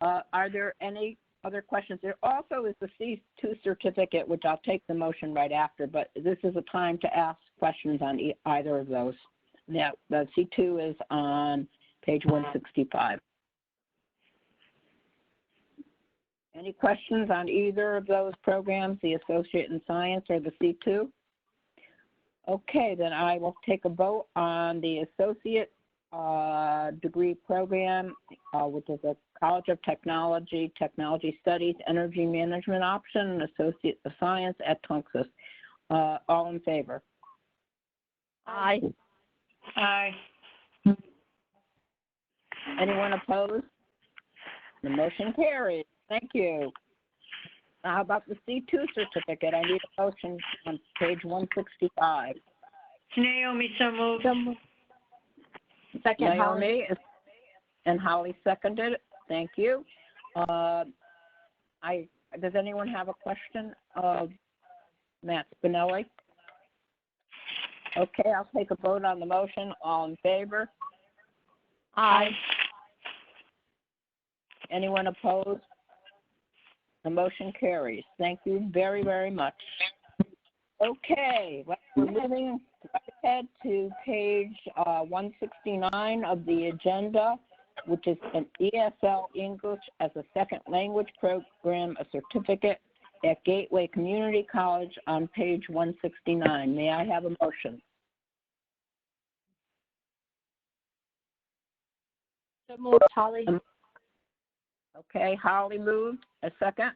Speaker 1: Are there any other questions? There also is the C2 certificate, which I'll take the motion right after, but this is a time to ask questions on either of those. Now, the C2 is on page 165. Any questions on either of those programs, the Associate in Science or the C2? Okay, then I will take a vote on the Associate degree program, which is a College of Technology, Technology Studies, Energy Management option, and Associate of Science at Tunxus. All in favor?
Speaker 10: Aye.
Speaker 4: Aye.
Speaker 1: Anyone opposed? The motion carries. Thank you. How about the C2 certificate? I need a motion on page 165.
Speaker 4: Naomi, so moved.
Speaker 2: Second,
Speaker 1: Naomi and Holly seconded. Thank you. Does anyone have a question of Matt Spinelli? Okay, I'll take a vote on the motion. All in favor?
Speaker 2: Aye.
Speaker 1: Anyone opposed? The motion carries. Thank you very, very much. Okay, well, we're moving right ahead to page 169 of the agenda, which is an ESL English as a Second Language program, a certificate at Gateway Community College on page 169. May I have a motion?
Speaker 2: So moved, Holly.
Speaker 1: Okay, Holly moved. A second?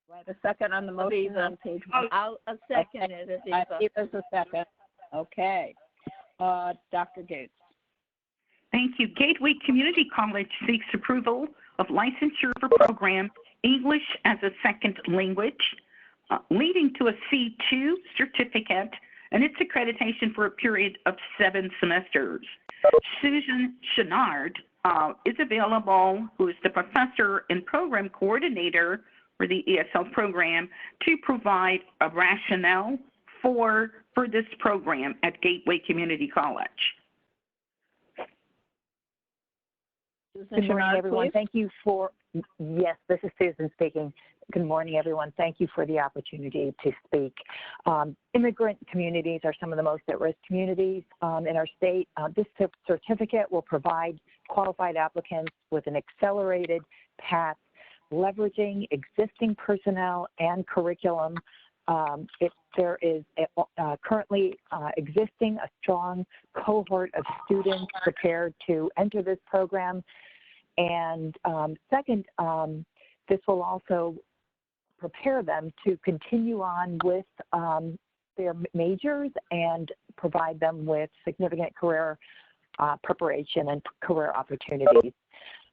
Speaker 1: Do I have a second on the motion on page 1?
Speaker 10: I'll second it.
Speaker 1: There's a second. Okay. Dr. Gates.
Speaker 5: Thank you. Gateway Community College seeks approval of licensure for program English as a Second Language, leading to a C2 certificate and its accreditation for a period of 7 semesters. Susan Chenard is available, who is the professor and program coordinator for the ESL program, to provide a rationale for this program at Gateway Community College.
Speaker 8: Good morning, everyone. Thank you for, yes, this is Susan speaking. Good morning, everyone. Thank you for the opportunity to speak. Immigrant communities are some of the most at-risk communities in our state. This certificate will provide qualified applicants with an accelerated path, leveraging existing personnel and curriculum. There is currently existing a strong cohort of students prepared to enter this program. And second, this will also prepare them to continue on with their majors and provide them with significant career preparation and career opportunities.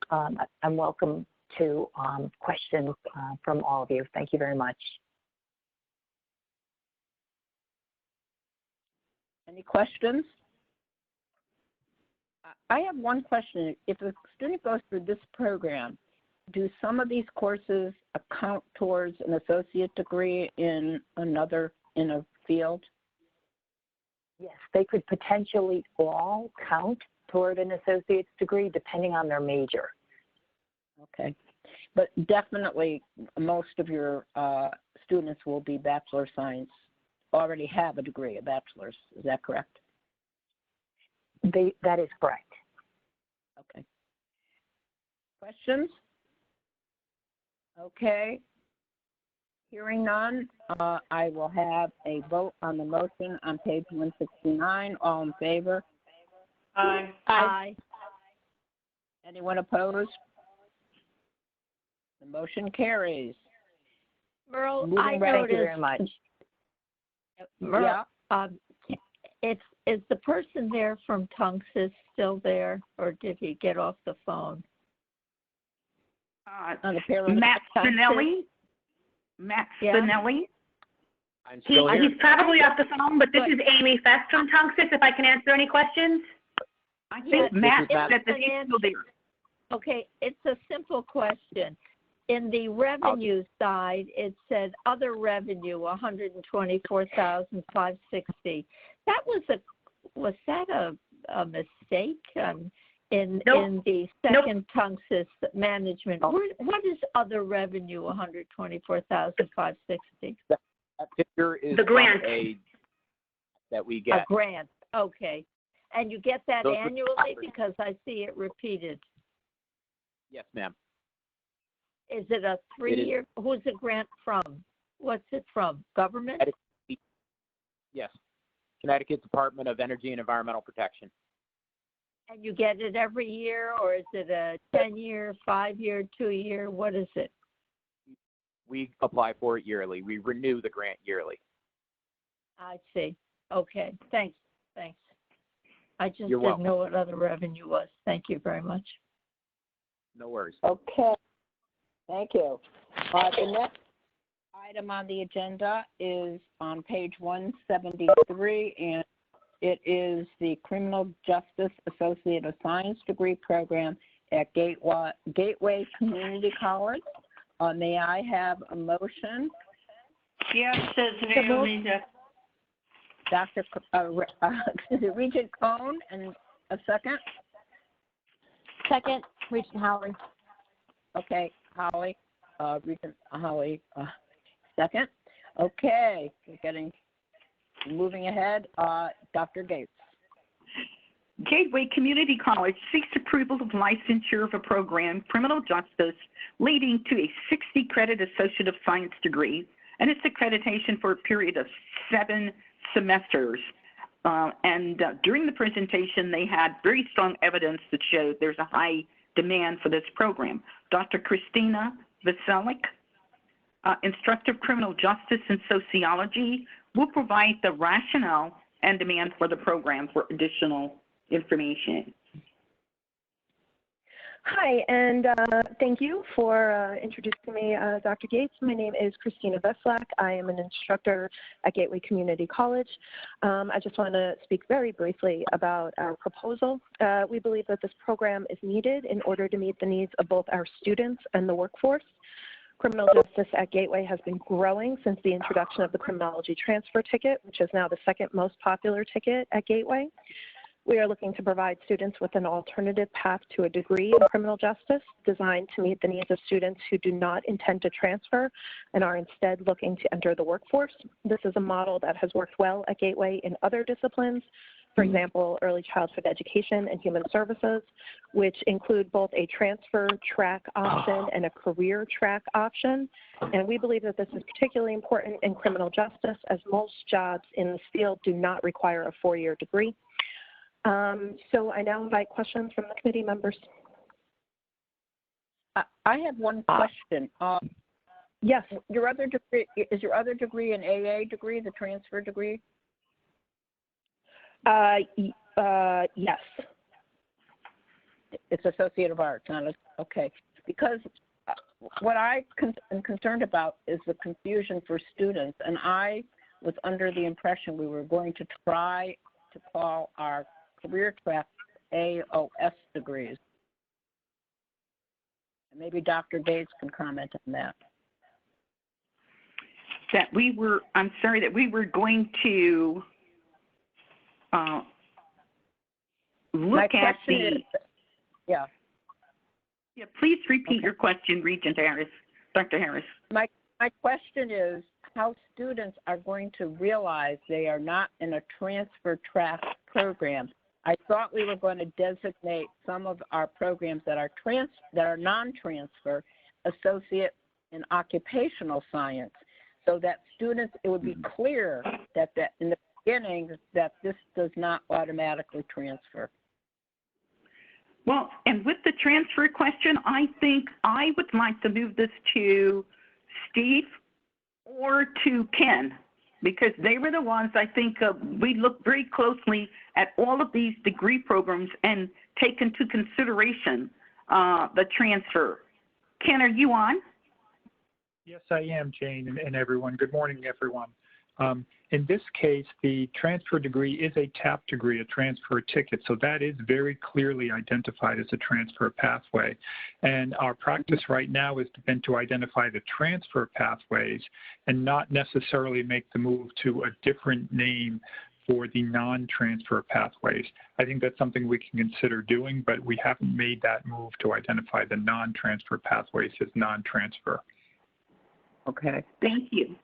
Speaker 8: I'm welcome to questions from all of you. Thank you very much.
Speaker 1: Any questions? I have one question. If a student goes through this program, do some of these courses account towards an associate degree in a field?
Speaker 8: Yes, they could potentially all count toward an associate's degree depending on their major.
Speaker 1: Okay, but definitely most of your students will be Bachelor of Science, already have a degree, a bachelor's. Is that correct?
Speaker 8: That is correct.
Speaker 1: Okay. Questions? Okay. Hearing none, I will have a vote on the motion on page 169. All in favor?
Speaker 4: Aye.
Speaker 1: Aye. Anyone opposed? The motion carries.
Speaker 10: Merle,
Speaker 8: Thank you very much.
Speaker 10: Merle, is the person there from Tunxis still there, or did he get off the phone?
Speaker 5: Matt Spinelli. Matt Spinelli.
Speaker 16: I'm still here.
Speaker 9: He's probably off the phone, but this is Amy Fest from Tunxis, if I can answer any questions.
Speaker 5: I think Matt said that he's still there.
Speaker 10: Okay, it's a simple question. In the revenue side, it said other revenue, $124,560. Was that a mistake in the second Tunxis management? What is other revenue, $124,560?
Speaker 22: That figure is
Speaker 9: the grant
Speaker 22: that we get.
Speaker 10: A grant, okay. And you get that
Speaker 22: Those
Speaker 10: annually because I see it repeated.
Speaker 22: Yes, ma'am.
Speaker 10: Is it a 3-year? Who's the grant from? What's it from? Government?
Speaker 22: Yes. Connecticut Department of Energy and Environmental Protection.
Speaker 10: And you get it every year, or is it a 10-year, 5-year, 2-year? What is it?
Speaker 22: We apply for it yearly. We renew the grant yearly.
Speaker 10: I see. Okay. Thanks. Thanks. I just
Speaker 22: You're
Speaker 10: didn't
Speaker 22: welcome.
Speaker 10: know what other revenue was. Thank you very much.
Speaker 22: No worries.
Speaker 1: Okay, thank you. The next item on the agenda is on page 173, and it is the Criminal Justice Associate of Science degree program at Gateway Community College. May I have a motion?
Speaker 4: Yes, says Naomi.
Speaker 1: Dr. Regent Cohn, and a second?
Speaker 2: Second, Regent Howley.
Speaker 1: Okay, Holly, Regent Holly, second. Okay, moving ahead, Dr. Gates.
Speaker 5: Gateway Community College seeks approval of licensure of a program, Criminal Justice, leading to a 60-credit Associate of Science degree, and its accreditation for a period of 7 semesters. During the presentation, they had very strong evidence that showed there's a high demand for this program. Dr. Christina Veselik, Instructor of Criminal Justice and Sociology, will provide the rationale and demand for the program for additional information.
Speaker 13: Hi, and thank you for introducing me, Dr. Gates. My name is Christina Veslak. I am an instructor at Gateway Community College. I just want to speak very briefly about our proposal. We believe that this program is needed in order to meet the needs of both our students and the workforce. Criminal justice at Gateway has been growing since the introduction of the criminology transfer ticket, which is now the second most popular ticket at Gateway. We are looking to provide students with an alternative path to a degree in criminal justice designed to meet the needs of students who do not intend to transfer and are instead looking to enter the workforce. This is a model that has worked well at Gateway in other disciplines, for example, early childhood education and human services, which include both a transfer track option and a career track option. And we believe that this is particularly important in criminal justice, as most jobs in this field do not require a 4-year degree. So I now invite questions from the committee members.
Speaker 1: I have one question.
Speaker 13: Yes.
Speaker 1: Your other degree, is your other degree an AA degree, the transfer degree?
Speaker 13: Yes.
Speaker 1: It's Associate of Arts, not a, okay. Because what I am concerned about is the confusion for students, and I was under the impression we were going to try to call our career track AOS degrees. And maybe Dr. Gates can comment on that.
Speaker 5: I'm sorry, that we were going to look at the...
Speaker 1: Yeah.
Speaker 5: Yeah, please repeat your question, Regent Harris, Dr. Harris.
Speaker 1: My question is how students are going to realize they are not in a transfer track program. I thought we were going to designate some of our programs that are non-transfer associate in occupational science, so that students, it would be clear that in the beginning that this does not automatically transfer.
Speaker 5: Well, and with the transfer question, I think I would like to move this to Steve or to Ken, because they were the ones, I think, we looked very closely at all of these degree programs and take into consideration the transfer. Ken, are you on?
Speaker 18: Yes, I am, Jane, and everyone. Good morning, everyone. In this case, the transfer degree is a TAP degree, a transfer ticket, so that is very clearly identified as a transfer pathway. And our practice right now has been to identify the transfer pathways and not necessarily make the move to a different name for the non-transfer pathways. I think that's something we can consider doing, but we haven't made that move to identify the non-transfer pathways as non-transfer.
Speaker 1: Okay.
Speaker 5: Thank you.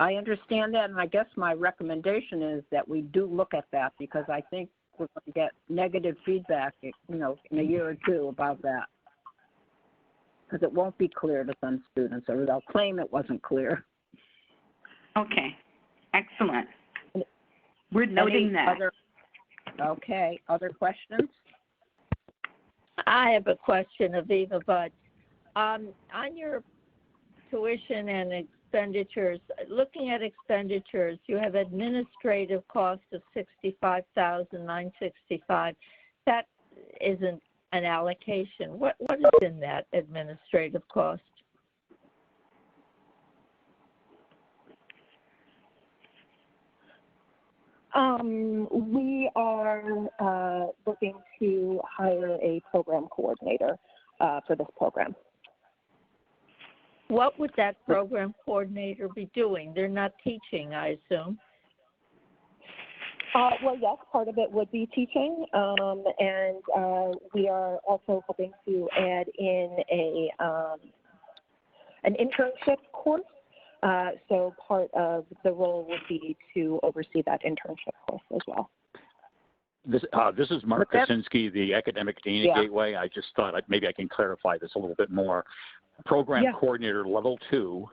Speaker 1: I understand that, and I guess my recommendation is that we do look at that, because I think we're going to get negative feedback, in a year or two about that, because it won't be clear to some students, or they'll claim it wasn't clear.
Speaker 5: Okay, excellent. We're noting that.
Speaker 1: Okay, other questions?
Speaker 10: I have a question, Aviva Budd. On your tuition and expenditures, looking at expenditures, you have administrative cost of $65,965. That isn't an allocation. What is in that administrative cost?
Speaker 13: We are looking to hire a program coordinator for this program.
Speaker 10: What would that program coordinator be doing? They're not teaching, I assume.
Speaker 13: Well, yes, part of it would be teaching, and we are also hoping to add in an internship course. So part of the role would be to oversee that internship course as well.
Speaker 11: This is Mark Kosinski, the academic dean at Gateway. I just thought maybe I can clarify this a little bit more. Program coordinator level 2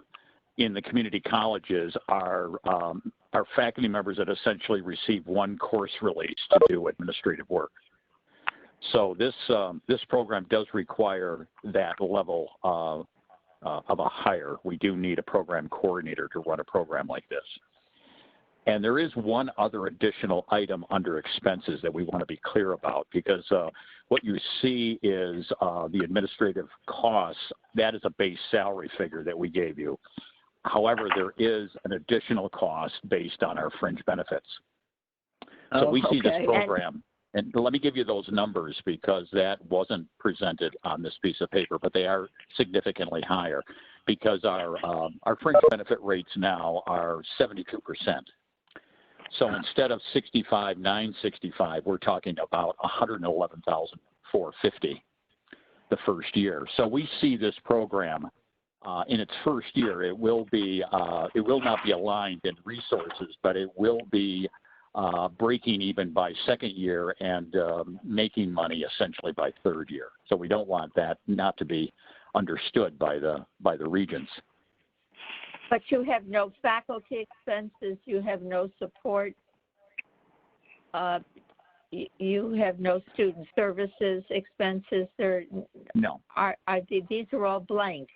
Speaker 11: in the community colleges are faculty members that essentially receive one course release to do administrative work. So this program does require that level of a hire. We do need a program coordinator to run a program like this. And there is one other additional item under expenses that we want to be clear about, because what you see is the administrative costs. That is a base salary figure that we gave you. However, there is an additional cost based on our fringe benefits. So we see this program, and let me give you those numbers because that wasn't presented on this piece of paper, but they are significantly higher because our fringe benefit rates now are 72%. So instead of $65,965, we're talking about $111,450 the first year. So we see this program in its first year. It will not be aligned in resources, but it will be breaking even by second year and making money essentially by third year. So we don't want that not to be understood by the regents.
Speaker 10: But you have no faculty expenses, you have no support, you have no student services expenses.
Speaker 11: No.
Speaker 10: These are all blank.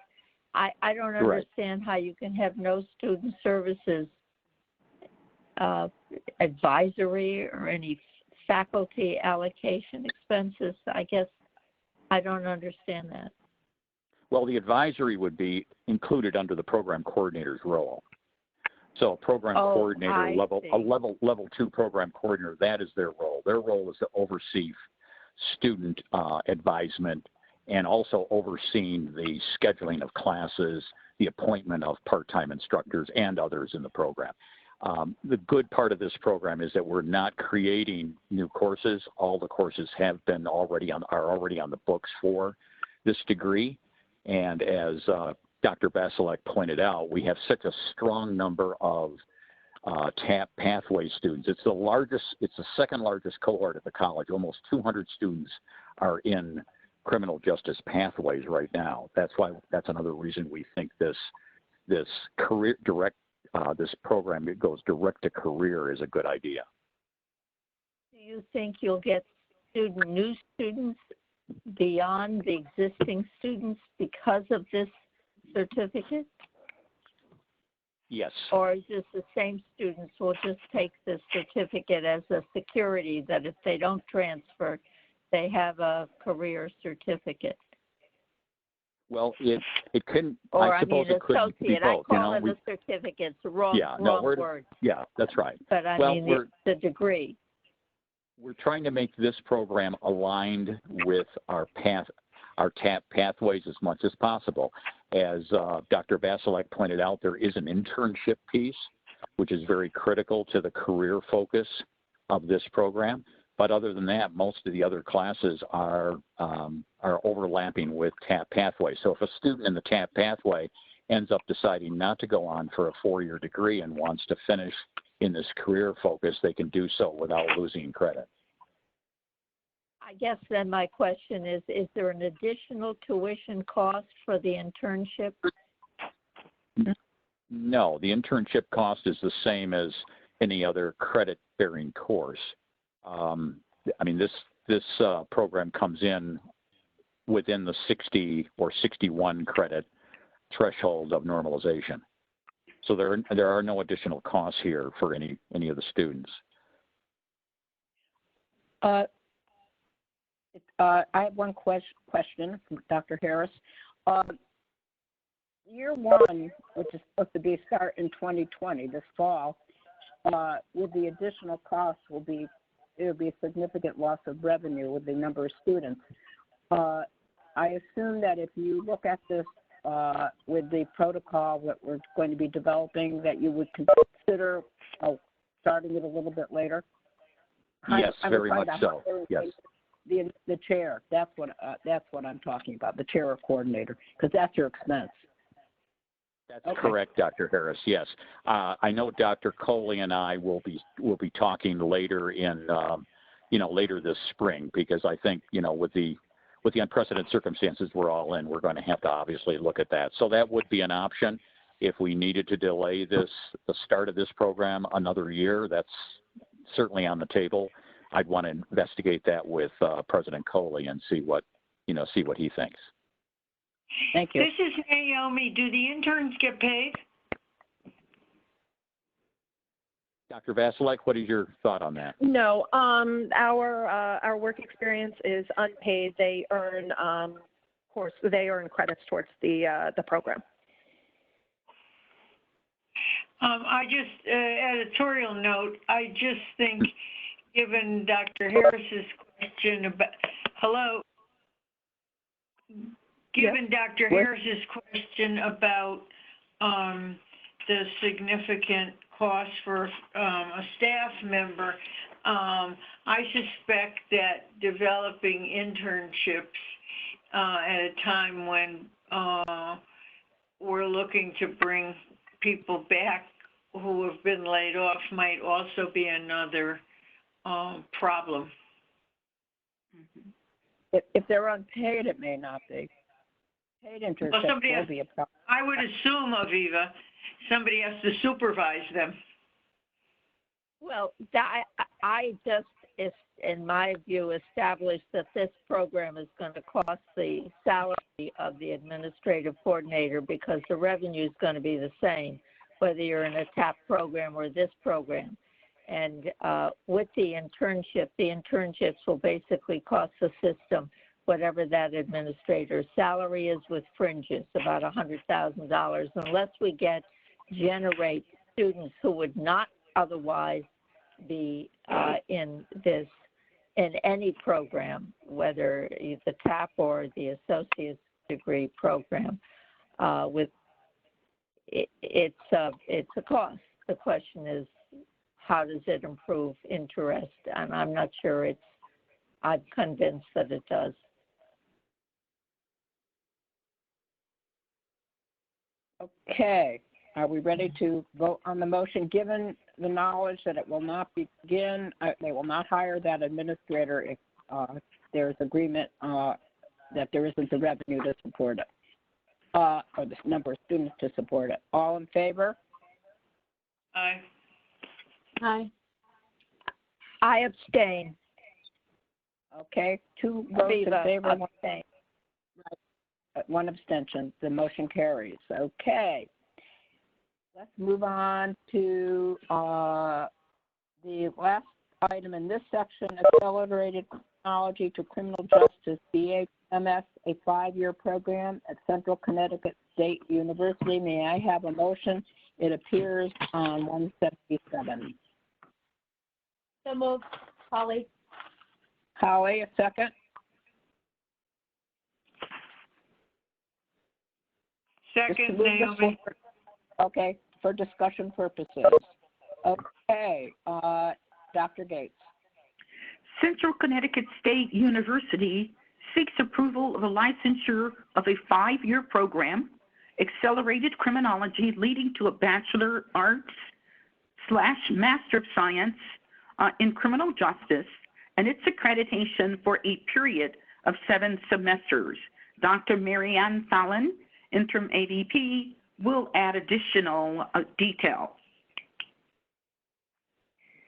Speaker 10: I don't understand how you can have no student services advisory or any faculty allocation expenses. I guess I don't understand that.
Speaker 11: Well, the advisory would be included under the program coordinator's role. So a program coordinator, level 2 program coordinator, that is their role. Their role is to oversee student advisement and also overseeing the scheduling of classes, the appointment of part-time instructors and others in the program. The good part of this program is that we're not creating new courses. All the courses are already on the books for this degree. And as Dr. Basilek pointed out, we have such a strong number of TAP pathway students. It's the second largest cohort at the college. Almost 200 students are in criminal justice pathways right now. That's another reason we think this program that goes direct to career is a good idea.
Speaker 10: Do you think you'll get new students beyond the existing students because of this certificate?
Speaker 11: Yes.
Speaker 10: Or is this the same students will just take this certificate as a security that if they don't transfer, they have a career certificate?
Speaker 11: Well, it couldn't.
Speaker 10: Or
Speaker 11: I suppose it could be both.
Speaker 10: I call it a certificate. It's the wrong word.
Speaker 11: Yeah, that's right.
Speaker 10: But I mean the degree.
Speaker 11: We're trying to make this program aligned with our TAP pathways as much as possible. As Dr. Basilek pointed out, there is an internship piece, which is very critical to the career focus of this program. But other than that, most of the other classes are overlapping with TAP pathway. So if a student in the TAP pathway ends up deciding not to go on for a 4-year degree and wants to finish in this career focus, they can do so without losing credit.
Speaker 10: I guess then my question is there an additional tuition cost for the internship?
Speaker 11: No, the internship cost is the same as any other credit-bearing course. I mean, this program comes in within the 60 or 61 credit threshold of normalization. So there are no additional costs here for any of the students.
Speaker 1: I have one question from Dr. Harris. Year one, which is supposed to be start in 2020, this fall, with the additional costs there will be a significant loss of revenue with the number of students. I assume that if you look at this with the protocol that we're going to be developing, that you would consider starting it a little bit later?
Speaker 11: Yes, very much so. Yes.
Speaker 1: The chair, that's what I'm talking about, the chair or coordinator, because that's your expense.
Speaker 11: That's correct, Dr. Harris. Yes, I know Dr. Coley and I will be talking later in, later this spring, because I think, with the unprecedented circumstances we're all in, we're going to have to obviously look at that. So that would be an option if we needed to delay the start of this program another year. That's certainly on the table. I'd want to investigate that with President Coley and see what he thinks.
Speaker 1: Thank you.
Speaker 4: This is Naomi. Do the interns get paid?
Speaker 11: Dr. Vasilek, what is your thought on that?
Speaker 13: No, our work experience is unpaid. They earn credits towards the program.
Speaker 4: I just editorial note. I just think, given Dr. Harris's question about Dr. Harris's question about the significant cost for a staff member, I suspect that developing internships at a time when we're looking to bring people back who have been laid off might also be another problem.
Speaker 1: If they're unpaid, it may not be. Paid internships will be a problem.
Speaker 4: I would assume, Aviva, somebody has to supervise them.
Speaker 10: Well, I just, in my view, established that this program is going to cost the salary of the administrative coordinator because the revenue is going to be the same, whether you're in a TAP program or this program. And with the internships will basically cost the system whatever that administrator's salary is with fringes, about $100,000, unless we generate students who would not otherwise be in any program, whether it's the TAP or the associate's degree program. It's a cost. The question is, how does it improve interest? And I'm not sure I'm convinced that it does.
Speaker 1: Okay. Are we ready to vote on the motion, given the knowledge that it will not begin, they will not hire that administrator if there's agreement that there isn't the revenue to support it, or the number of students to support it. All in favor?
Speaker 4: Aye.
Speaker 7: Aye.
Speaker 10: I abstain.
Speaker 1: Okay, 2 votes in favor,
Speaker 10: abstain.
Speaker 1: One abstention. The motion carries. Okay. Let's move on to the last item in this section, Accelerated Criminology to Criminal Justice, BHMS, a 5-year program at Central Connecticut State University. May I have a motion? It appears on 177.
Speaker 2: So moved. Holly.
Speaker 1: Holly, a second.
Speaker 4: Second, Naomi.
Speaker 1: Okay, for discussion purposes. Okay, Dr. Gates.
Speaker 5: Central Connecticut State University seeks approval of a licensure of a 5-year program, Accelerated Criminology, leading to a Bachelor Arts/Master of Science in Criminal Justice, and its accreditation for a period of 7 semesters. Dr. Marianne Fallon, interim AVP, will add additional detail.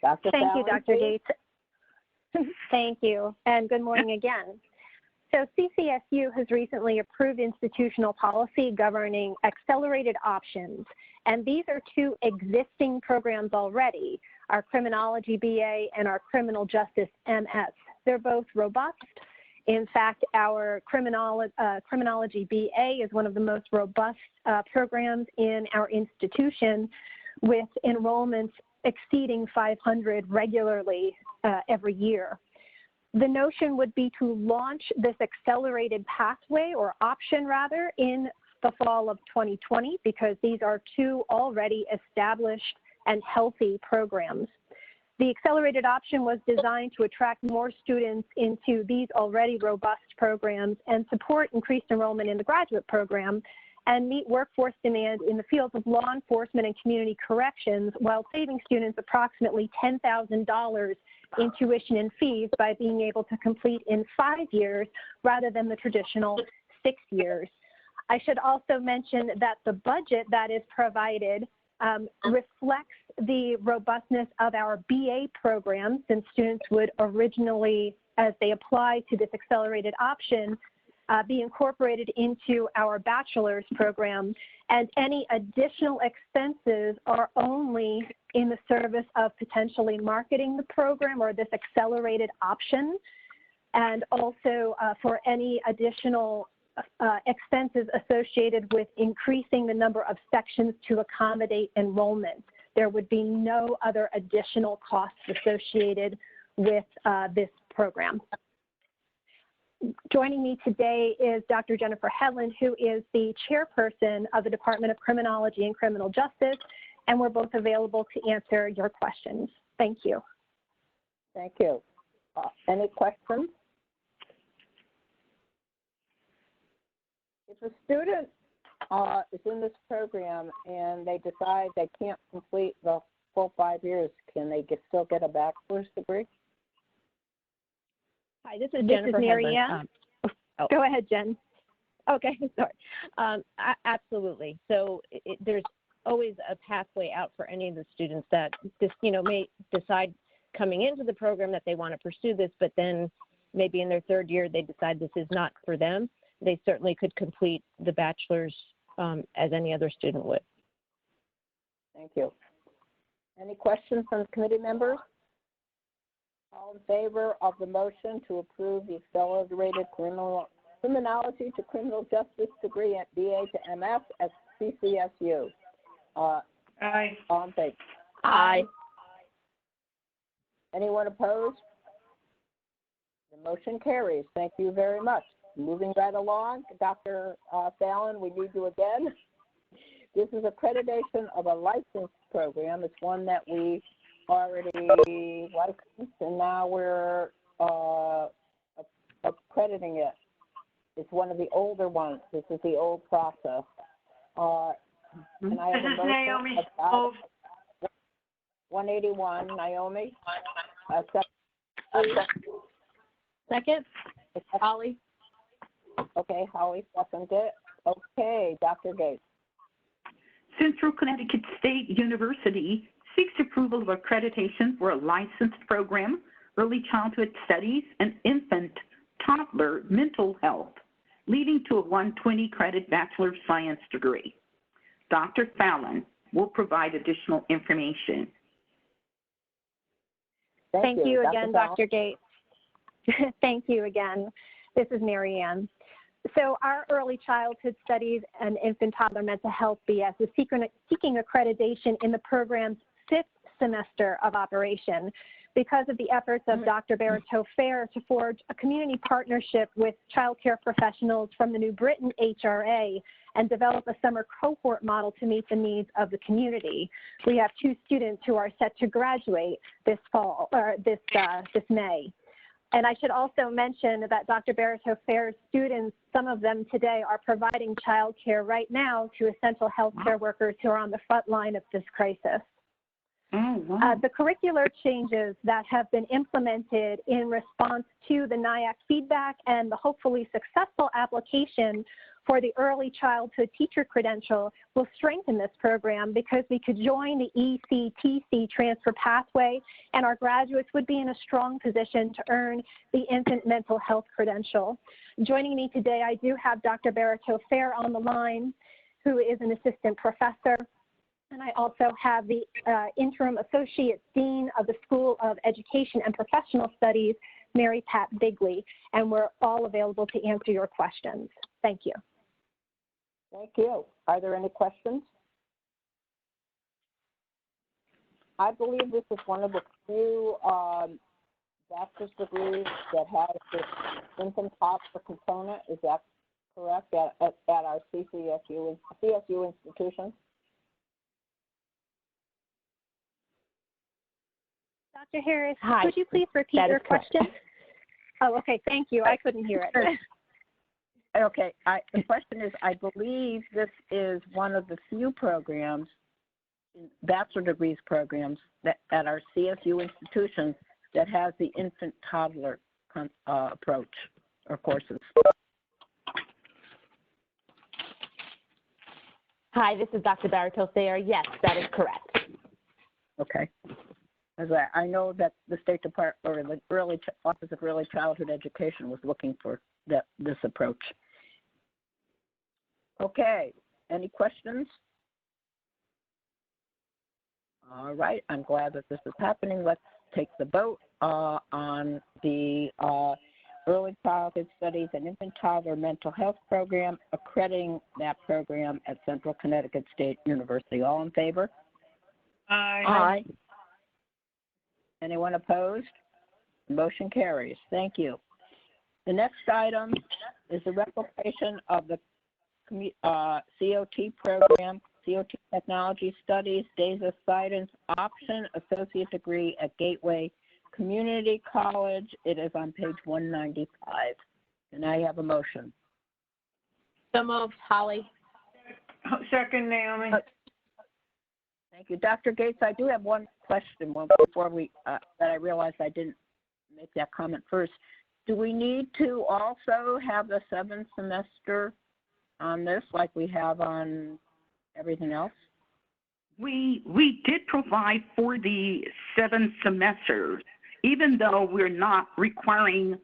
Speaker 7: Thank you, Dr. Gates. Thank you, and good morning again. So CCSU has recently approved institutional policy governing accelerated options, and these are 2 existing programs already, our Criminology BA and our Criminal Justice MS. They're both robust In fact, our criminology BA is one of the most robust programs in our institution, with enrollments exceeding 500 regularly every year. The notion would be to launch this accelerated pathway, or option rather, in the fall of 2020, because these are two already established and healthy programs. The accelerated option was designed to attract more students into these already robust programs and support increased enrollment in the graduate program and meet workforce demand in the fields of law enforcement and community corrections, while saving students approximately $10,000 in tuition and fees by being able to complete in 5 years rather than the traditional 6 years. I should also mention that the budget that is provided reflects the robustness of our BA program, since students would originally, as they apply to this accelerated option, be incorporated into our bachelor's program, and any additional expenses are only in the service of potentially marketing the program or this accelerated option, and also for any additional expenses associated with increasing the number of sections to accommodate enrollment. There would be no other additional costs associated with this program. Joining me today is Dr. Jennifer Hedlund, who is the chairperson of the Department of Criminology and Criminal Justice, and we're both available to answer your questions. Thank you.
Speaker 1: Thank you. Any questions? If a student is in this program and they decide they can't complete the full 5 years, can they still get a bachelor's degree?
Speaker 7: Hi, this is Jennifer Mary Ann. Go ahead, Jen.
Speaker 12: Okay, sorry. Absolutely. So there's always a pathway out for any of the students that may decide coming into the program that they want to pursue this, but then maybe in their 3rd year they decide this is not for them. They certainly could complete the bachelor's as any other student would.
Speaker 1: Thank you. Any questions from the committee members? All in favor of the motion to approve the accelerated criminology to criminal justice degree at BA to MF at CCSU?
Speaker 4: Aye.
Speaker 1: All in favor?
Speaker 12: Aye.
Speaker 1: Anyone opposed? The motion carries. Thank you very much. Moving right along, Dr. Fallon, we need you again. This is accreditation of a licensed program. It's one that we already licensed, and now we're accrediting it. It's one of the older ones. This is the old process. And I have a motion
Speaker 4: Naomi.
Speaker 1: about 181, Naomi.
Speaker 12: Second, Holly.
Speaker 1: Okay, Holly, second it. Okay, Dr. Gates.
Speaker 5: Central Connecticut State University seeks approval of accreditation for a licensed program, early childhood studies and infant toddler mental health, leading to a 120 credit Bachelor of Science degree. Dr. Fallon will provide additional information.
Speaker 7: Thank you again, Dr. Gates. Thank you again. This is Mary Ann. So our early childhood studies and infant toddler mental health BS is seeking accreditation in the program's 5th semester of operation because of the efforts of Dr. Baratow Fair to forge a community partnership with child care professionals from the New Britain HRA and develop a summer cohort model to meet the needs of the community. We have 2 students who are set to graduate this fall, or this May. And I should also mention that Dr. Baratow Fair's students, some of them today, are providing child care right now to essential health care workers who are on the front line of this crisis. The curricular changes that have been implemented in response to the NIAC feedback and the hopefully successful application for the early childhood teacher credential will strengthen this program because we could join the ECTC transfer pathway and our graduates would be in a strong position to earn the infant mental health credential. Joining me today, I do have Dr. Baratow Fair on the line, who is an assistant professor. And I also have the interim associate dean of the School of Education and Professional Studies, Mary Pat Bigley, and we're all available to answer your questions. Thank you.
Speaker 1: Thank you. Are there any questions? I believe this is one of the few bachelor's degrees that has this infant toddler component. Is that correct at our CSU institutions?
Speaker 7: Dr. Harris,
Speaker 12: Hi.
Speaker 7: could you please repeat your question? Oh, okay. Thank you. I couldn't hear it.
Speaker 1: Okay. The question is, I believe this is one of the few programs, bachelor degrees programs, that at our CSU institutions that has the infant toddler approach or courses.
Speaker 2: Hi, this is Dr. Baratosayer. Yes, that is correct.
Speaker 1: Okay. As I know that the State Department or the Office of Early Childhood Education was looking for this approach. Okay. Any questions? All right. I'm glad that this is happening. Let's take the vote on the Early Childhood Studies and Infant Toddler Mental Health Program, accrediting that program at Central Connecticut State University. All in favor?
Speaker 4: Aye.
Speaker 1: Aye. Anyone opposed? Motion carries. Thank you. The next item is the replication of the COT program, COT Technology Studies, Days of Science Option Associate Degree at Gateway Community College. It is on page 195. Can I have a motion?
Speaker 2: So moved, Holly.
Speaker 4: Second, Naomi.
Speaker 1: Thank you. Dr. Gates, I do have one question before we, that I realized I didn't make that comment first. Do we need to also have the 7th semester on this like we have on everything else?
Speaker 5: We did provide for the 7 semesters, even though we're not requiring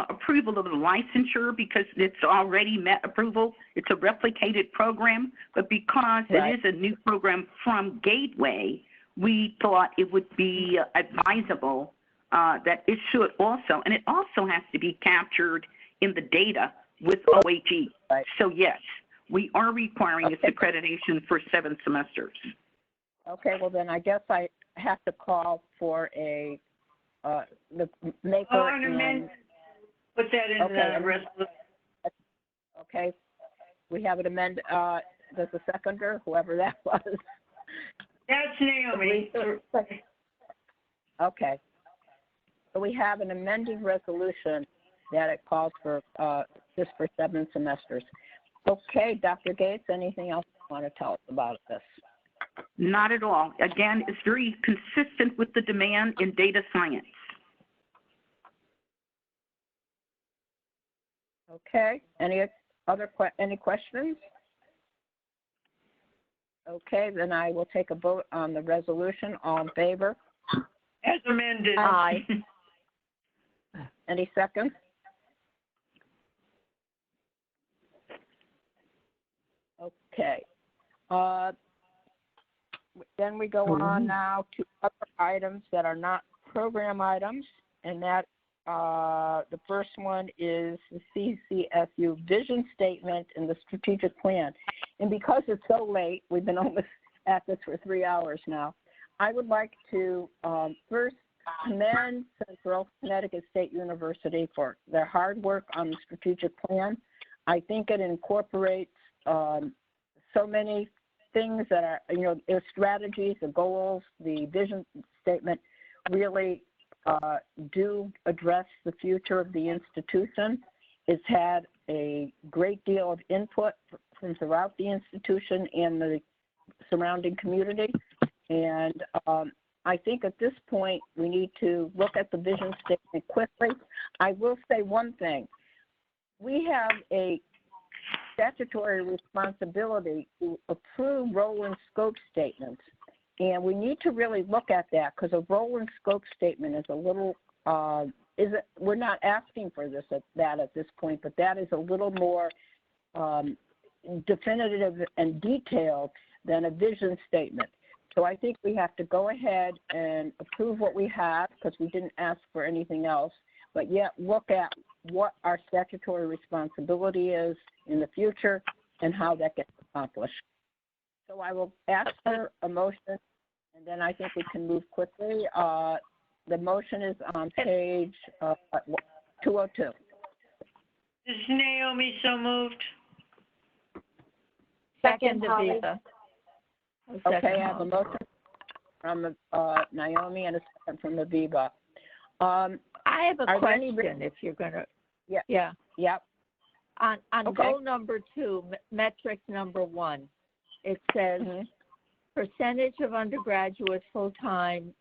Speaker 5: approval of the licensure because it's already met approval. It's a replicated program, but because it is a new program from Gateway, we thought it would be advisable that it should also, and it also has to be captured in the data with OHE. So yes, we are requiring its accreditation for 7 semesters.
Speaker 1: Okay, well then I guess I have to call for a the maker and
Speaker 4: put that in the resolution.
Speaker 1: Okay, we have it amended. There's a seconder, whoever that was.
Speaker 4: That's Naomi.
Speaker 1: Okay. So we have an amended resolution that it calls for just for 7 semesters. Okay, Dr. Gates, anything else you want to tell us about this?
Speaker 5: Not at all. Again, it's very consistent with the demand in data science.
Speaker 1: Okay. Any questions? Okay, then I will take a vote on the resolution. All in favor?
Speaker 4: As amended.
Speaker 1: Aye. Any seconds? Okay. Then we go on now to other items that are not program items, and that the first one is the CCSU vision statement and the strategic plan. And because it's so late, we've been almost at this for 3 hours now, I would like to first commend Central Connecticut State University for their hard work on the strategic plan. I think it incorporates so many things that are, their strategies, the goals, the vision statement really do address the future of the institution. It's had a great deal of input from throughout the institution and the surrounding community. And I think at this point, we need to look at the vision statement quickly. I will say one thing. We have a statutory responsibility to approve role and scope statements. And we need to really look at that because a role and scope statement is a little, we're not asking for that at this point, but that is a little more definitive and detailed than a vision statement. So I think we have to go ahead and approve what we have because we didn't ask for anything else. but yet look at what our statutory responsibility is in the future and how that gets accomplished. So I will ask for a motion, and then I think we can move quickly. The motion is on page 202.
Speaker 4: This is Naomi, so moved.
Speaker 10: Second, Aviva.
Speaker 1: Okay, I have a motion from Naomi and a second from Aviva.
Speaker 10: I have a question if you're going to. Yeah.
Speaker 1: Yep.
Speaker 10: On goal number 2, metric number 1, it says percentage of undergraduate full-time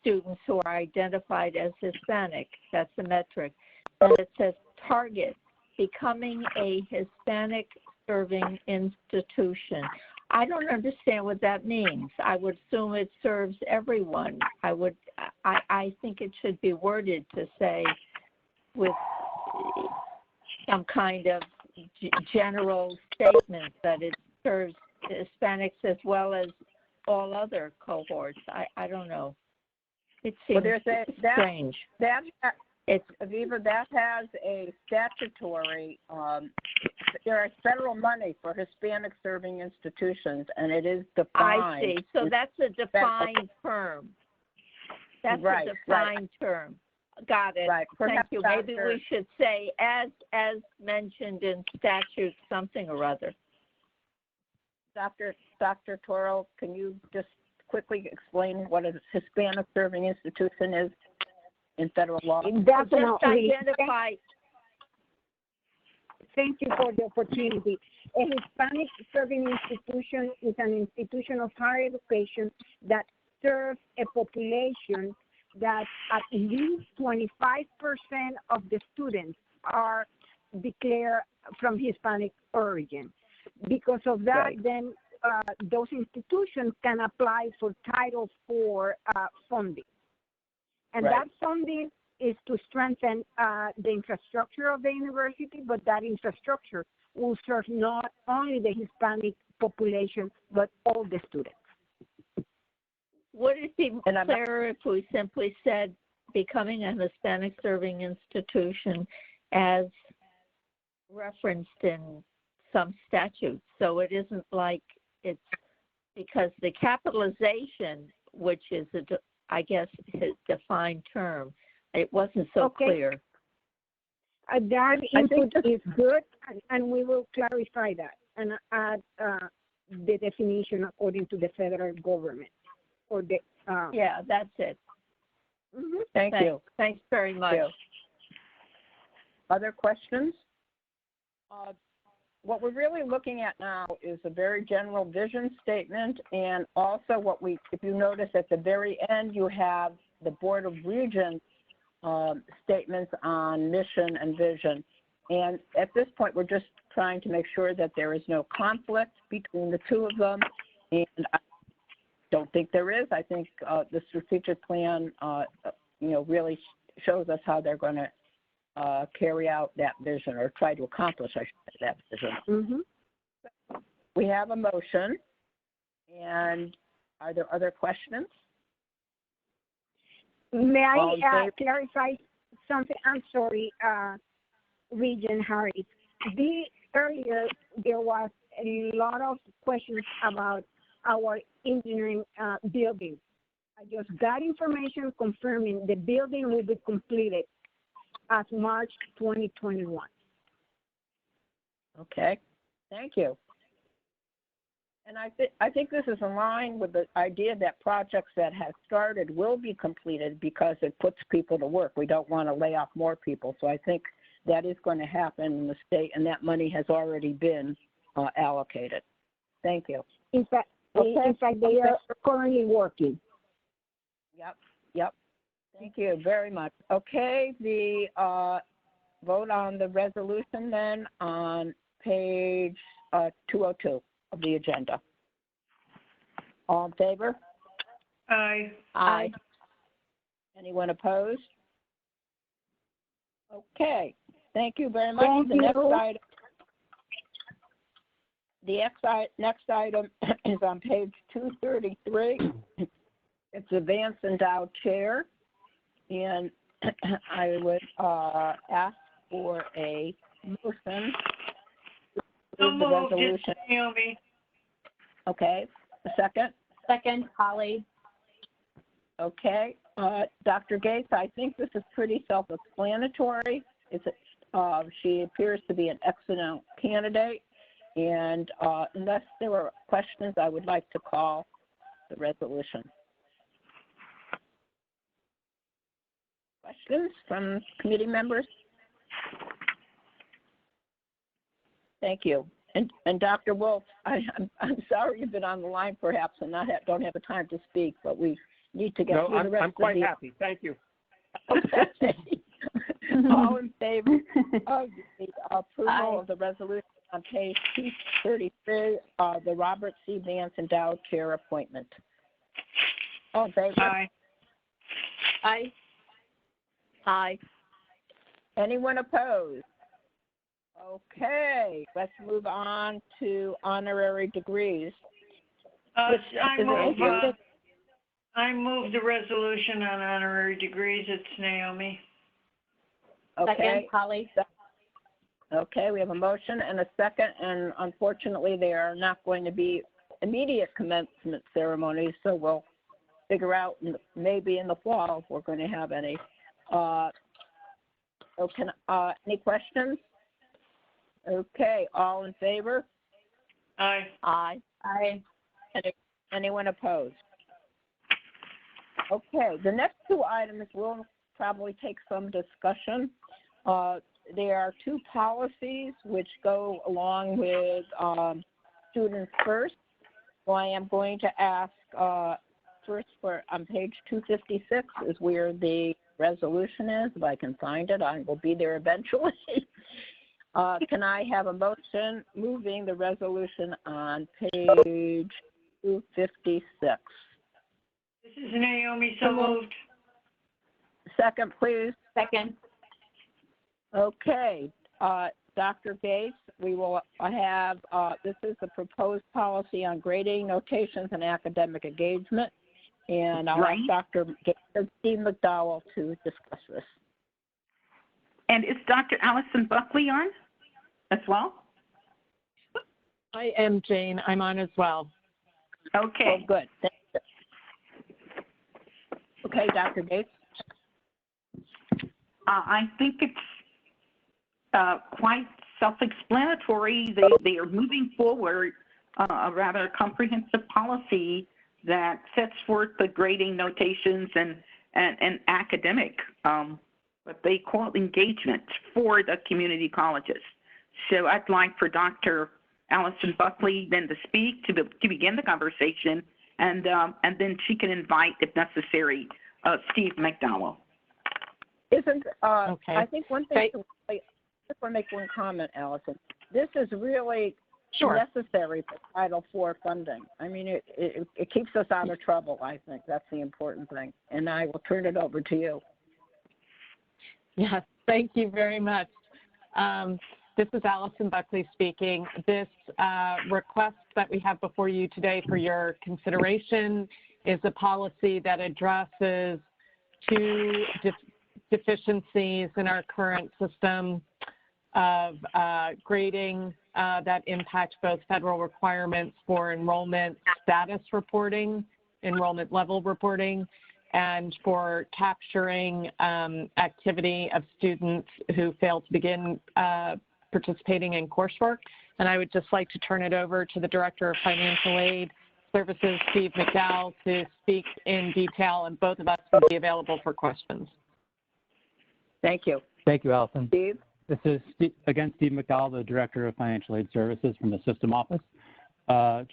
Speaker 10: students who are identified as Hispanic. That's the metric. And it says target, becoming a Hispanic serving institution. I don't understand what that means. I would assume it serves everyone. I think it should be worded to say with some kind of general statement that it serves Hispanics as well as all other cohorts. I don't know. It seems strange.
Speaker 1: Aviva, that has a statutory, there is federal money for Hispanic serving institutions, and it is defined.
Speaker 10: I see. So that's a defined term. That's a defined term. Got it.
Speaker 1: Right.
Speaker 10: Thank you. Maybe we should say as mentioned in statute something or other.
Speaker 1: Dr. Toro, can you just quickly explain what a Hispanic serving institution is in federal law?
Speaker 14: Definitely. Thank you for the opportunity. A Hispanic serving institution is an institution of higher education that serves a population that at least 25% of the students are declared from Hispanic origin. Because of that, then those institutions can apply for Title IV funding. And that funding is to strengthen the infrastructure of the university, but that infrastructure will serve not only the Hispanic population, but all the students.
Speaker 10: Would it be clearer if we simply said becoming a Hispanic serving institution as referenced in some statutes? So it isn't like it's because the capitalization, which is, I guess, a defined term, it wasn't so clear.
Speaker 14: That input is good, and we will clarify that and add the definition according to the federal government. Or the,
Speaker 10: yeah, that's it.
Speaker 1: Thank you.
Speaker 10: Thanks very much.
Speaker 1: Other questions? What we're really looking at now is a very general vision statement, and also if you notice at the very end, you have the Board of Regents statements on mission and vision. And at this point, we're just trying to make sure that there is no conflict between the two of them. And I don't think there is. I think the strategic plan, really shows us how they're going to carry out that vision, or try to accomplish, I should say, that vision. We have a motion, and are there other questions?
Speaker 14: May I clarify something? I'm sorry, Regent Harris. Earlier, there was a lot of questions about our engineering building. I just got information confirming the building will be completed as March 2021.
Speaker 1: Okay, thank you. And I think this is in line with the idea that projects that have started will be completed because it puts people to work. We don't want to lay off more people. So I think that is going to happen in the state, and that money has already been allocated. Thank you.
Speaker 14: In fact, they are currently working.
Speaker 1: Yep. Thank you very much. Okay, the vote on the resolution then on page 202 of the agenda. All in favor?
Speaker 4: Aye.
Speaker 1: Aye. Anyone opposed? Okay, thank you very much.
Speaker 14: Thank you.
Speaker 1: Next item is on page 233. It's Advanced Endowed Chair. And I would ask for a motion to approve the resolution.
Speaker 4: Naomi.
Speaker 1: Okay, a second?
Speaker 2: Second, Holly.
Speaker 1: Okay, Dr. Gates, I think this is pretty self-explanatory. She appears to be an excellent candidate, and unless there were questions, I would like to call the resolution. Questions from committee members? Thank you. And Dr. Wolf, I'm sorry you've been on the line perhaps and don't have the time to speak, but we need to get through the rest
Speaker 15: I'm quite
Speaker 1: of the...
Speaker 15: happy. Thank you.
Speaker 1: Okay. All in favor of the approval of the resolution on page 233, the Robert C. Vance Endowed Chair appointment? All in favor?
Speaker 4: Aye.
Speaker 2: Aye.
Speaker 1: Aye. Anyone opposed? Okay, let's move on to honorary degrees.
Speaker 4: I move the resolution on honorary degrees. It's Naomi.
Speaker 1: Okay.
Speaker 2: Second, Holly.
Speaker 1: Okay, we have a motion and a second, and unfortunately, there are not going to be immediate commencement ceremonies, so we'll figure out maybe in the fall if we're going to have any. Any questions? Okay, all in favor?
Speaker 4: Aye.
Speaker 1: Aye.
Speaker 2: Aye.
Speaker 1: Anyone opposed? Okay, the next two items will probably take some discussion. There are two policies which go along with students first. So I am going to ask first for on page 256 is where the resolution is. If I can find it, I will be there eventually. Can I have a motion moving the resolution on page 256?
Speaker 4: This is Naomi, so moved.
Speaker 1: Second, please.
Speaker 2: Second.
Speaker 1: Okay, Dr. Gates, we will have, this is the proposed policy on grading, notations, and academic engagement. And I'll ask Dr. Gates and Steve McDowell to discuss this.
Speaker 5: And is Dr. Allison Buckley on as well?
Speaker 17: I am, Jane. I'm on as well.
Speaker 5: Okay.
Speaker 1: Oh, good. Thank you. Okay, Dr. Gates.
Speaker 5: I think it's quite self-explanatory. They are moving forward a rather comprehensive policy that sets forth the grading, notations, and academic, what they call engagement for the community colleges. So I'd like for Dr. Allison Buckley then to speak to begin the conversation, and then she can invite, if necessary, Steve McDowell.
Speaker 1: Okay. I think one thing, I just want to make one comment, Allison. This is really necessary for Title IV funding. I mean, it keeps us out of trouble, I think. That's the important thing. And I will turn it over to you.
Speaker 17: Yes, thank you very much. This is Allison Buckley speaking. This request that we have before you today for your consideration is a policy that addresses two deficiencies in our current system of grading that impact both federal requirements for enrollment status reporting, enrollment level reporting, and for capturing activity of students who fail to begin participating in coursework. And I would just like to turn it over to the Director of Financial Aid Services, Steve McDowell, to speak in detail, and both of us will be available for questions.
Speaker 1: Thank you.
Speaker 23: Thank you, Allison.
Speaker 1: Steve?
Speaker 23: This is, Steve McDowell, the Director of Financial Aid Services from the System Office.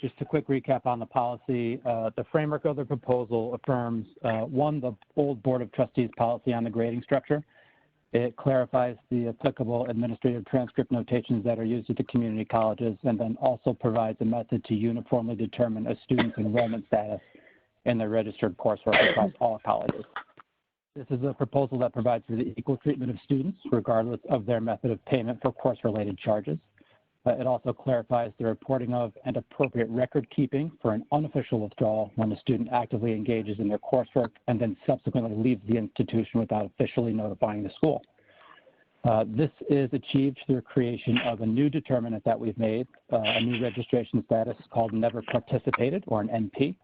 Speaker 23: Just a quick recap on the policy. The framework of the proposal affirms, one, the old Board of Trustees policy on the grading structure. It clarifies the applicable administrative transcript notations that are used at the community colleges, and then also provides a method to uniformly determine a student's enrollment status in their registered coursework across all colleges. This is a proposal that provides for the equal treatment of students regardless of their method of payment for course-related charges. It also clarifies the reporting of and appropriate record keeping for an unofficial withdrawal when a student actively engages in their coursework and then subsequently leaves the institution without officially notifying the school. This is achieved through creation of a new determinant that we've made, a new registration status called Never Participated, or an NP,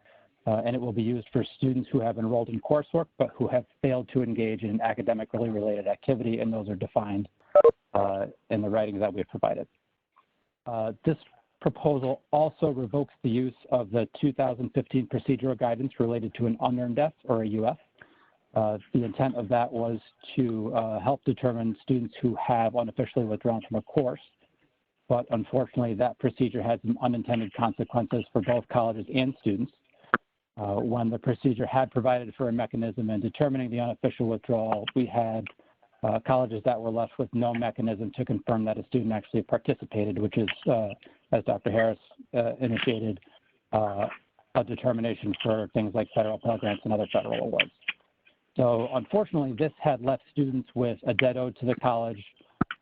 Speaker 23: and it will be used for students who have enrolled in coursework but who have failed to engage in an academically related activity, and those are defined in the writings that we've provided. This proposal also revokes the use of the 2015 procedural guidance related to an unearned F, or a UF. The intent of that was to help determine students who have unofficially withdrawn from a course, but unfortunately that procedure had some unintended consequences for both colleges and students. When the procedure had provided for a mechanism in determining the unofficial withdrawal, we had colleges that were left with no mechanism to confirm that a student actually participated, which is, as Dr. Harris initiated, a determination for things like federal Pell Grants and other federal awards. So unfortunately, this had left students with a debt owed to the college,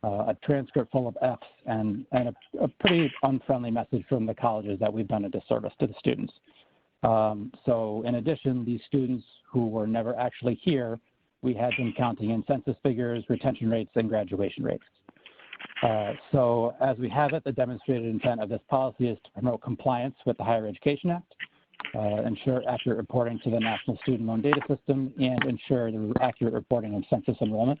Speaker 23: a transcript full of Fs, and a pretty unfriendly message from the colleges that we've done a disservice to the students. So in addition, these students who were never actually here, we had been counting in census figures, retention rates, and graduation rates. So as we have it, the demonstrated intent of this policy is to promote compliance with the Higher Education Act, ensure accurate reporting to the National Student Loan Data System, and ensure the accurate reporting of census enrollment.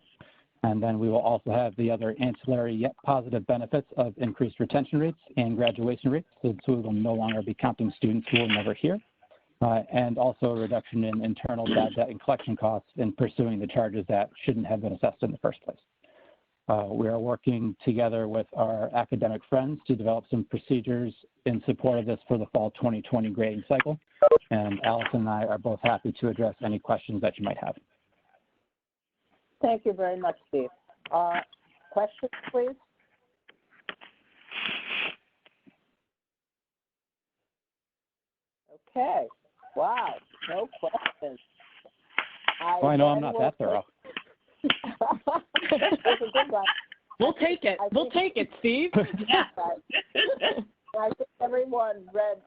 Speaker 23: And then we will also have the other ancillary yet positive benefits of increased retention rates and graduation rates, so we will no longer be counting students who were never here. And also a reduction in internal bad debt and collection costs in pursuing the charges that shouldn't have been assessed in the first place. We are working together with our academic friends to develop some procedures in support of this for the fall 2020 grading cycle. And Allison and I are both happy to address any questions that you might have.
Speaker 1: Thank you very much, Steve. Questions, please? Okay. Wow, no questions.
Speaker 23: I know I'm not that thorough.
Speaker 1: We'll take it.
Speaker 6: We'll take it, Steve.
Speaker 1: Yeah. I think everyone read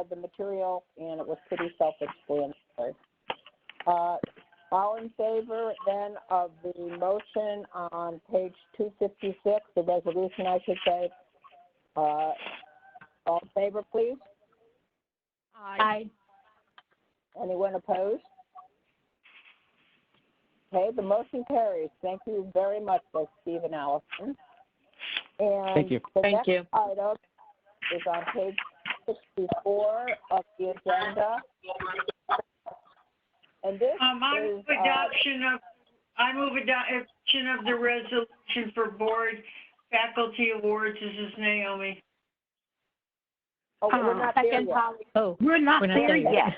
Speaker 1: the material, and it was pretty self-explanatory. All in favor then of the motion on page 256, the resolution, I should say. All in favor, please?
Speaker 6: Aye.
Speaker 1: Anyone opposed? Okay, the motion carries. Thank you very much, both Steve and Allison. And
Speaker 23: thank you.
Speaker 1: The next item is on page 64 of the agenda. And this
Speaker 4: I move adoption of the resolution for board faculty awards. This is Naomi.
Speaker 1: Oh, we're not there yet.
Speaker 6: Oh, we're not there yet.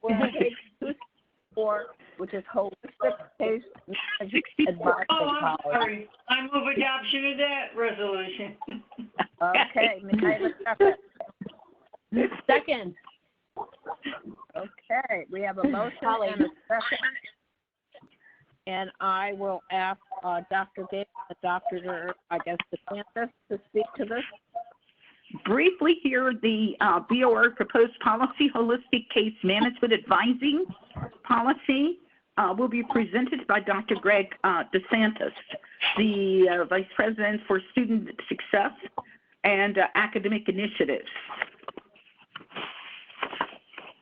Speaker 1: We're on page 264, which is holistic case advisory
Speaker 4: I'm
Speaker 1: policy.
Speaker 4: sorry. I move adoption of that resolution.
Speaker 1: Okay, may I have a second?
Speaker 6: Second.
Speaker 1: Okay, we have a motion and a second. And I will ask Dr. Gates and Dr. DeSantis to speak to this.
Speaker 5: Briefly here, the BOR proposed policy, holistic case management advising policy, will be presented by Dr. Greg DeSantis, the Vice President for Student Success and Academic Initiatives.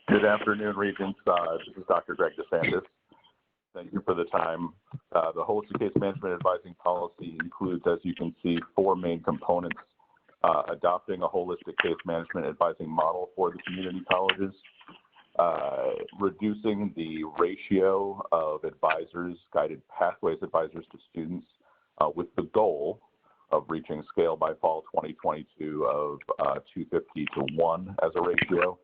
Speaker 15: Good afternoon, Regents. This is Dr. Greg DeSantis. Thank you for the time. The holistic case management advising policy includes, as you can see, 4 main components. Adopting a holistic case management advising model for the community colleges, reducing the ratio of advisors, guided pathways advisors to students, with the goal of reaching scale by fall 2022 of 250 to 1 as a ratio,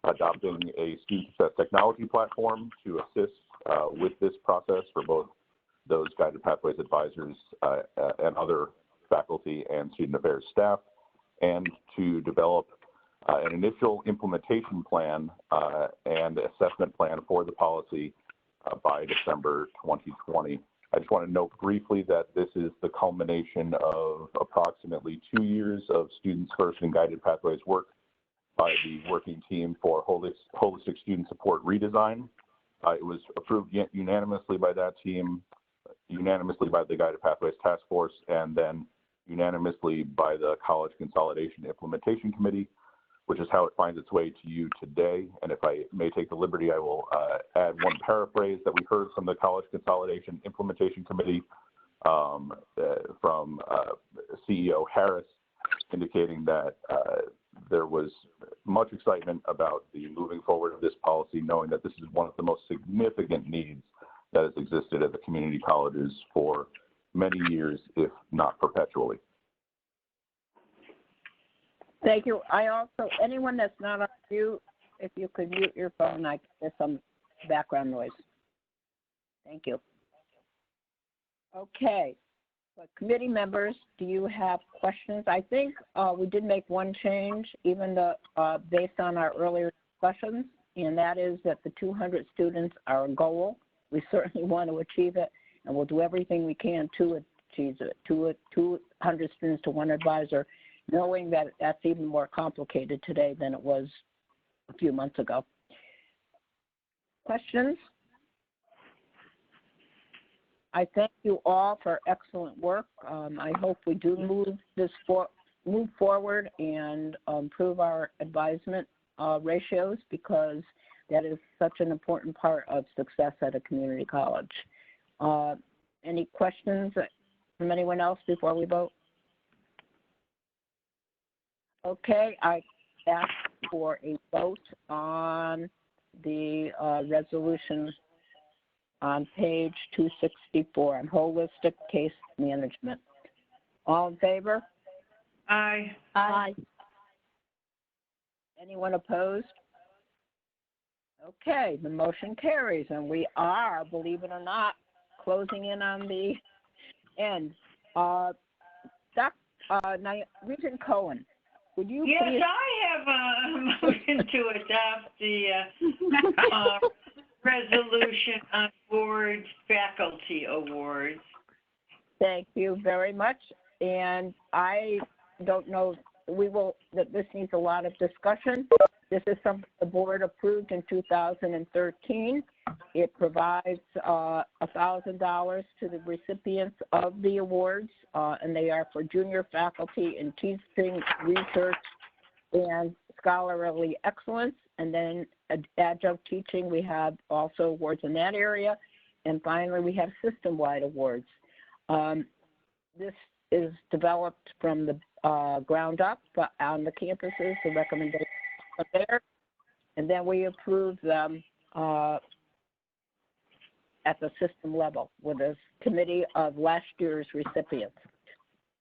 Speaker 15: adopting a student success technology platform to assist with this process for both those guided pathways advisors and other faculty and student affairs staff, and to develop an initial implementation plan and assessment plan for the policy by December 2020. I just want to note briefly that this is the culmination of approximately 2 years of Students First and Guided Pathways work by the working team for holistic student support redesign. It was approved unanimously by that team, unanimously by the Guided Pathways Task Force, and then unanimously by the College Consolidation Implementation Committee, which is how it finds its way to you today. And if I may take the liberty, I will add one paraphrase that we heard from the College Consolidation Implementation Committee from CEO Harris, indicating that there was much excitement about the moving forward of this policy, knowing that this is one of the most significant needs that has existed at the community colleges for many years, if not perpetually.
Speaker 1: Thank you. I also, anyone that's not on mute, if you could mute your phone, I get some background noise. Thank you. Okay. But committee members, do you have questions? I think we did make one change, even though, based on our earlier discussions, and that is that the 200 students are a goal. We certainly want to achieve it, and we'll do everything we can to achieve it. 200 students to one advisor, knowing that that's even more complicated today than it was a few months ago. Questions? I thank you all for excellent work. I hope we do move forward and improve our advisement ratios, because that is such an important part of success at a community college. Any questions from anyone else before we vote? Okay, I ask for a vote on the resolution on page 264 on holistic case management. All in favor?
Speaker 4: Aye.
Speaker 1: Aye. Anyone opposed? Okay, the motion carries, and we are, believe it or not, closing in on the end. Regent Cohen, would you
Speaker 4: yes,
Speaker 1: please?
Speaker 4: I have a motion to adopt the resolution on board faculty awards.
Speaker 1: Thank you very much. And I don't know, this needs a lot of discussion. This is something the board approved in 2013. It provides $1,000 to the recipients of the awards, and they are for junior faculty in teaching, research, and scholarly excellence. And then adjunct teaching, we have also awards in that area. And finally, we have system-wide awards. This is developed from the ground up on the campuses, the recommendations are there. And then we approve them at the system level with a committee of last year's recipients.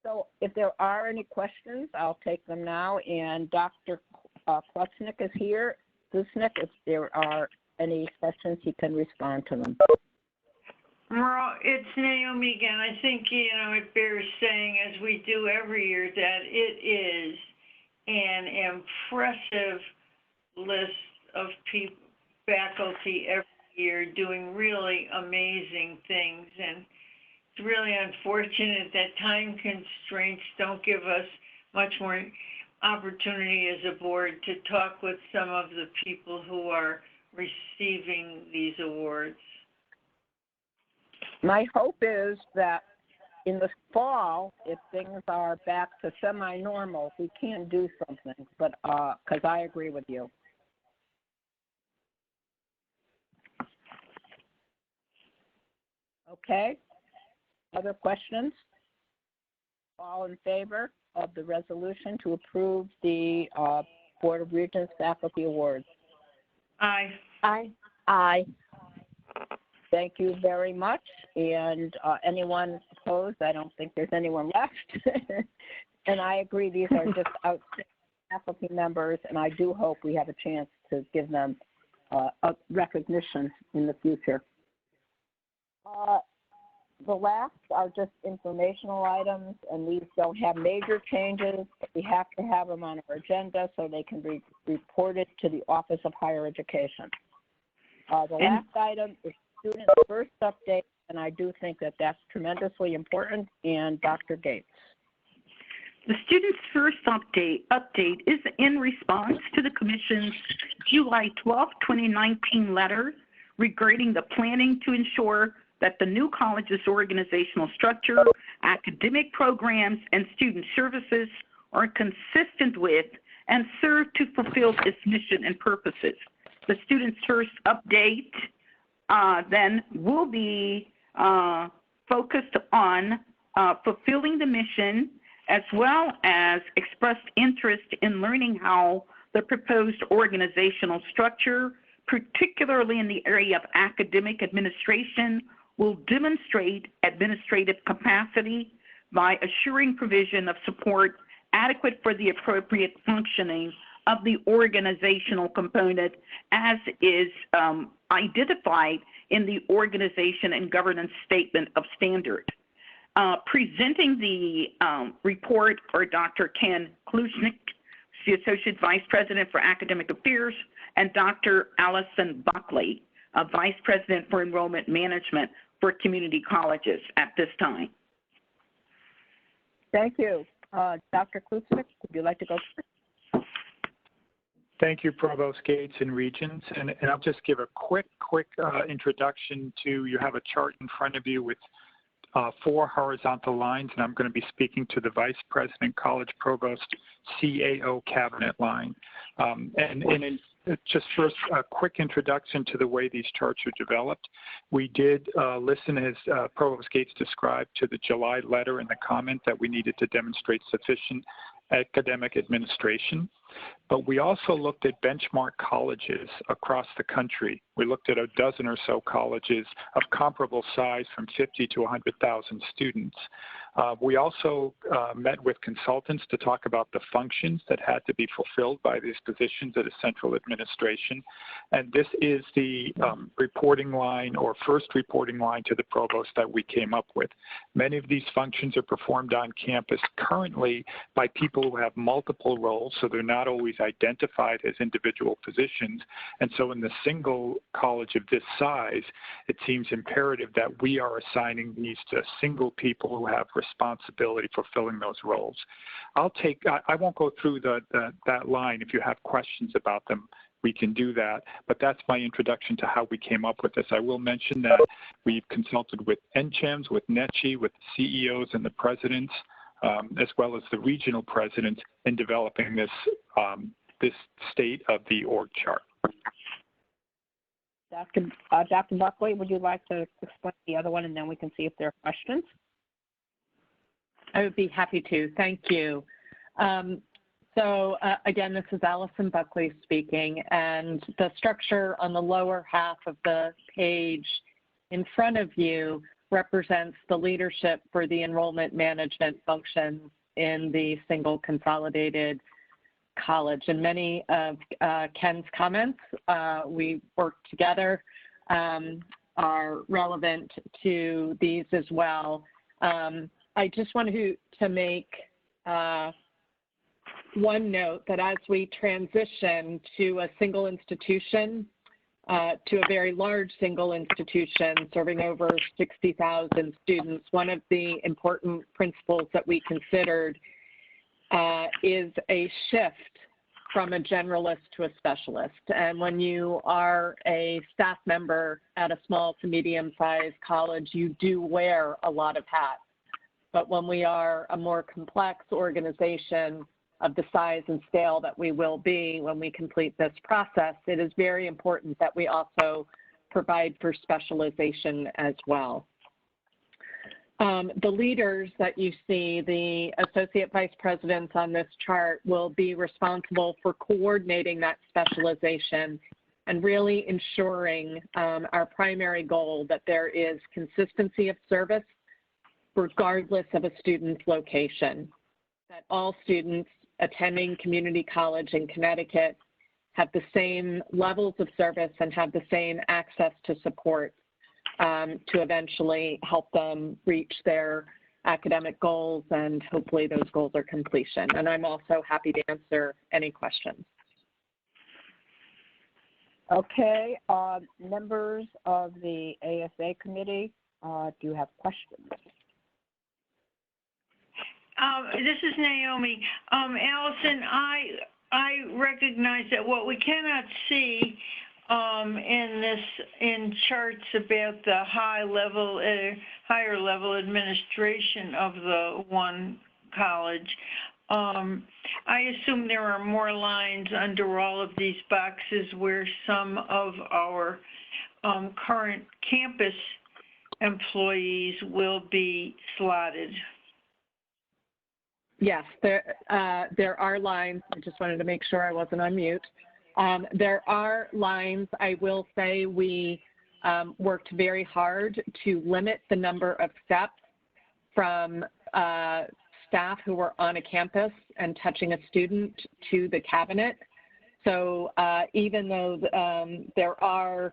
Speaker 1: So if there are any questions, I'll take them now. And Dr. Klutznick is here. Klutznick, if there are any questions, he can respond to them.
Speaker 4: Well, it's Naomi again. I think, it bears saying, as we do every year, that it is an impressive list of faculty every year doing really amazing things. And it's really unfortunate that time constraints don't give us much more opportunity as a board to talk with some of the people who are receiving these awards.
Speaker 1: My hope is that in the fall, if things are back to semi-normal, we can do something, but because I agree with you. Okay. Other questions? All in favor of the resolution to approve the Board of Regents Faculty Awards?
Speaker 4: Aye.
Speaker 1: Aye. Aye. Thank you very much. And anyone opposed? I don't think there's anyone left. And I agree, these are just outstanding faculty members, and I do hope we have a chance to give them a recognition in the future. The last are just informational items, and these don't have major changes, but we have to have them on our agenda so they can be reported to the Office of Higher Education. The last item is student first update and I do think that that's tremendously important. And Dr. Gates.
Speaker 5: The Students First update is in response to the Commission's July 12, 2019 letter regarding the planning to ensure that the new college's organizational structure, academic programs, and student services are consistent with and serve to fulfill its mission and purposes. The Students First update then will be focused on fulfilling the mission, as well as expressed interest in learning how the proposed organizational structure, particularly in the area of academic administration, will demonstrate administrative capacity by assuring provision of support adequate for the appropriate functioning of the organizational component as is identified in the Organization and Governance Statement of Standards. Presenting the report are Dr. Ken Klusnick, the Associate Vice President for Academic Affairs, and Dr. Allison Buckley, Vice President for Enrollment Management for Community Colleges at this time.
Speaker 1: Thank you. Dr. Klusnick, would you like to go first?
Speaker 18: Thank you, Provost Gates and Regents. And I'll just give a quick introduction to, you have a chart in front of you with 4 horizontal lines, and I'm going to be speaking to the Vice President, College Provost, CAO Cabinet line. Just first, a quick introduction to the way these charts are developed. We did listen, as Provost Gates described, to the July letter and the comment that we needed to demonstrate sufficient academic administration. But we also looked at benchmark colleges across the country. We looked at a dozen or so colleges of comparable size from 50 to 100,000 students. We also met with consultants to talk about the functions that had to be fulfilled by these positions at a central administration. And this is the reporting line or first reporting line to the provost that we came up with. Many of these functions are performed on campus currently by people who have multiple roles, so they're not always identified as individual positions. And so in the single college of this size, it seems imperative that we are assigning these to single people who have responsibility for filling those roles. I won't go through that line. If you have questions about them, we can do that, but that's my introduction to how we came up with this. I will mention that we've consulted with NCHEMS, with NECHI, with the CEOs and the presidents, as well as the regional presidents in developing this, this state of the org chart.
Speaker 1: Dr. Buckley, would you like to explain the other one, and then we can see if there are questions?
Speaker 17: I would be happy to. Thank you. Again, this is Allison Buckley speaking, and the structure on the lower half of the page in front of you represents the leadership for the enrollment management functions in the single consolidated college. And many of Ken's comments we worked together are relevant to these as well. I just wanted to make one note that as we transition to a single institution, to a very large single institution serving over 60,000 students, one of the important principles that we considered is a shift from a generalist to a specialist. And when you are a staff member at a small to medium-sized college, you do wear a lot of hats. But when we are a more complex organization of the size and scale that we will be when we complete this process, it is very important that we also provide for specialization as well. The leaders that you see, the associate vice presidents on this chart, will be responsible for coordinating that specialization and really ensuring our primary goal that there is consistency of service regardless of a student's location, that all students attending community college in Connecticut have the same levels of service and have the same access to support to eventually help them reach their academic goals, and hopefully those goals are completion. And I'm also happy to answer any questions.
Speaker 1: Okay, members of the ASA committee, do you have questions?
Speaker 4: This is Naomi. Allison, I recognize that what we cannot see in charts about the higher level administration of the one college. I assume there are more lines under all of these boxes where some of our current campus employees will be slotted.
Speaker 17: Yes, there are lines. I just wanted to make sure I wasn't on mute. There are lines. I will say we worked very hard to limit the number of steps from staff who were on a campus and touching a student to the cabinet. So even though there are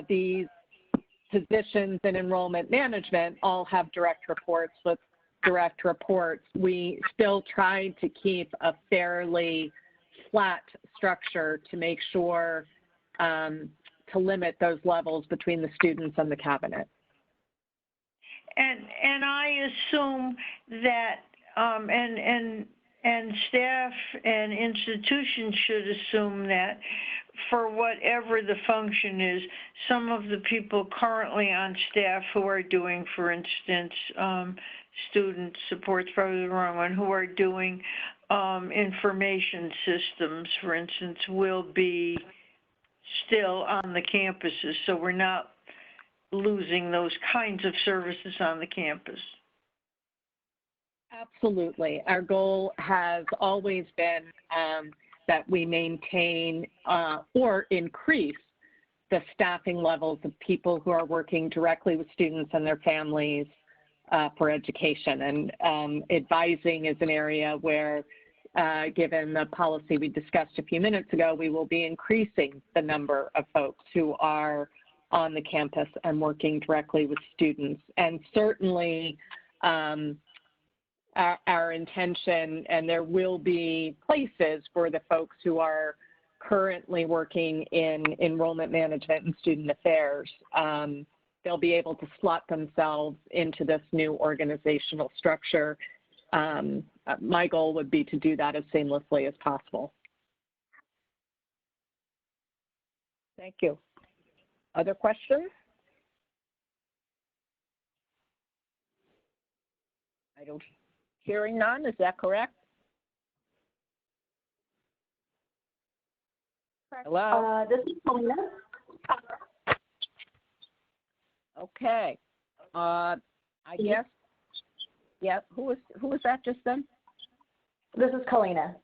Speaker 17: these positions in enrollment management all have direct reports with direct reports, we still tried to keep a fairly flat structure to make sure to limit those levels between the students and the cabinet.
Speaker 4: And I assume that and staff and institutions should assume that for whatever the function is, some of the people currently on staff who are doing, for instance, student support's probably the wrong one, who are doing information systems, for instance, will be still on the campuses. So we're not losing those kinds of services on the campus.
Speaker 17: Absolutely. Our goal has always been that we maintain or increase the staffing levels of people who are working directly with students and their families for education. And advising is an area where, given the policy we discussed a few minutes ago, we will be increasing the number of folks who are on the campus and working directly with students. And certainly, our intention, and there will be places for the folks who are currently working in enrollment management and student affairs. They'll be able to slot themselves into this new organizational structure. My goal would be to do that as seamlessly as possible.
Speaker 1: Thank you. Other questions? Hearing none, is that correct? Hello?
Speaker 9: This is Paulina.
Speaker 1: Okay. I guess, yeah, who was that just then?
Speaker 9: This is Kalina.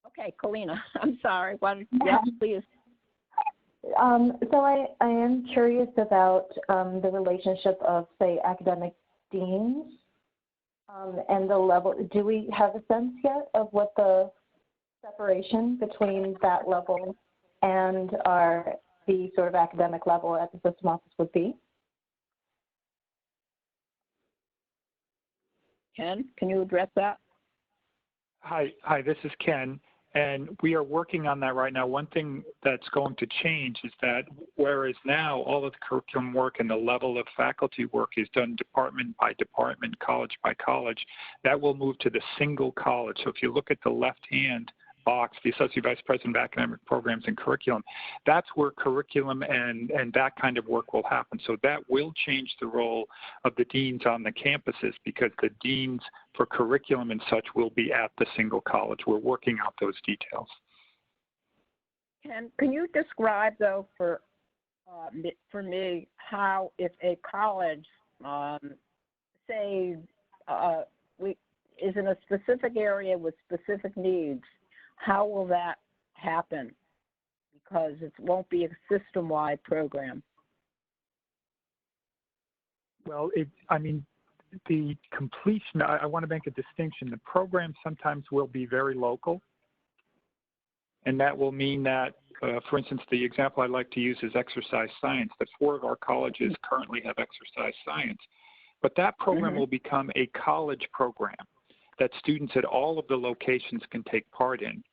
Speaker 1: Okay, Kalina, I'm sorry. Yeah, please.
Speaker 19: So I am curious about the relationship of, say, academic deans and the level. Do we have a sense yet of what the separation between that level and the sort of academic level at the system office would be?
Speaker 1: Ken, can you address that?
Speaker 20: Hi, this is Ken, and we are working on that right now. One thing that's going to change is that whereas now all of the curriculum work and the level of faculty work is done department by department, college by college, that will move to the single college. So if you look at the left-hand box, the Associate Vice President of Academic Programs and Curriculum, that's where curriculum and that kind of work will happen. So that will change the role of the deans on the campuses, because the deans for curriculum and such will be at the single college. We're working out those details.
Speaker 1: Can you describe, though, for me, how if a college, say, is in a specific area with specific needs, how will that happen? Because it won't be a system-wide program.
Speaker 20: Well, the completion, I want to make a distinction. The program sometimes will be very local, and that will mean that, for instance, the example I like to use is exercise science. That 4 of our colleges currently have exercise science, but that program will become a college program that students at all of the locations can take part in.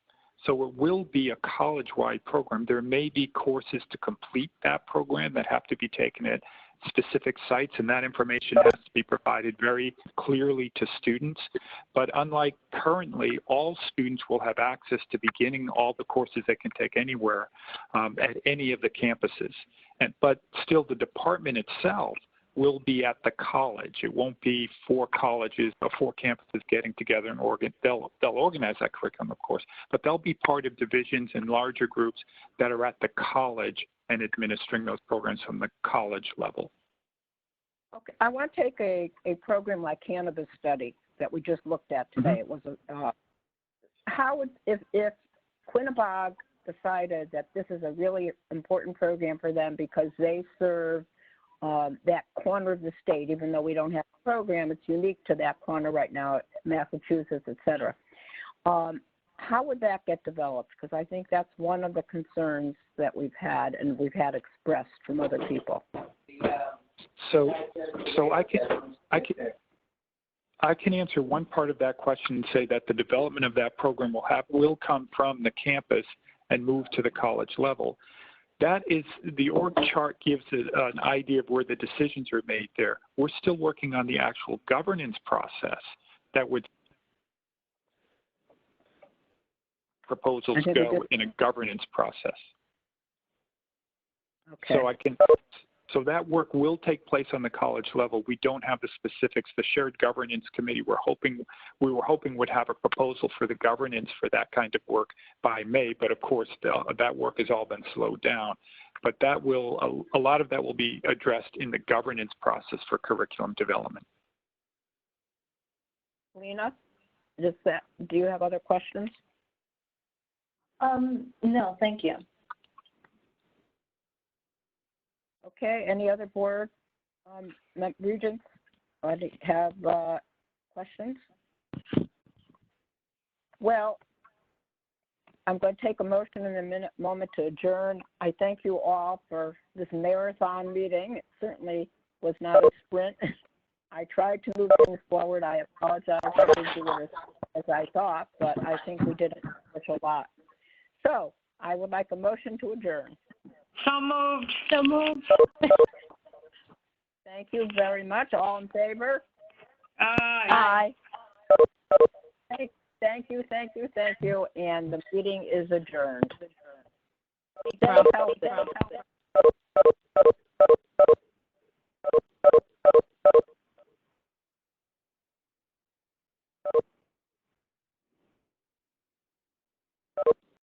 Speaker 20: So it will be a college-wide program. There may be courses to complete that program that have to be taken at specific sites, and that information has to be provided very clearly to students. But unlike currently, all students will have access to beginning all the courses they can take anywhere at any of the campuses. But still, the department itself will be at the college. It won't be 4 colleges or 4 campuses getting together and they'll organize that curriculum, of course, but they'll be part of divisions and larger groups that are at the college and administering those programs from the college level.
Speaker 1: Okay, I want to take a program like cannabis study that we just looked at today. It was how would, if Quinnebog decided that this is a really important program for them because they serve that corner of the state, even though we don't have a program, it's unique to that corner right now, Massachusetts, et cetera. How would that get developed? Because I think that's one of the concerns that we've had and we've had expressed from other people.
Speaker 20: So I can answer one part of that question and say that the development of that program will come from the campus and move to the college level. That is, the org chart gives an idea of where the decisions are made there. We're still working on the actual governance process that would proposals go in a governance process.
Speaker 1: Okay.
Speaker 20: So that work will take place on the college level. We don't have the specifics. The Shared Governance Committee, we were hoping would have a proposal for the governance for that kind of work by May, but of course that work has all been slowed down. But that will, a lot of that will be addressed in the governance process for curriculum development.
Speaker 1: Lena, do you have other questions?
Speaker 19: No, thank you.
Speaker 1: Okay, any other board regents have questions? Well, I'm going to take a motion in a moment to adjourn. I thank you all for this marathon meeting. It certainly was not a sprint. I tried to move things forward. I apologize for didn't do it as I thought, but I think we did such a lot. So I would like a motion to adjourn.
Speaker 4: So moved.
Speaker 19: So moved.
Speaker 1: Thank you very much. All in favor?
Speaker 4: Aye.
Speaker 1: Aye. Thank you. And the meeting is adjourned. Stay healthy.